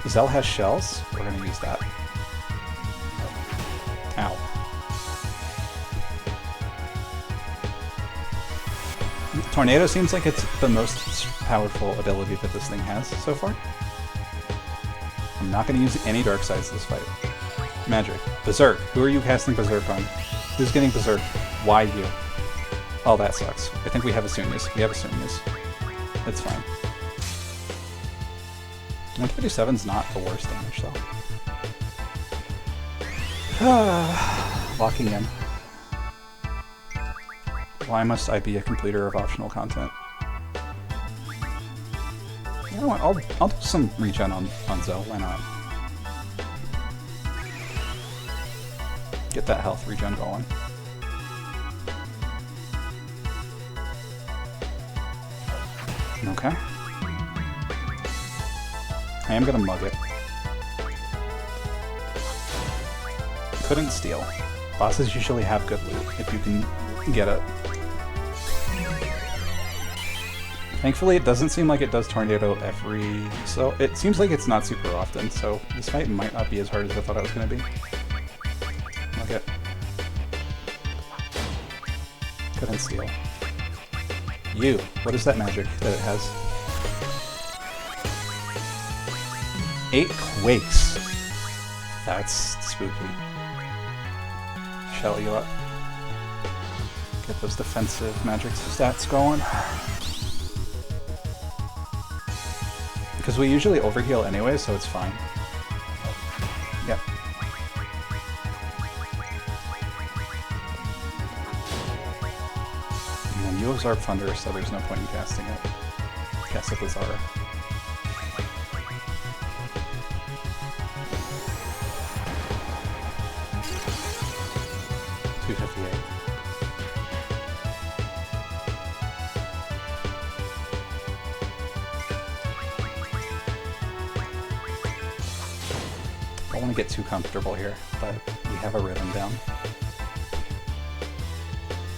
Speaker 1: Zell has shells. We're gonna use that. Ow. Tornado seems like it's the most powerful ability that this thing has so far. I'm not gonna use any dark sides this fight. Magic. Berserk. Who are you casting Berserk on? Who's getting Berserk? Why you? Oh, that sucks. I think we have Asunius. We have Asunius. It's fine. 157's not the worst damage, though. Locking in. Why must I be a completer of optional content? You know what? I'll do some regen on Zell. Why not? Get that health regen going. Okay. I am gonna mug it. Couldn't steal. Bosses usually have good loot if you can get it. Thankfully, it doesn't seem like it does Tornado every... So, it seems like it's not super often, so this fight might not be as hard as I thought it was gonna be. Okay. Couldn't steal. You. What is that magic that it has? 8 quakes. That's spooky. Shell you up. Get those defensive magic stats going. Because we usually overheal anyway, so it's fine. Yep. And then you absorb thunder, so there's no point in casting it. Cast it with Zara. I don't want to get too comfortable here, but we have a rhythm down.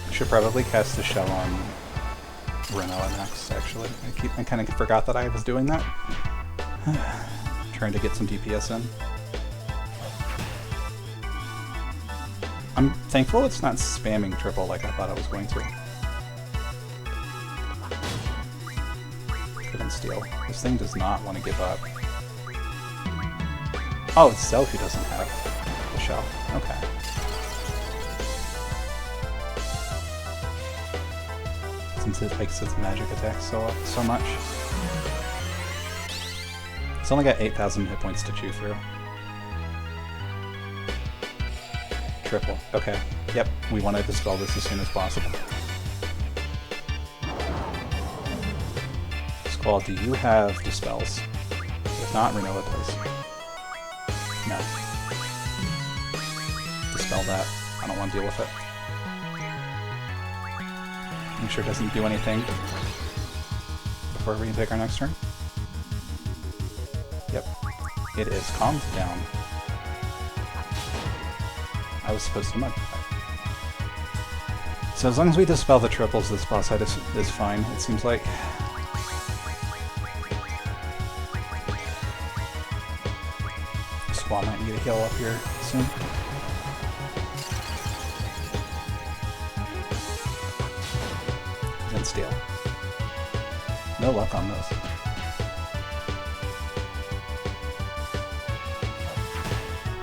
Speaker 1: I should probably cast the shell on Renault next, actually. I kind of forgot that I was doing that. Trying to get some DPS in. I'm thankful it's not spamming triple like I thought I was going to. Couldn't steal. This thing does not want to give up. Oh, it's Zell who doesn't have the shell. Okay. since it hikes its magic attack so much. It's only got 8,000 hit points to chew through. Triple. Okay. Yep, we want to dispel this as soon as possible. Squall, do you have dispels? If not, Renoa does. No. Dispel that. I don't want to deal with it. Make sure it doesn't do anything before we can take our next turn. Yep. It is calmed down. I was supposed to mug. So as long as we dispel the triples, this boss fight is fine, it seems like. Squall might need a heal up here soon. Then steal. No luck on those.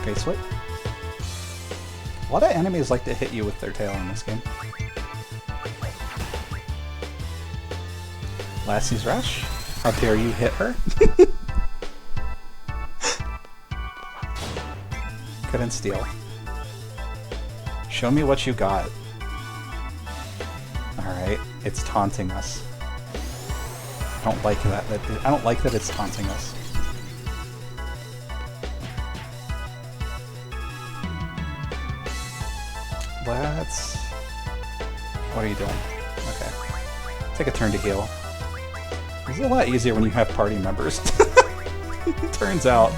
Speaker 1: Okay, sweet. A lot of enemies like to hit you with their tail in this game. Lassie's Rush? How dare you hit her? Couldn't steal. Show me what you got. Alright, it's taunting us. I don't like that. I don't like that it's taunting us. Let's... What are you doing? Okay. Take a turn to heal. This is a lot easier when you have party members. Turns out.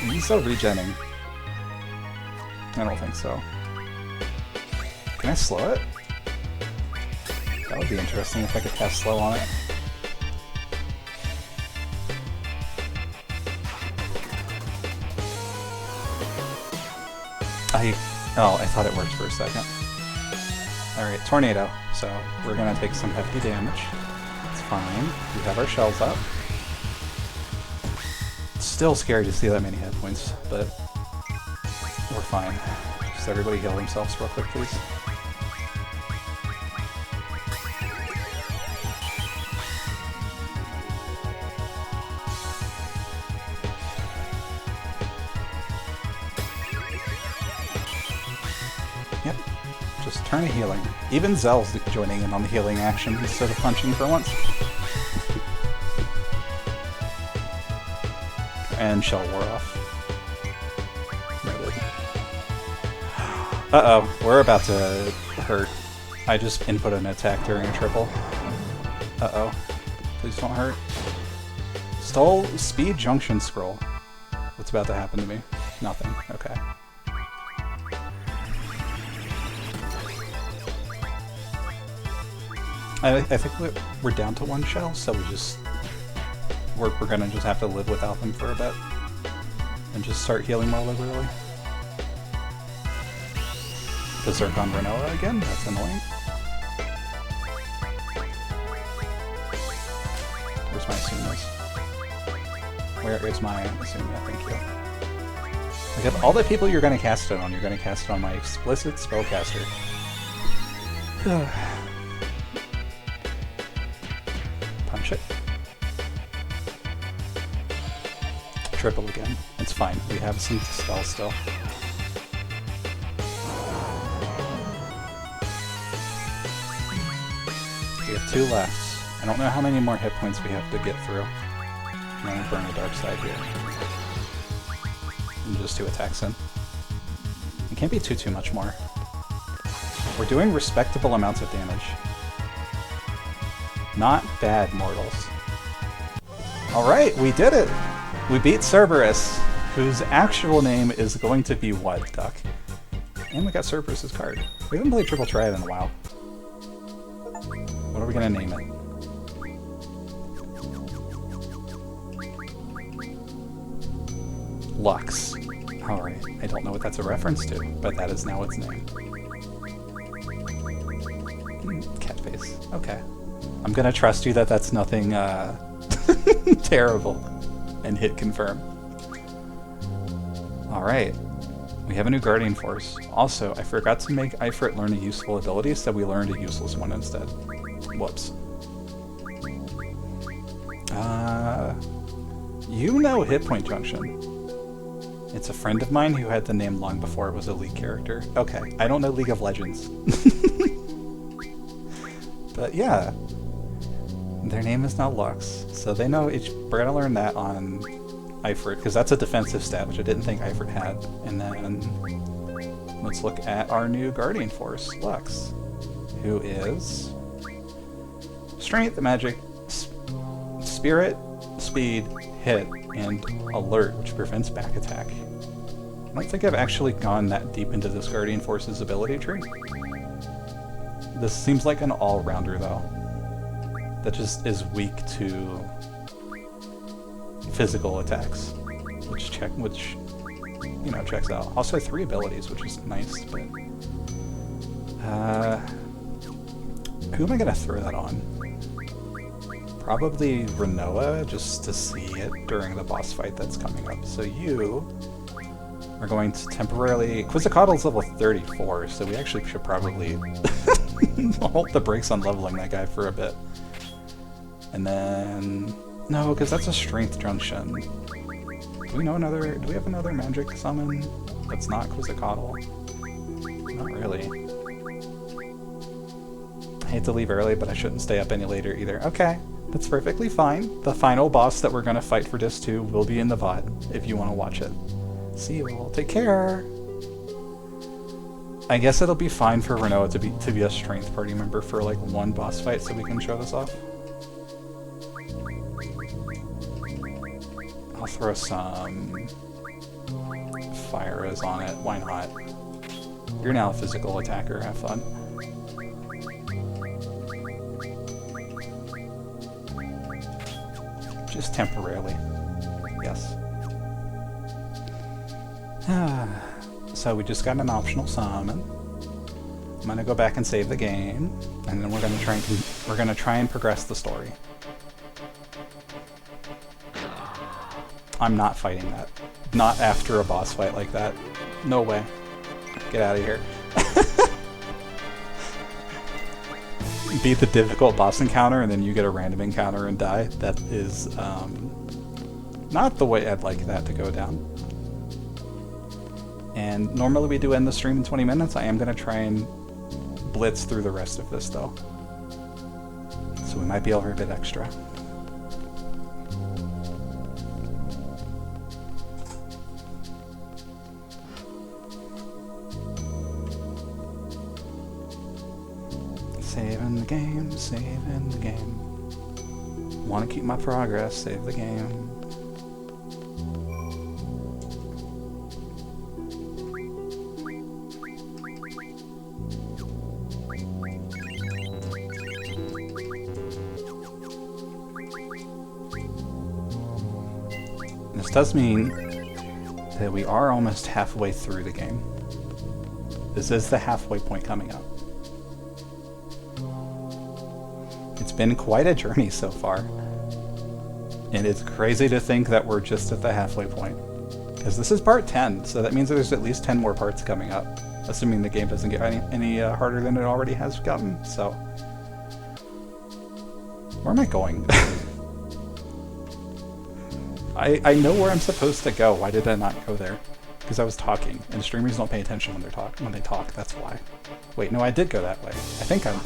Speaker 1: Are you still regenning? I don't think so. Can I slow it? That would be interesting if I could cast slow on it. Oh, I thought it worked for a second. Alright, Tornado. So, we're gonna take some hefty damage. It's fine. We have our shells up. It's still scary to see that many hit points, but we're fine. Just everybody heal themselves real quick, please. Yep. Just turn to healing. Even Zell's joining in on the healing action instead of punching for once. And shell wore off. Noted. Uh-oh, we're about to hurt. I just input an attack during a triple. Uh-oh. Please don't hurt. Stole Speed Junction Scroll. What's about to happen to me? Nothing. Okay. I think we're down to one shell, so we're gonna just have to live without them for a bit and just start healing more liberally. Berserk on Renoa again? That's annoying. Where's my Asumas? Where is my Asuma? Thank you. Look at all the people you're gonna cast it on. You're gonna cast it on my explicit spellcaster. Punch it. Triple again. It's fine. We have some spells still. We have 2 left. I don't know how many more hit points we have to get through. I'm gonna burn the dark side here. And just 2 attacks in. It can't be too much more. We're doing respectable amounts of damage. Not bad, mortals. Alright, we did it! We beat Cerberus, whose actual name is going to be what, Duck? And we got Cerberus's card. We haven't played Triple Triad in a while. What are we gonna name it? Lux. Alright, I don't know what that's a reference to, but that is now its name. Cat face. Okay. I'm gonna trust you that that's nothing, terrible. And hit confirm. Alright. We have a new Guardian Force. Also, I forgot to make Ifrit learn a useful ability, so we learned a useless one instead. Whoops. You know Hit Point Junction. It's a friend of mine who had the name long before it was a League character. Okay, I don't know League of Legends. But yeah. Their name is now Lux, so they know we're gonna learn that on Ifrit, because that's a defensive stat, which I didn't think Ifrit had. And then let's look at our new Guardian Force, Lux, who is Strength, Magic, Spirit, Speed, Hit, and Alert, which prevents back attack. I don't think I've actually gone that deep into this Guardian Force's ability tree. This seems like an all-rounder, though, that just is weak to physical attacks, which you know, checks out. Also 3 abilities, which is nice, but who am I gonna throw that on? Probably Renoa, just to see it during the boss fight that's coming up. So you are going to temporarily... Quizzicatl's level 34, so we actually should probably hold the brakes on leveling that guy for a bit. And then... No, because that's a Strength Junction. Do we have another magic summon that's not Quizzicatl? Not really. I hate to leave early, but I shouldn't stay up any later either. Okay, that's perfectly fine. The final boss that we're going to fight for Disc 2 will be in the VOD, if you want to watch it. See you all. Take care! I guess it'll be fine for Renoa to be a Strength party member for like one boss fight, so we can show this off. I'll throw some fire arrows on it. Why not? You're now a physical attacker. Have fun. Just temporarily. Yes. So we just got an optional summon. I'm gonna go back and save the game, and then we're gonna try and progress the story. I'm not fighting that. Not after a boss fight like that. No way. Get out of here. Beat the difficult boss encounter and then you get a random encounter and die. That is not the way I'd like that to go down. And normally we do end the stream in 20 minutes. I am going to try and blitz through the rest of this though. So we might be over a bit extra. Saving the game, saving the game. Want to keep my progress, save the game. This does mean that we are almost halfway through the game. This is the halfway point coming up. It's been quite a journey so far, and it's crazy to think that we're just at the halfway point. Because this is part 10, so that means there's at least 10 more parts coming up, assuming the game doesn't get any harder than it already has gotten, so... Where am I going? I know where I'm supposed to go. Why did I not go there? Because I was talking, and streamers don't pay attention when they talk, that's why. Wait, no, I did go that way. I think I'm...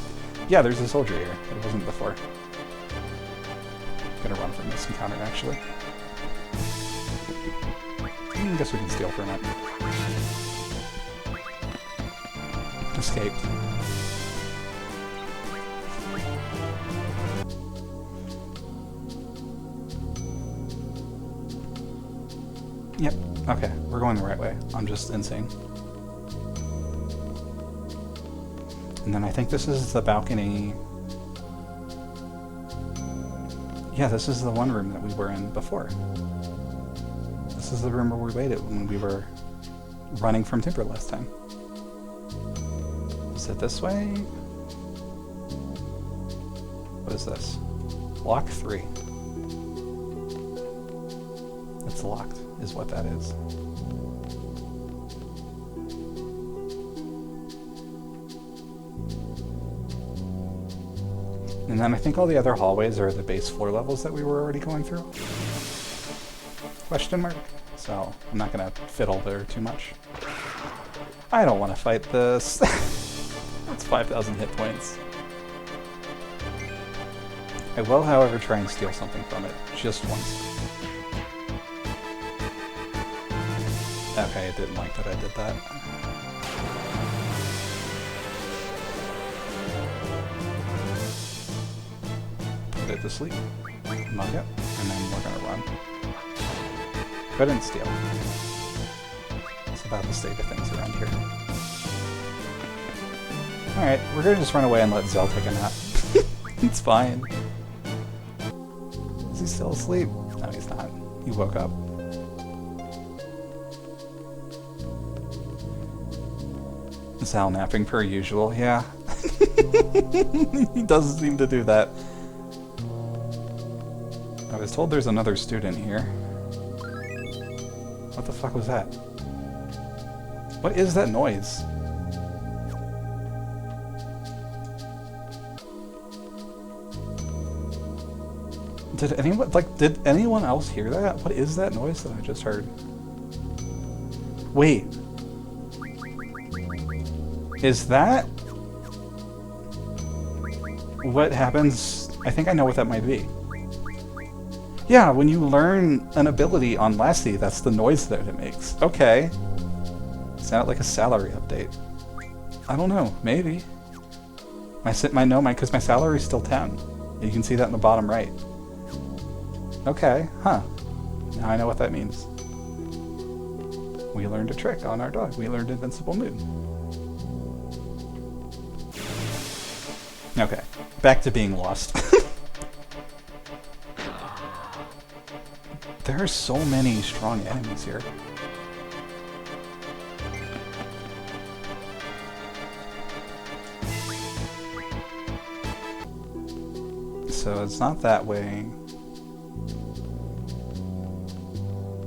Speaker 1: Yeah, there's a soldier here. It wasn't before. I'm gonna run from this encounter, actually. I guess we can steal from it. Escaped. Yep, okay, we're going the right way. I'm just insane. And then I think this is the balcony. Yeah, this is the one room that we were in before. This is the room where we waited when we were running from Timber last time. Is it this way? What is this? Lock 3. It's locked, is what that is. And then I think all the other hallways are the base floor levels that we were already going through. Question mark? So, I'm not gonna fiddle there too much. I don't want to fight this. That's 5,000 hit points. I will, however, try and steal something from it. Just once. Okay, I didn't like that I did that. Put it to sleep. Mug it. And then we're gonna run. Couldn't steal. It's about the state of things around here. Alright, we're gonna just run away and let Zell take a nap. It's fine. Is he still asleep? No, he's not. He woke up. Zal napping per usual, yeah. He doesn't seem to do that. I was told there's another student here. What the fuck was that? What is that noise? Did anyone else hear that? What is that noise that I just heard? Wait. Is that what happens? I think I know what that might be. Yeah, when you learn an ability on Lassie, that's the noise that it makes. Okay. Sounded like a salary update. I don't know, maybe. Because my salary's still 10. You can see that in the bottom right. Okay, huh. Now I know what that means. We learned a trick on our dog. We learned Invincible Mood. Okay, back to being lost. There are so many strong enemies here. So it's not that way.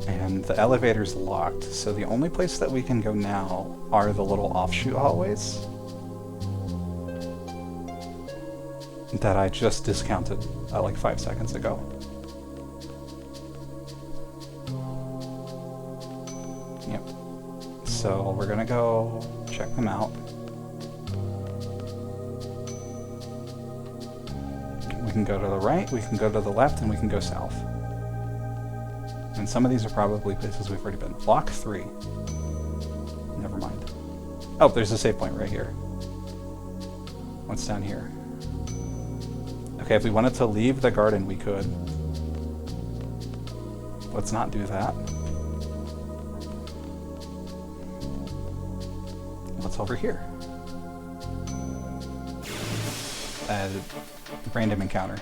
Speaker 1: And the elevator's locked, so the only place that we can go now are the little offshoot hallways that I just discounted like 5 seconds ago. Yep. So we're gonna go check them out. We can go to the right, we can go to the left, and we can go south. And some of these are probably places we've already been. Block 3. Never mind. Oh, there's a save point right here. What's down here? Okay, if we wanted to leave the garden, we could. Let's not do that. What's over here? Random encounter.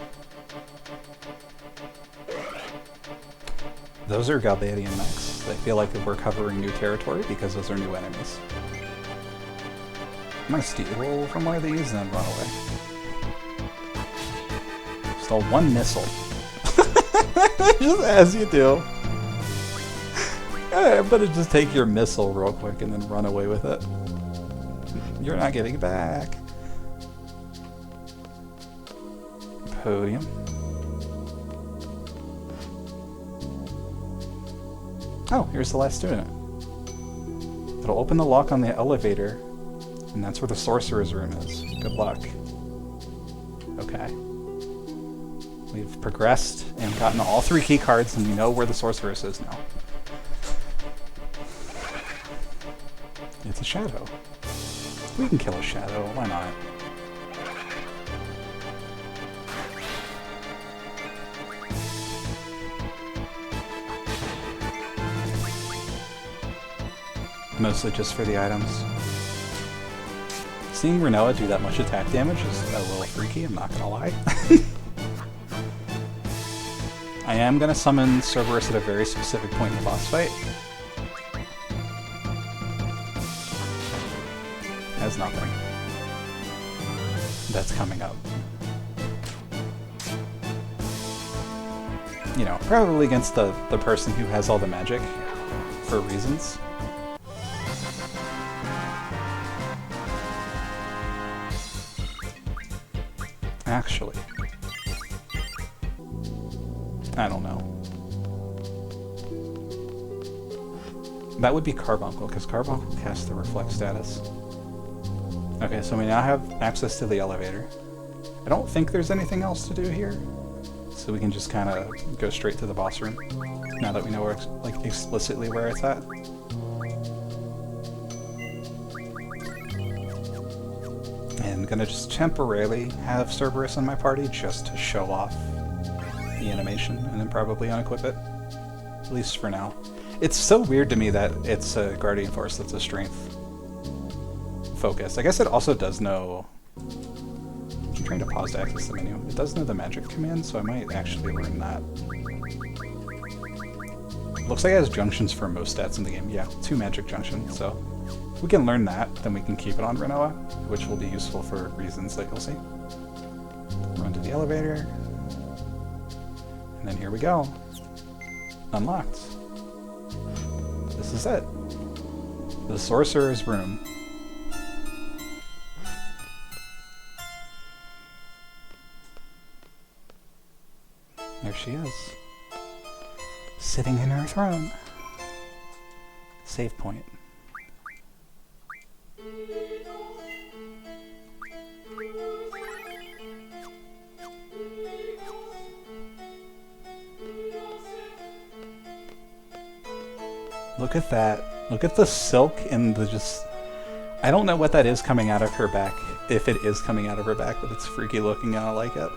Speaker 1: Those are Galbadian mechs. They feel like we're covering new territory because those are new enemies. I'm gonna steal from one of these and then run away. Stole one missile. Just as you do. I'm gonna just take your missile real quick and then run away with it. You're not getting it back. Podium. Oh, here's the last student. It'll open the lock on the elevator, and that's where the sorcerer's room is. Good luck. Okay. We've progressed and gotten all 3 key cards, and we know where the sorceress is now. It's a shadow. We can kill a shadow, why not? Mostly just for the items. Seeing Renoa do that much attack damage is a little freaky, I'm not gonna lie. I am gonna summon Cerberus at a very specific point in the boss fight. Has nothing. That's coming up. You know, probably against the person who has all the magic, for reasons. Actually, I don't know. That would be Carbuncle, because Carbuncle casts the Reflect status. Okay, so we now have access to the elevator. I don't think there's anything else to do here, so we can just kind of go straight to the boss room, now that we know where like explicitly where it's at. And I'm gonna just temporarily have Cerberus in my party just to show off the animation, and then probably unequip it, at least for now. It's so weird to me that it's a Guardian Force that's a strength focus. I guess it also does know... I'm trying to pause to access the menu. It does know the magic command, so I might actually learn that. Looks like it has junctions for most stats in the game. Yeah, 2 magic junctions, so if we can learn that, then we can keep it on Rinoa, which will be useful for reasons that you'll see. Run to the elevator. And then here we go. Unlocked. This is it. The Sorcerer's Room. There she is. Sitting in her throne. Save point. Look at that. Look at the silk and the just... I don't know what that is coming out of her back, if it is coming out of her back, but it's freaky looking and I like it.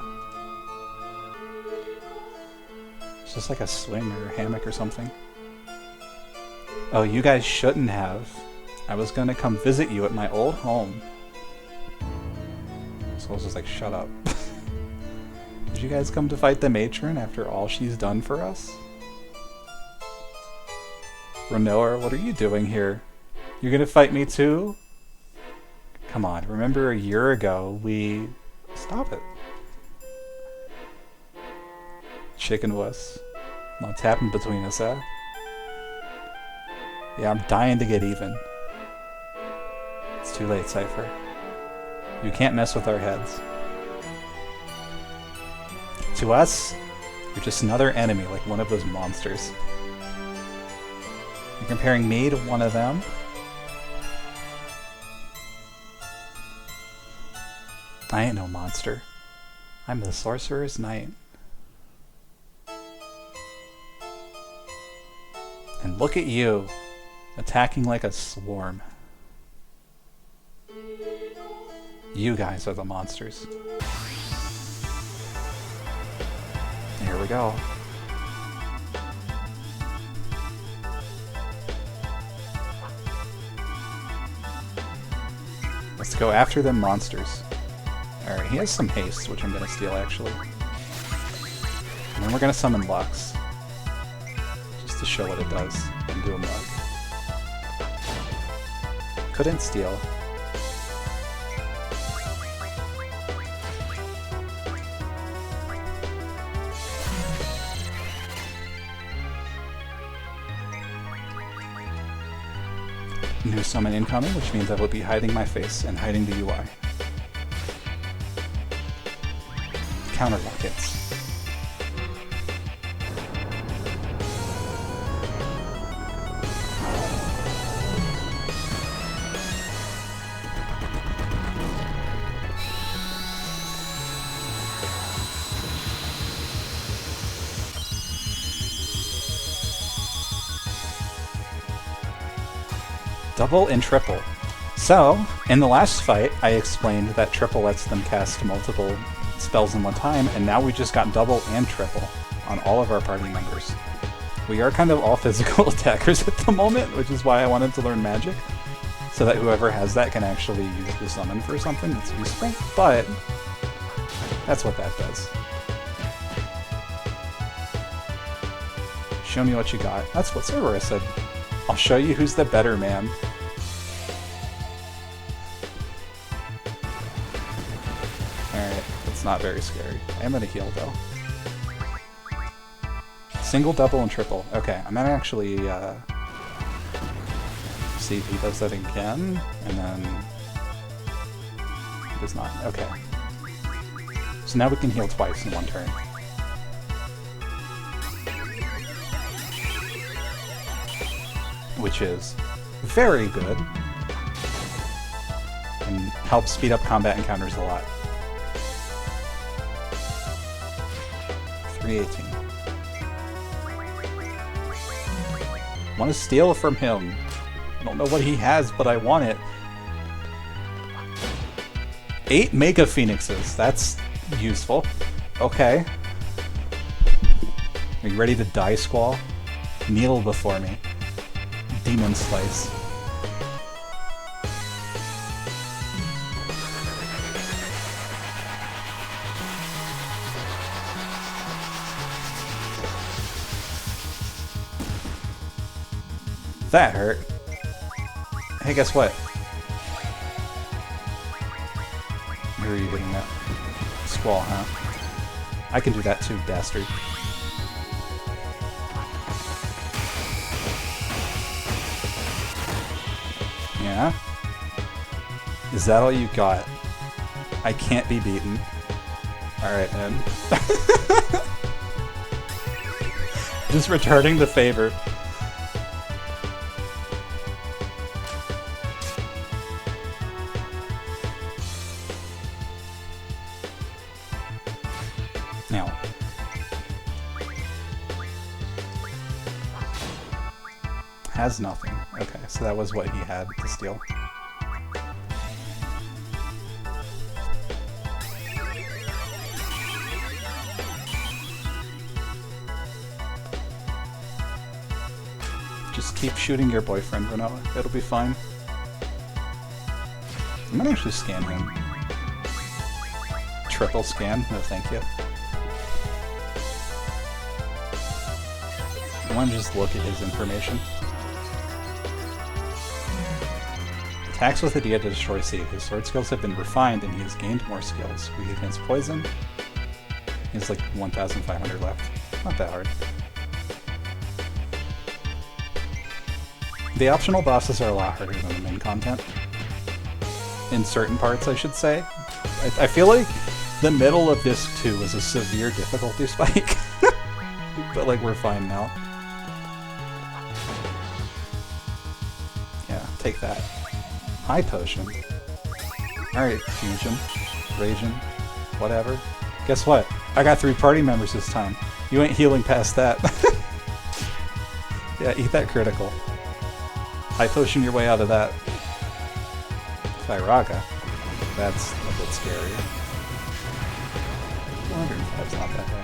Speaker 1: It's just like a swing or a hammock or something. Oh, you guys shouldn't have. I was gonna come visit you at my old home. So I was just like, shut up. Did you guys come to fight the matron after all she's done for us? Rinoa, what are you doing here? You're gonna fight me too? Come on, remember a year ago we... Stop it. Chicken wuss. What's happened between us, eh? Yeah, I'm dying to get even. It's too late, Cypher. You can't mess with our heads. To us, you're just another enemy like one of those monsters. You're comparing me to one of them? I ain't no monster. I'm the Sorcerer's Knight. And look at you, attacking like a swarm. You guys are the monsters. Here we go. Let's go after them monsters. Alright, he has some haste, which I'm gonna steal actually. And then we're gonna summon Lux. Just to show what it does and do a mug. Couldn't steal. New summon incoming, which means I will be hiding my face and hiding the UI. Counter rockets. Double and triple. So, in the last fight, I explained that triple lets them cast multiple spells in one time, and now we just got double and triple on all of our party members. We are kind of all physical attackers at the moment, which is why I wanted to learn magic, so that whoever has that can actually use the summon for something that's useful, but that's what that does. Show me what you got. That's what Cerberus said. I'll show you who's the better man. Alright, that's not very scary. I am gonna heal though. Single, double, and triple. Okay, I'm gonna actually see if he does that again, and then he does not. Okay. So now we can heal twice in one turn. which is very good and helps speed up combat encounters a lot. 318. Want to steal from him. I don't know what he has, but I want it. 8 Mega Phoenixes. That's useful. Okay. Are you ready to die, Squall? Kneel before me. Demon Slice. That hurt. Hey, guess what? Where are you getting that? Squall, huh? I can do that too, bastard. Yeah? Is that all you got? I can't be beaten. Alright, man. Just returning the favor. Now. Has nothing. Okay, so that was what he had to steal. Just keep shooting your boyfriend, Vanilla. It'll be fine. I'm gonna actually scan him. Triple scan? No, thank you. I want to just look at his information. Attacks with Adia to destroy seed. His sword skills have been refined and he has gained more skills. Weak against poison. He has like 1,500 left. Not that hard. The optional bosses are a lot harder than the main content. In certain parts, I should say. I feel like the middle of this 2 was a severe difficulty spike. But like, we're fine now. Yeah, take that. High potion. Alright, fusion, raging, whatever. Guess what? I got 3 party members this time. You ain't healing past that. Yeah, eat that critical. High potion your way out of that. Firaga. That's a bit scary. 405's not that bad.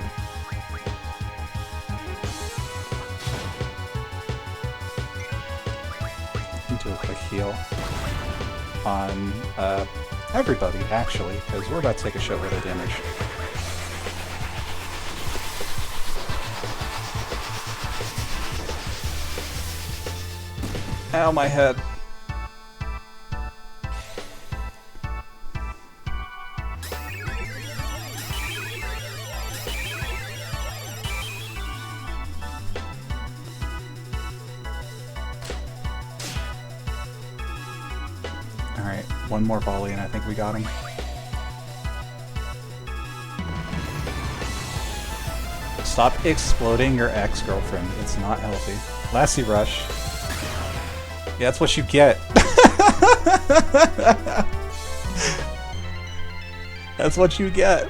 Speaker 1: Do a quick heal on everybody, actually, because we're about to take a shitload of damage. Ow, my head. Alright, one more volley and I think we got him. Stop exploding your ex-girlfriend. It's not healthy. Lassie Rush. Yeah, that's what you get. That's what you get.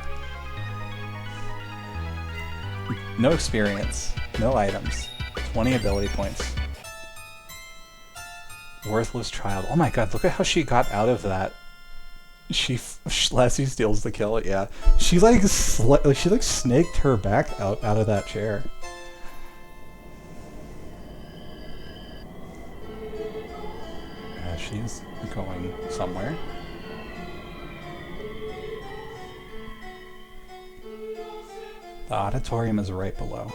Speaker 1: No experience. No items. 20 ability points. Worthless child. Oh my god, look at how she got out of that. Lassie steals the kill, yeah. She like snaked her back out of that chair. She's going somewhere. The auditorium is right below.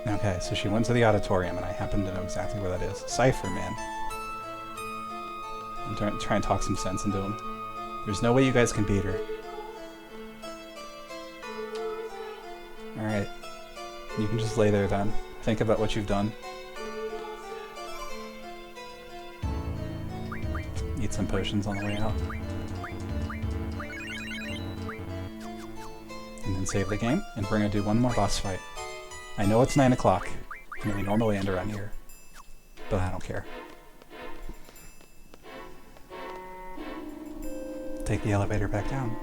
Speaker 1: Okay, so she went to the auditorium, and I happen to know exactly where that is. Cypher, man. I'm trying to talk some sense into him. There's no way you guys can beat her. Alright. You can just lay there then. Think about what you've done. Eat some potions on the way out. And then save the game, and we're gonna do one more boss fight. I know it's 9 o'clock, and we normally end around here. but I don't care. Take the elevator back down.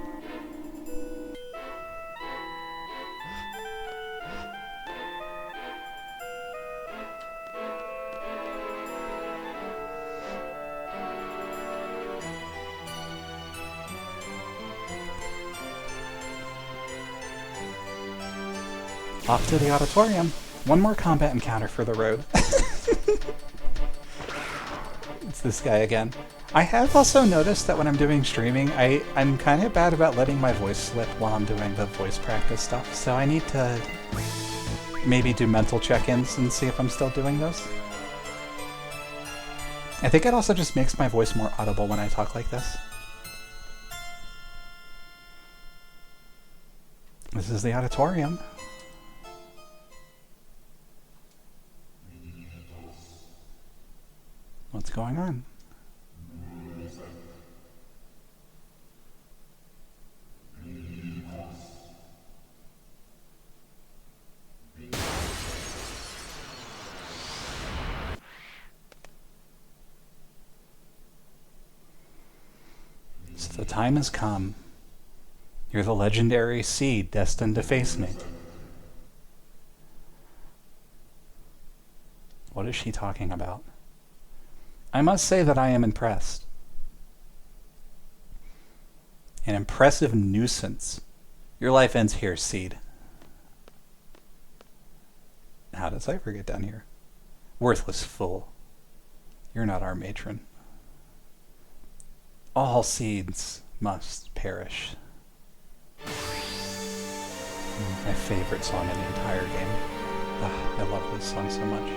Speaker 1: Off to the auditorium. One more combat encounter for the road. It's this guy again. I have also noticed that when I'm doing streaming, I'm kind of bad about letting my voice slip while I'm doing the voice practice stuff, so I need to maybe do mental check-ins and see if I'm still doing those. I think it also just makes my voice more audible when I talk like this. This is the auditorium. What's going on? So the time has come. You're the legendary seed destined to face me. What is she talking about? I must say that I am impressed. An impressive nuisance. Your life ends here, Seed. How does Cypher get down here? Worthless fool. You're not our matron. All seeds must perish. My favorite song in the entire game. I love this song so much.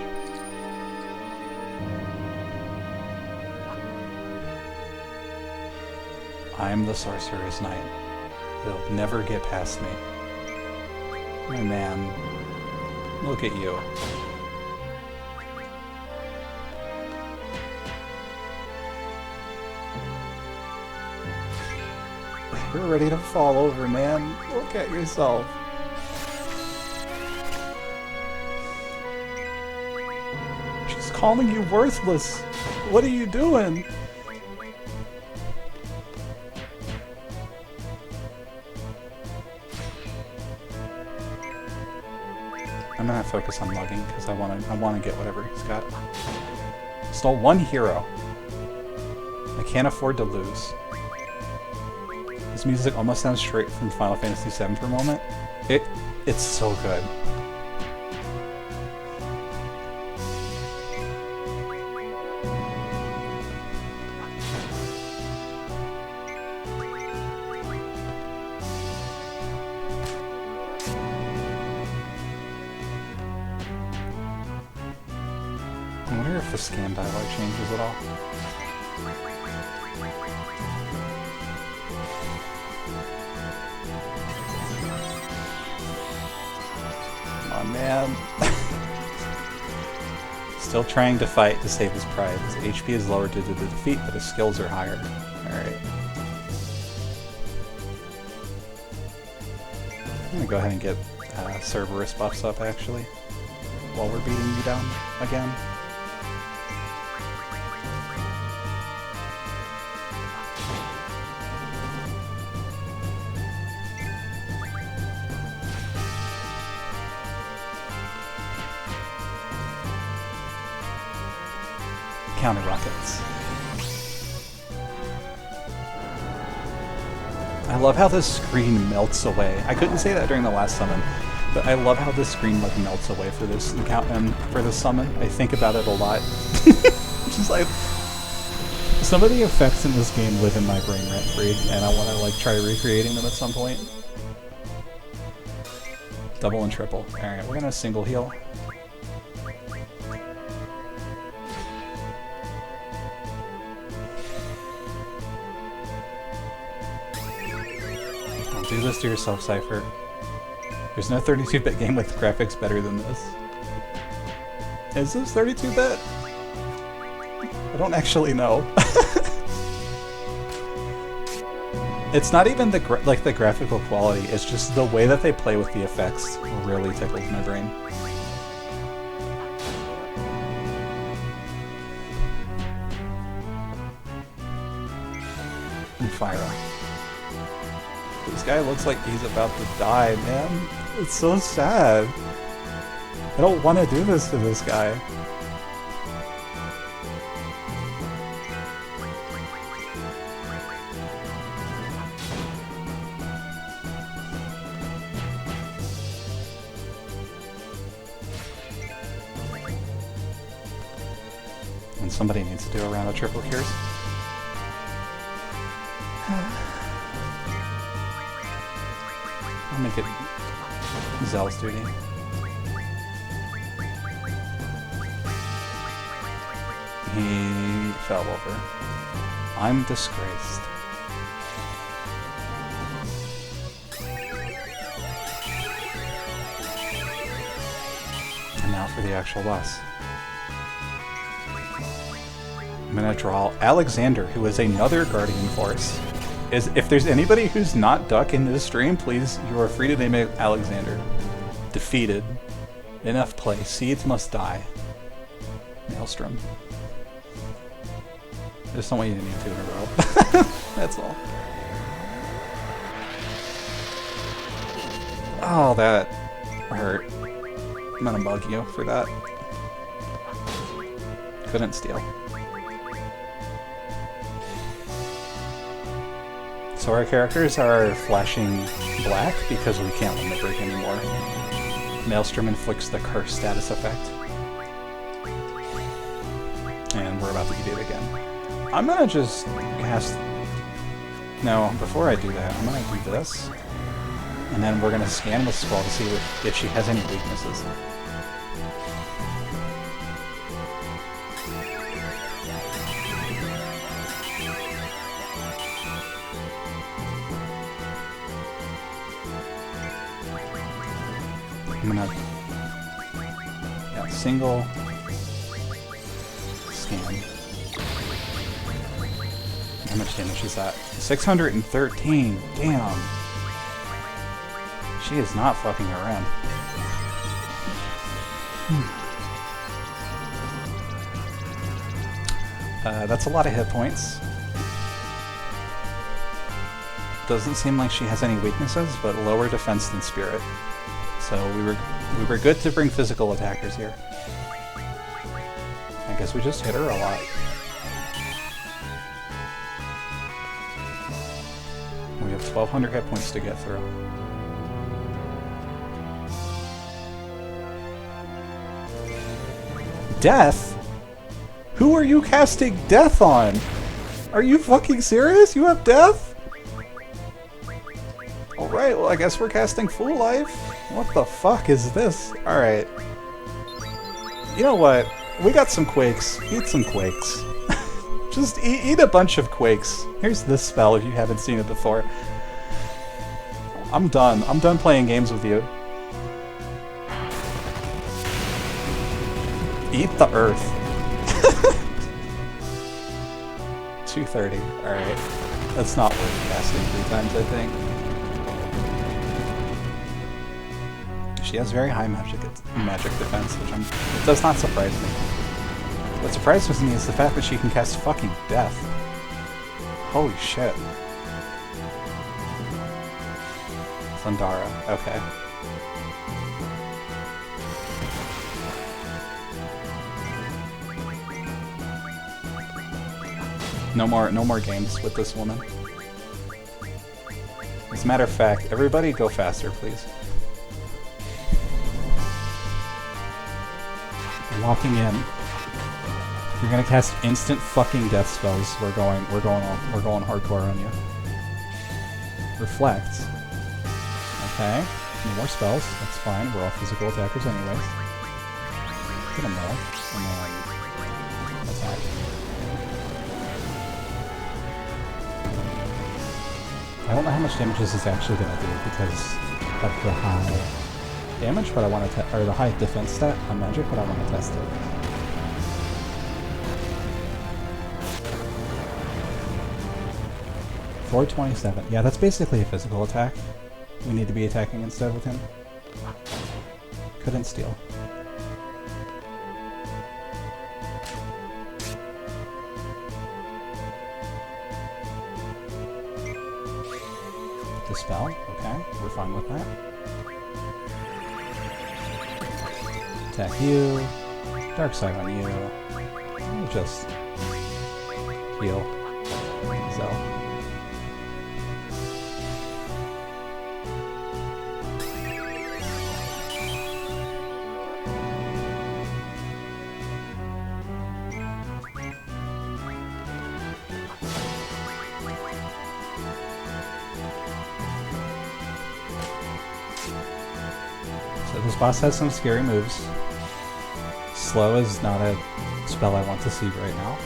Speaker 1: I'm the Sorcerer's Knight. They'll never get past me. My man, look at you. You're ready to fall over, man. Look at yourself. She's calling you worthless. What are you doing? I'm gonna focus on mugging because I wanna get whatever he's got. Stole one hero. I can't afford to lose. This music almost sounds straight from Final Fantasy VII for a moment. It's so good. I wonder if the scan dialogue changes at all. Come on, man. Still trying to fight to save his pride. His HP is lower due to the defeat, but his skills are higher. Alright. I'm gonna go ahead and get Cerberus buffs up, actually, while we're beating you down again. Counter rockets. I love how this screen melts away. I couldn't say that during the last summon, but I love how this screen like melts away for this for this summon. I think about it a lot. Just like some of the effects in this game live in my brain rent free, and I want to like try recreating them at some point. Double and triple. All right, we're gonna single heal. Do this to yourself, Cypher. There's no 32-bit game with graphics better than this. Is this 32-bit? I don't actually know. It's not even the the graphical quality. It's just the way that they play with the effects really tickles my brain. Fire. This guy looks like he's about to die, man. It's so sad. I don't want to do this to this guy. And somebody needs to do a round of triple cures. I'll make it Zell's duty. He fell over. I'm disgraced. And now for the actual boss. I'm gonna draw Alexander, who is another Guardian Force. If there's anybody who's not Duck in this stream, please, you are free to name it Alexander. Defeated. Enough play. Seeds must die. Maelstrom. I just don't want you to need 2 in a row. That's all. Oh, that hurt. I'm gonna bug you for that. Couldn't steal. So our characters are flashing black because we can't limit break anymore. Maelstrom inflicts the curse status effect. And we're about to eat it again. I'm gonna just cast... No, before I do that, I'm gonna do this. And then we're gonna scan the skull to see if she has any weaknesses. I'm gonna... Yeah, single... scan. How much damage is that? 613! Damn! She is not fucking around. That's a lot of hit points. Doesn't seem like she has any weaknesses, but lower defense than spirit. So we were good to bring physical attackers here. I guess we just hit her a lot. We have 1,200 hit points to get through. Death? Who are you casting death on? Are you fucking serious? You have death? Alright, well I guess we're casting Full Life. What the fuck is this? Alright. You know what? We got some Quakes. Eat some Quakes. Just eat a bunch of Quakes. Here's this spell if you haven't seen it before. I'm done. I'm done playing games with you. Eat the earth. 230. Alright. That's not worth casting 3 times, I think. She has very high magic defense, which it does not surprise me. What surprises me is the fact that she can cast fucking death. Holy shit. Thundara, okay. No more games with this woman. As a matter of fact, everybody go faster, please. Walking in. You're gonna cast instant fucking death spells. We're going hardcore on you. Reflect. Okay. No more spells. That's fine. We're all physical attackers anyways. Get him though. And then attack. I don't know how much damage this is actually gonna do because of the high damage, but I want to or the high defense stat on magic, but I want to test it. $427. Yeah, that's basically a physical attack. We need to be attacking instead with him. Couldn't steal. Dispel, okay, we're fine with that. Attack you, Dark Side on you, we'll just heal Zell. So this boss has some scary moves. Slow is not a spell I want to see right now.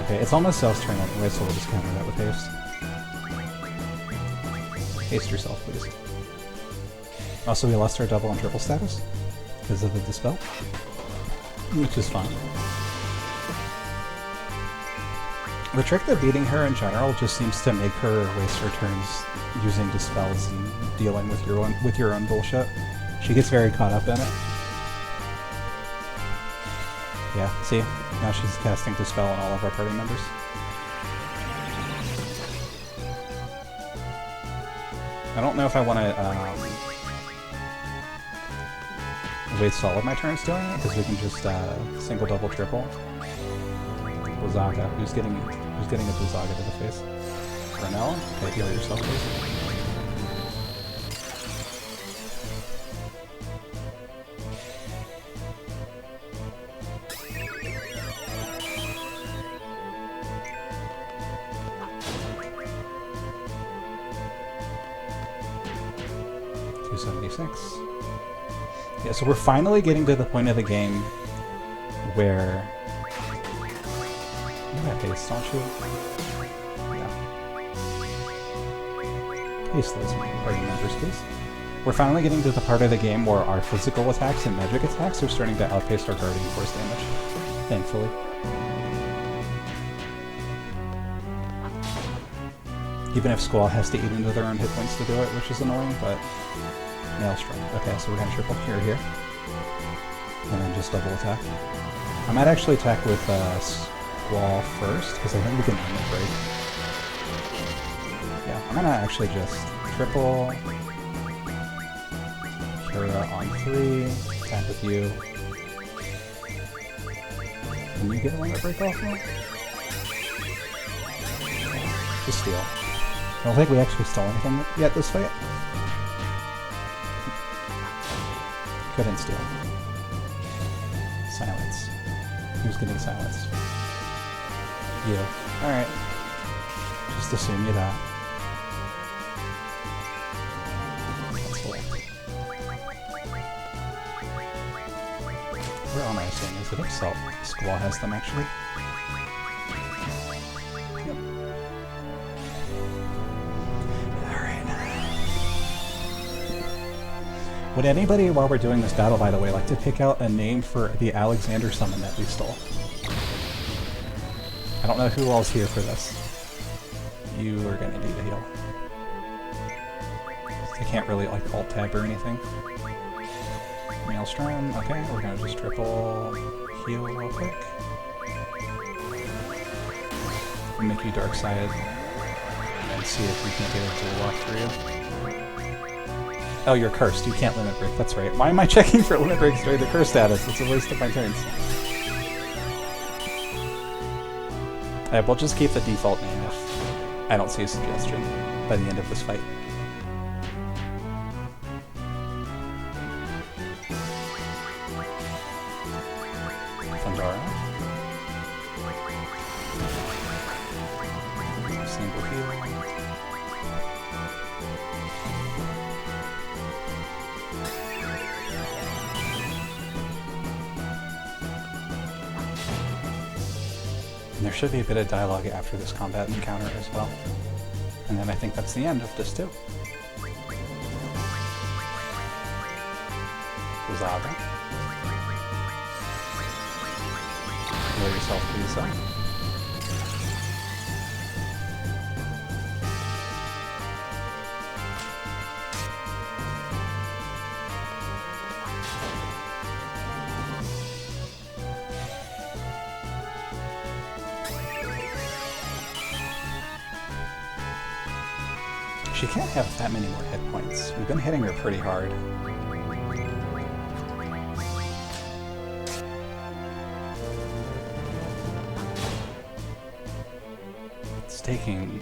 Speaker 1: Okay, it's almost Zell's turn anyway, so we'll just counter that with haste. Haste yourself, please. Also, we lost our double and triple status because of the Dispel, which is fine. The trick that beating her in general just seems to make her waste her turns using Dispels and dealing with your own bullshit. She gets very caught up in it. Yeah, see? Now she's casting Dispel on all of our party members. I don't know if I want to waste all of my turns doing it, because we can just single, double, triple. Blizzaga. Who's getting a Blizzaga to the face? Renella? Okay, heal yourself, please. Yeah, so we're finally getting to the point of the game where... You got haste, don't you? Yeah. Haste those party members, please. We're finally getting to the part of the game where our physical attacks and magic attacks are starting to outpace our Guardian Force damage. Thankfully. Even if Squall has to eat into their own hit points to do it, which is annoying, but... Maelstrom. Okay, so we're gonna triple here, and then just double attack. I might actually attack with Squall first, because I think we can limit break. Yeah, I'm gonna actually just triple Kira on 3, attack with you. Can you get a limit break off me? Just steal. I don't think we actually stole anything yet this fight. Couldn't steal. Silence. Who's getting silenced? You. Alright. Just assume you die. Select. Where am I saying? Is it itself? Squall has them actually. Yep. Would anybody, while we're doing this battle, by the way, like to pick out a name for the Alexander summon that we stole? I don't know who all's here for this. You are gonna need a heal. I can't really, like, alt-tab or anything. Maelstrom, okay, we're gonna just triple heal real quick. Make you Dark Side, and see if we can get a duel off for you. Oh, you're cursed. You can't limit break. That's right. Why am I checking for limit breaks during the curse status? It's a waste of my turns. Alright, we'll just keep the default name if I don't see a suggestion by the end of this fight. Thundara. Single heal. And there should be a bit of dialogue after this combat encounter as well. And then I think that's the end of this too. Blizzaga. Heal yourself, please. She can't have that many more hit points. We've been hitting her pretty hard. It's taking...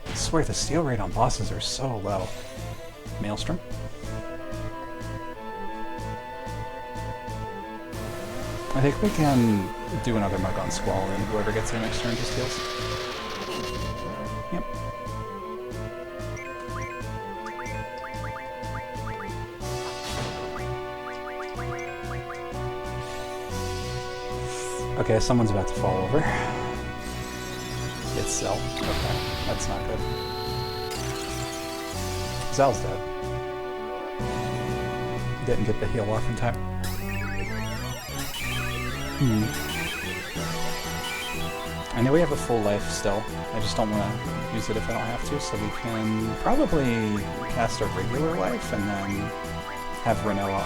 Speaker 1: I swear the steal rate on bosses are so low. Maelstrom? I think we can do another mug on Squall, and whoever gets their next turn just heals. Yep. Okay, someone's about to fall over. It's Zell. Okay, that's not good. Zell's dead. Didn't get the heal off in time. I know we have a full life still. I just don't want to use it if I don't have to, so we can probably cast a regular life and then have Renoa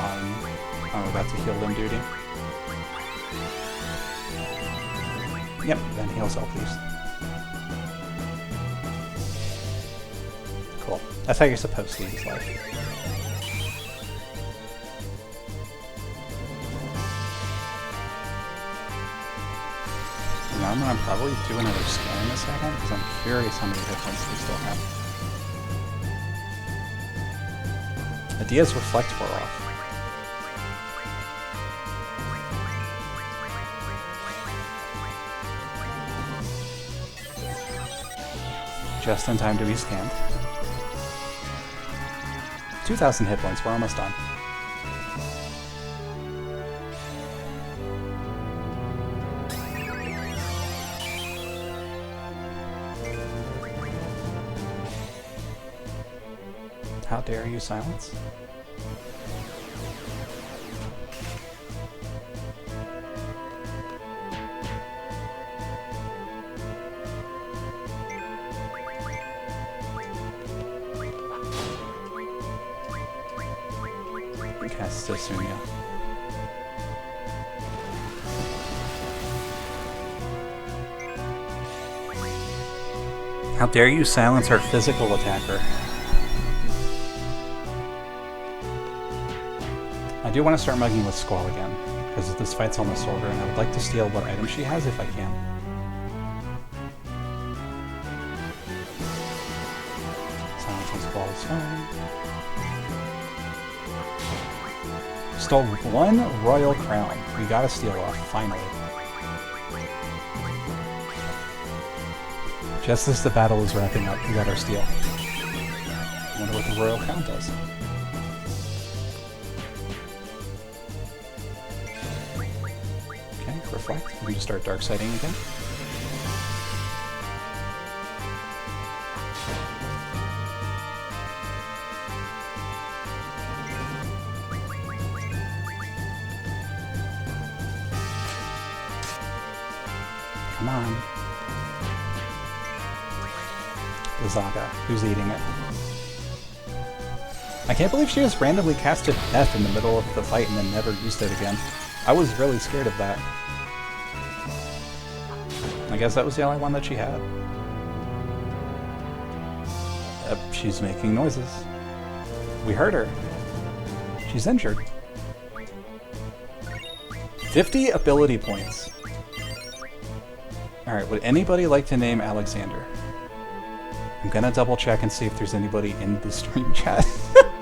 Speaker 1: on about to heal them duty. Yep, then heal Zell, please. Cool. That's how you're supposed to use life. I'm gonna probably do another scan in a second, because I'm curious how many hit points we still have. Adia's Reflect wore off. Just in time to be scanned. 2,000 hit points, we're almost done. How dare you silence? Cast Sunya. How dare you silence our physical attacker? I do want to start mugging with Squall again, because this fight's almost over, and I would like to steal what item she has if I can. Silence on Squall is fine. Stole one Royal Crown. We got a steal off, finally. Just as the battle is wrapping up, we got our steal. I wonder what the Royal Crown does. Reflect. We can just start dark sighting again. Come on. Zaga, who's eating it? I can't believe she just randomly casted Death in the middle of the fight and then never used it again. I was really scared of that. I guess that was the only one that she had. She's making noises. We heard her. She's injured. 50 ability points. Alright, would anybody like to name Alexander? I'm gonna double check and see if there's anybody in the stream chat.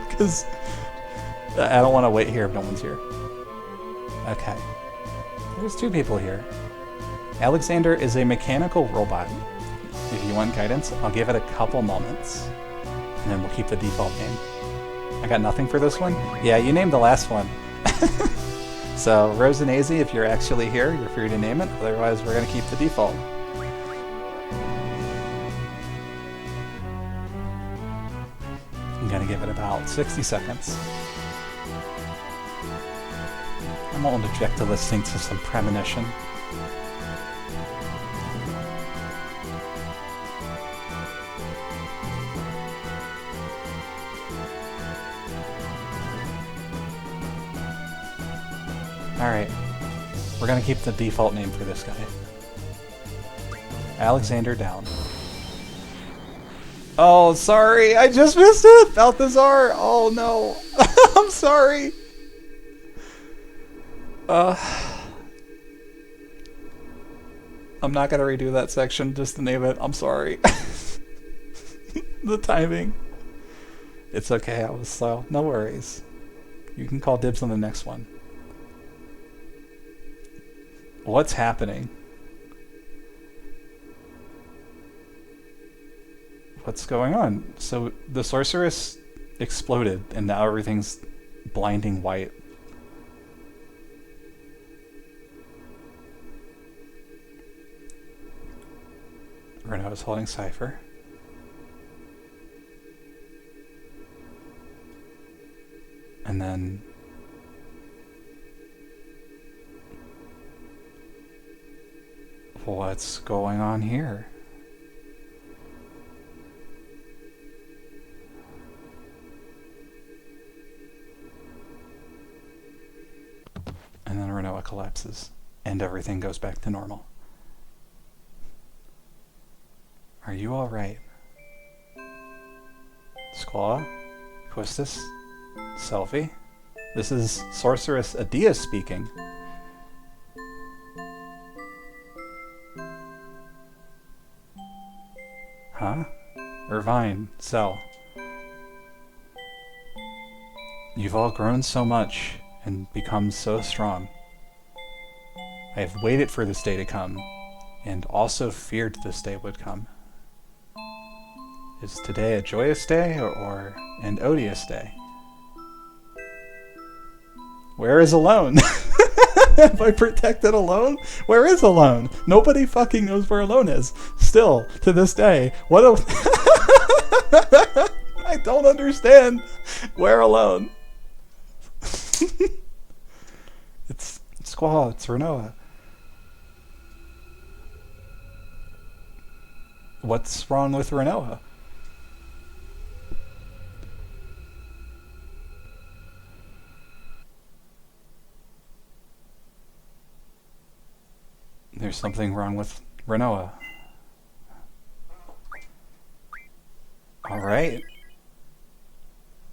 Speaker 1: Because I don't want to wait here if no one's here. Okay. There's two people here. Alexander is a mechanical robot. If you want guidance, I'll give it a couple moments. And then we'll keep the default name. I got nothing for this one? Yeah, you named the last one. So, Rosenazy, if you're actually here, you're free to name it. Otherwise, we're going to keep the default. I'm going to give it about 60 seconds. I'm going to inject the listing to some premonition. Alright, we're gonna keep the default name for this guy. Alexander down. Oh, sorry. I just missed it. Balthazar. Oh, no. I'm sorry. I'm not going to redo that section just to name it. I'm sorry. The timing. It's okay. I was slow. No worries. You can call dibs on the next one. What's happening? What's going on? So the sorceress exploded and now everything's blinding white. Renault is holding Cypher. And then what's going on here? And then Renault collapses and everything goes back to normal. Are you alright? Squaw? Quistis? Selfie? This is Sorceress Adia speaking. Huh? Irvine, Cell. You've all grown so much and become so strong. I have waited for this day to come, and also feared this day would come. Is today a joyous day or an odious day? Where is Alone? Have I protected Alone? Where is Alone? Nobody fucking knows where Alone is. Still, to this day, what a... I don't understand. Where Alone? It's Squall, it's Renoa. What's wrong with Renoa? There's something wrong with Renoa. Alright.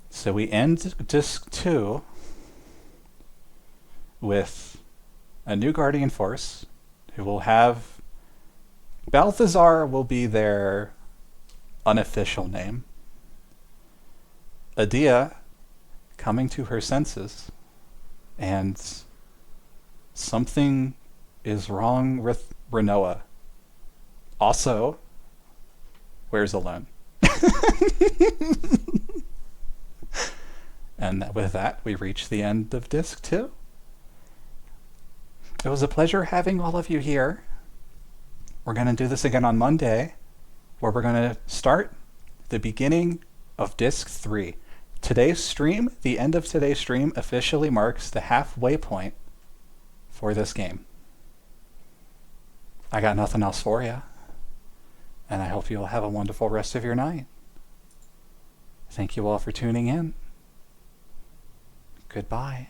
Speaker 1: So we end Disc 2 with a new Guardian Force who will have... Balthazar will be their unofficial name. Adia coming to her senses, and something is wrong with Renoa. Also, where's Alone? And with that, we reach the end of Disc 2. It was a pleasure having all of you here. We're going to do this again on Monday, where we're going to start the beginning of Disc 3. Today's stream, the end of today's stream, officially marks the halfway point for this game. I got nothing else for you, and I hope you'll have a wonderful rest of your night. Thank you all for tuning in. Goodbye.